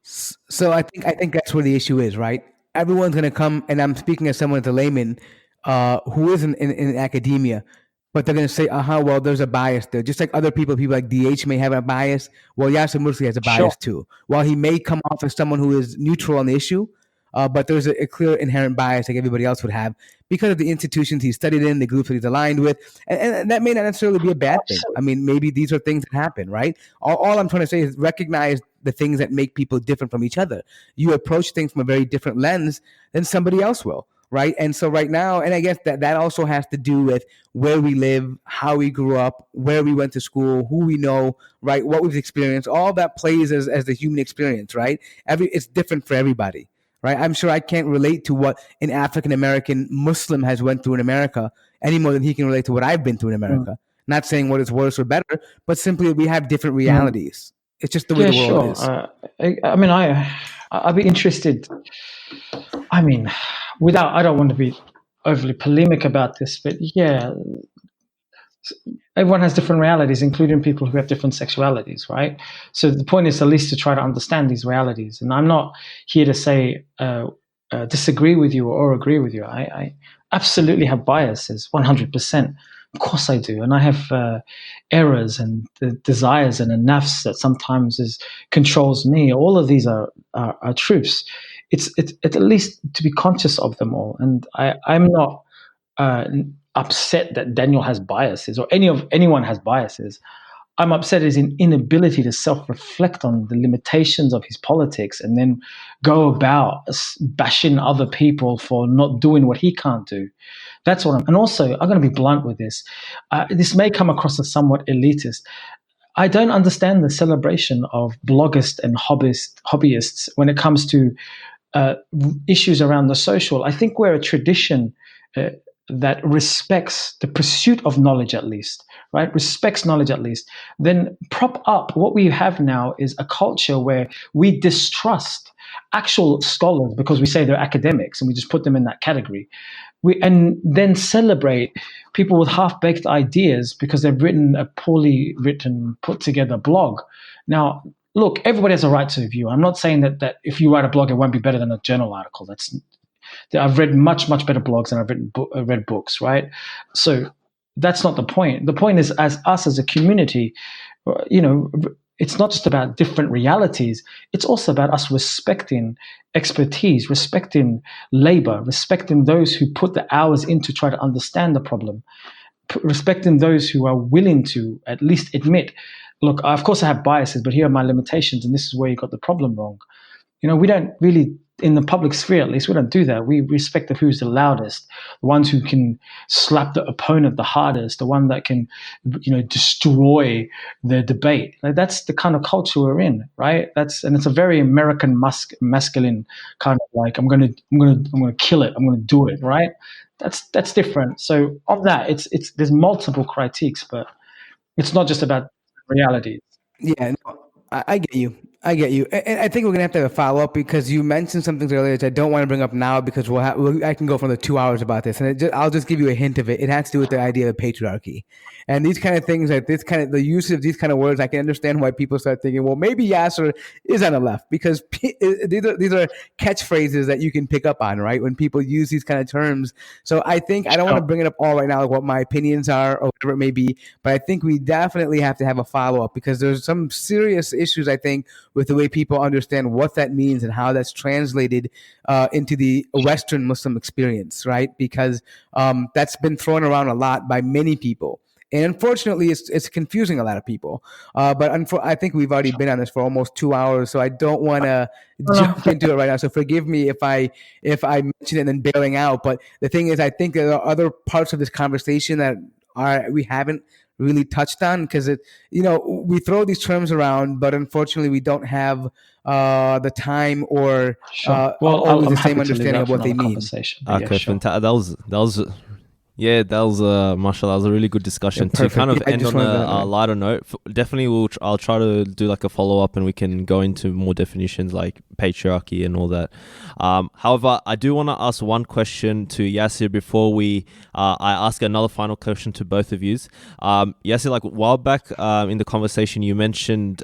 So I think that's where the issue is, right? Everyone's going to come, and I'm speaking as someone, as a layman, who isn't in academia, but they're going to say, well, there's a bias there. Just like other people like DH may have a bias, well, Yasser Mursi has a bias too. While he may come off as someone who is neutral on the issue, but there's a clear inherent bias like everybody else would have because of the institutions he studied in, the groups that he's aligned with. And that may not necessarily be a bad thing. I mean, maybe these are things that happen, right? All I'm trying to say is recognize the things that make people different from each other. You approach things from a very different lens than somebody else will, right? And so right now, and I guess that also has to do with where we live, how we grew up, where we went to school, who we know, right? What we've experienced. All that plays as the human experience, right? It's different for everybody, right? I'm sure I can't relate to what an African-American Muslim has went through in America any more than he can relate to what I've been through in America. Not saying what is worse or better, but simply we have different realities. It's just the way the world is. I mean, I'd be interested. I mean, I don't want to be overly polemic about this, but yeah, everyone has different realities, including people who have different sexualities, right? So the point is at least to try to understand these realities. And I'm not here to say disagree with you or agree with you. I absolutely have biases, 100%. Of course I do. And I have errors and the desires and a nafs that sometimes controls me. All of these are truths. It's at least to be conscious of them all. And I'm not upset that Daniel has biases or anyone has biases. I'm upset at his inability to self-reflect on the limitations of his politics and then go about bashing other people for not doing what he can't do. That's what and also, I'm going to be blunt with this. This may come across as somewhat elitist. I don't understand the celebration of bloggers and hobbyists when it comes to issues around the social. I think we're a tradition that respects the pursuit of knowledge at least, right? Respects knowledge at least. Then prop up what we have now is a culture where we distrust actual scholars because we say they're academics and we just put them in that category. And then celebrate people with half-baked ideas because they've written a poorly written, put together blog. Now, look, everybody has a right to a view. I'm not saying that if you write a blog, it won't be better than a journal article. I've read much better blogs than I've read books, right? So that's not the point. The point is, as a community, it's not just about different realities. It's also about us respecting expertise, respecting labor, respecting those who put the hours in to try to understand the problem, respecting those who are willing to at least admit, look, of course I have biases, but here are my limitations, and this is where you got the problem wrong. We don't really, in the public sphere at least, we don't do that. We respect who's the loudest, the ones who can slap the opponent the hardest, the one that can, destroy the debate. Like, that's the kind of culture we're in, right? And it's a very American masculine kind of like, I'm gonna kill it, I'm gonna do it, right? That's different. So on that, it's there's multiple critiques, but it's not just about reality. Yeah, no, I get you. I get you. And I think we're going to have a follow-up because you mentioned some things earlier which I don't want to bring up now because I can go for the 2 hours about this. And I'll just give you a hint of it. It has to do with the idea of patriarchy. And these kind of things, like the use of these kind of words, I can understand why people start thinking, well, maybe Yasser is on the left because these are catchphrases that you can pick up on, right? When people use these kind of terms. So I think I don't want to bring it up all right now, like what my opinions are or whatever it may be, but I think we definitely have to have a follow-up because there's some serious issues, I think, with the way people understand what that means and how that's translated into the Western Muslim experience, right? Because that's been thrown around a lot by many people. And unfortunately, it's confusing a lot of people. But I think we've already been on this for almost 2 hours, so I don't want to jump into it right now. So forgive me if I mention it and then bailing out. But the thing is, I think there are other parts of this conversation that we haven't really touched on because we throw these terms around, but unfortunately, we don't have the time or always the same understanding of what they mean. Okay, fantastic. That was. Yeah, that was mashallah, that was a really good discussion. To kind of end on a lighter note, definitely I'll try to do like a follow-up and we can go into more definitions like patriarchy and all that. However, I do want to ask one question to Yasser before I ask another final question to both of you. Yasser, like a while back in the conversation, you mentioned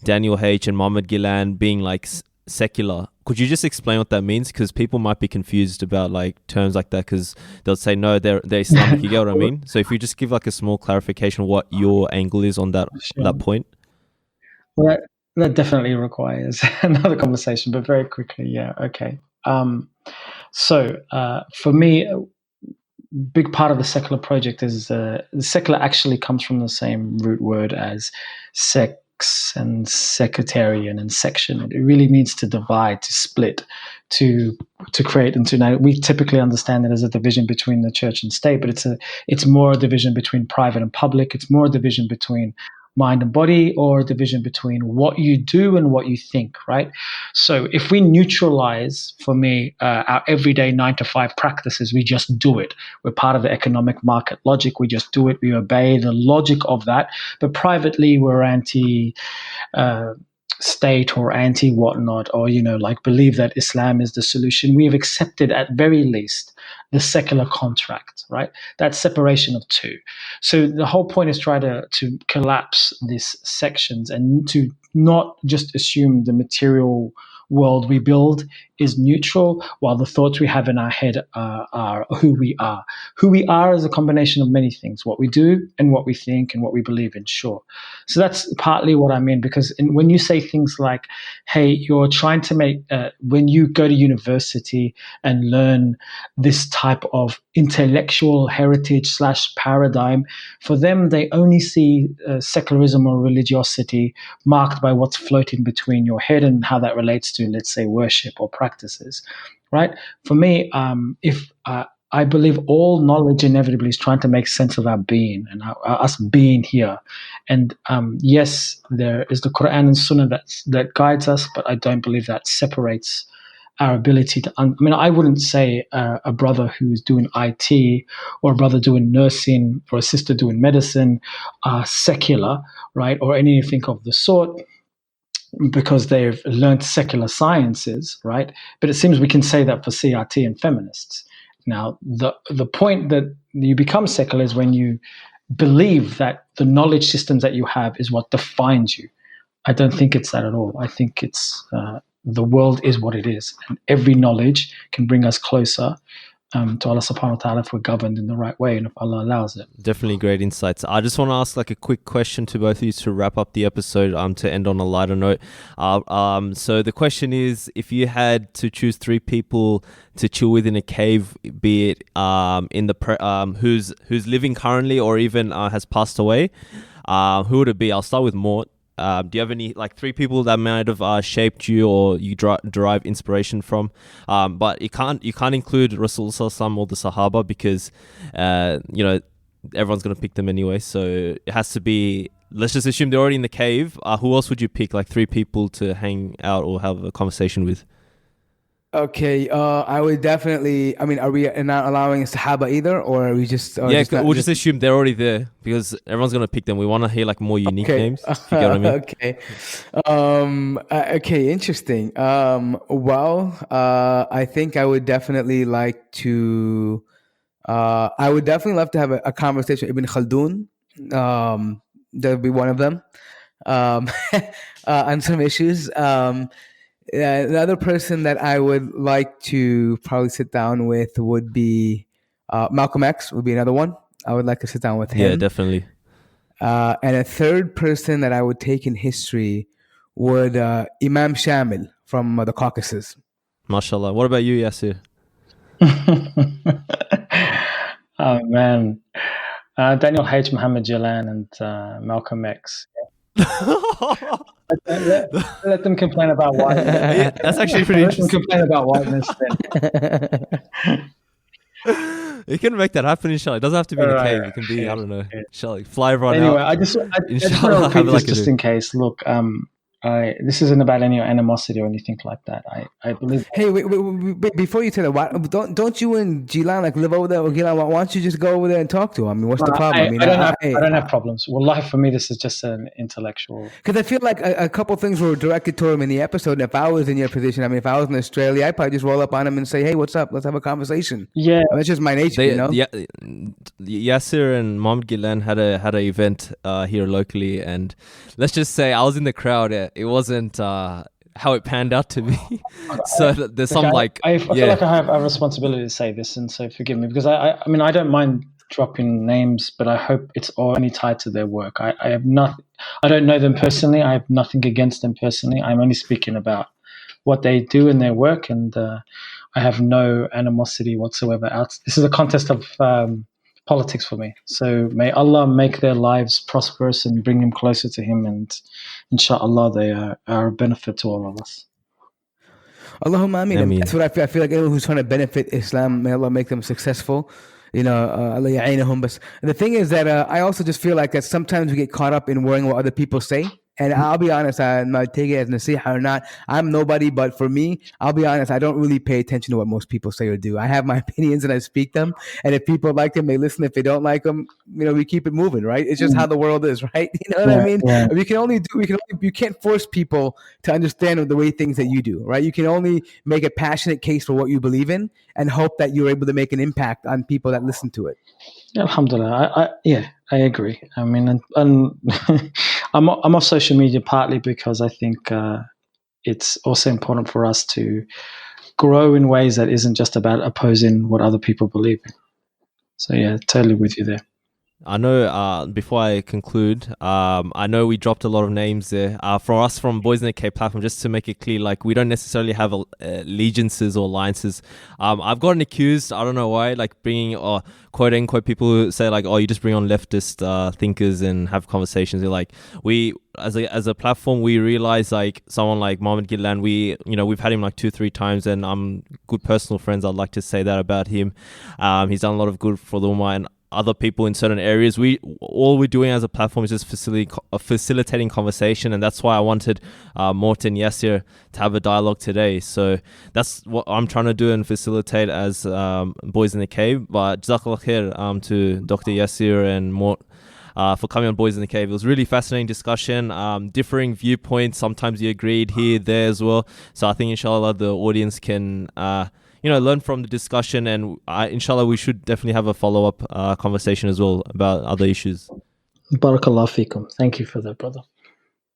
Daniel H. and Mohammed Gilan being like secular. Could you just explain what that means? Because people might be confused about like terms like that because they'll say, no, they're Islamic. You get what I mean? So if you just give like a small clarification what your angle is on that point. Well, that definitely requires another conversation, but very quickly, yeah, okay. So for me, a big part of the secular project is the secular actually comes from the same root word as sex and sectarian and section. It really means to divide, to split, to create. And now we typically understand it as a division between the church and state, but it's more a division between private and public. It's more a division between mind and body, or a division between what you do and what you think, right? So if we neutralize, for me, our everyday 9-to-5 practices, we just do it. We're part of the economic market logic. We just do it. We obey the logic of that. But privately, we're state or anti whatnot, or like believe that Islam is the solution. We have accepted at very least the secular contract, right? That separation of two. So the whole point is try to collapse these sections and to not just assume the material world we build is neutral, while the thoughts we have in our head are who we are. Who we are is a combination of many things: what we do and what we think and what we believe in. Sure. So that's partly what I mean, because when you say things like, hey, you're trying to make, when you go to university and learn this type of intellectual heritage / paradigm, for them, they only see secularism or religiosity marked by what's floating between your head and how that relates to, let's say, worship or practices, right? For me, if I believe all knowledge inevitably is trying to make sense of our being and us being here. And yes, there is the Quran and Sunnah that guides us, but I don't believe that separates our ability to. I wouldn't say a brother who's doing IT or a brother doing nursing or a sister doing medicine are secular, right, or anything of the sort, because they've learned secular sciences, right? But it seems we can say that for CRT and feminists. Now, the point that you become secular is when you believe that the knowledge systems that you have is what defines you. I don't think it's that at all. I think it's the world is what it is, and every knowledge can bring us closer to Allah subhanahu wa ta'ala if we're governed in the right way and if Allah allows it. Definitely great insights. I just want to ask like a quick question to both of you to wrap up the episode, to end on a lighter note. So the question is, if you had to choose 3 people to chill with in a cave, be it in the who's living currently or even has passed away, who would it be? I'll start with Mort. Do you have any 3 people that might have shaped you or you derive inspiration from? But you can't include Rasul Sallallahu or the Sahaba because everyone's gonna pick them anyway. So it has to be. Let's just assume they're already in the cave. Who else would you pick? 3 people to hang out or have a conversation with? Okay, I would definitely. I mean, are we not allowing Sahaba either, or are we just? We'll just assume they're already there because everyone's gonna pick them. We want to hear more unique names. If you get what I mean? Okay. Okay. Interesting. I think I would definitely like to. I would definitely love to have a conversation with Ibn Khaldun. That would be one of them. On some issues. The other person that I would like to probably sit down with would be Malcolm X would be another one. I would like to sit down with him. Yeah, definitely. And a third person that I would take in history would Imam Shamil from the Caucasus. MashaAllah. What about you, Yasir? Oh, man. Daniel H. Muhammad Jalan and Malcolm X. Let them complain about whiteness. Yeah, that's actually pretty interesting. Let them complain about whiteness. You can make that happen, inshallah. It doesn't have to be in a cave. It can be, I don't know, inshallah. Fly everyone anyway, out. I just want to repeat this just in case. Look, this isn't about any animosity or anything like that. I believe. Hey, wait, before you tell that, don't you and Gilan live over there? Or Gilan, why don't you just go over there and talk to him? I mean, what's the problem? I don't have problems. Wallahi, for me, this is just an intellectual. Because I feel like a couple things were directed toward him in the episode. And if I was in your position, I mean, if I was in Australia, I'd probably just roll up on him and say, "Hey, what's up? Let's have a conversation." Yeah, that's just my nature, you know. Yeah, Yasir and Mohammed Gilan had a event here locally, and let's just say I was in the crowd. It wasn't how it panned out to be. So there's some I feel like I have a responsibility to say this, and so forgive me, because I mean, I don't mind dropping names, but I hope it's only tied to their work. I don't know them personally. I have nothing against them personally. I'm only speaking about what they do in their work, and I have no animosity whatsoever. This is a contest of politics for me. So may Allah make their lives prosperous and bring them closer to Him, and inshallah they are a benefit to all of us. Allahumma ameen. That's what I feel. I feel like anyone who's trying to benefit Islam, may Allah make them successful. Allah ya'inahum. But the thing is that I also just feel like that sometimes we get caught up in worrying what other people say. And I'll be honest, I might take it as nasiha or not. I'm nobody, but for me, I'll be honest, I don't really pay attention to what most people say or do. I have my opinions and I speak them. And if people like them, they listen. If they don't like them, we keep it moving, right? It's just how the world is, right? You know what I mean? Yeah. You can't force people to understand the way things that you do, right? You can only make a passionate case for what you believe in and hope that you're able to make an impact on people that listen to it. Yeah, alhamdulillah. I agree. I mean, and I'm off social media partly because I think it's also important for us to grow in ways that isn't just about opposing what other people believe in. So yeah, totally with you there. I know, before I conclude, I know we dropped a lot of names there. For us from Boys in the Cave platform, just to make it clear, like, we don't necessarily have allegiances or alliances. I've gotten accused, I don't know why, like bringing, quote unquote, people who say like, oh, you just bring on leftist thinkers and have conversations. They're like, we, as a platform, we realize like someone like Mohammed Gillan, we've had him like 2-3 times, and I'm good personal friends. I'd like to say that about him. He's done a lot of good for the Ummah and other people in certain areas. All we're doing as a platform is just facilitating conversation, and that's why I wanted Mort and Yasser to have a dialogue today. So that's what I'm trying to do and facilitate as Boys in the Cave. But Jazakallah khair to Dr. Yasser and Mort for coming on Boys in the Cave. It was really fascinating discussion, differing viewpoints. Sometimes you agreed here, there as well. So I think inshallah the audience can learn from the discussion, and inshallah we should definitely have a follow-up conversation as well about other issues. Barakallah fikum. Thank you for that, brother.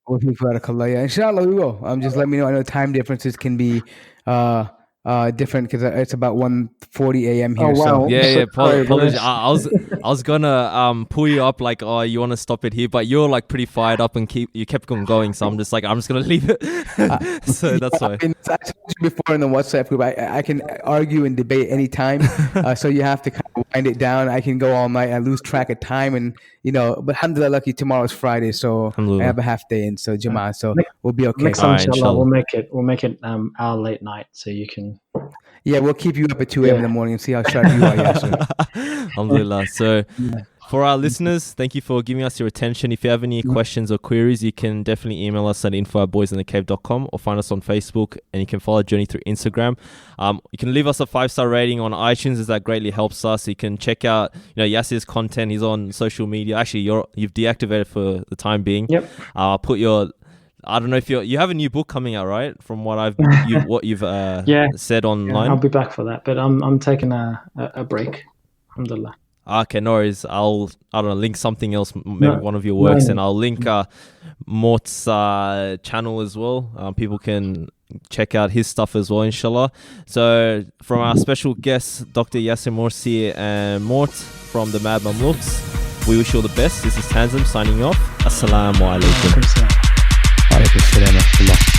Yeah, inshallah we will. Just let me know. I know time differences can be different because it's about 1:40 a.m. here. Oh, wow. So. Yeah. Apologies. I was gonna pull you up like, oh, you want to stop it here, but you're like pretty fired up and you kept on going. So I'm just gonna leave it. So that's why. I told you before in the WhatsApp group, I can argue and debate anytime. So you have to kind of wind it down. I can go all night. I lose track of time, and but alhamdulillah, lucky tomorrow's Friday, so I have a half day in. So Jama'ah, so we'll be okay. Next time, inshallah, we'll make it our late night, so you can. Yeah, we'll keep you up at 2 a.m. in the morning and see how sharp you are. Alhamdulillah. So for our listeners, thank you for giving us your attention. If you have any questions or queries, you can definitely email us at info@boysinthecave.com or find us on Facebook, and you can follow Journey through Instagram. You can leave us a 5-star rating on iTunes, as that greatly helps us. You can check out Yasser's content. He's on social media. Actually, you've deactivated for the time being. Yep. I'll put your... I don't know if you have a new book coming out, right? From what you've said online. Yeah, I'll be back for that, but I'm taking a break. Alhamdulillah. Okay, no worries. I'll link something else, maybe one of your works, and I'll link Mort's channel as well. People can check out his stuff as well, inshallah. So from our special guests, Dr. Yasser Morsi and Mort from the Mad Mamluks, we wish you all the best. This is Tanzim signing off. Assalamu alaikum. Alaikum salam.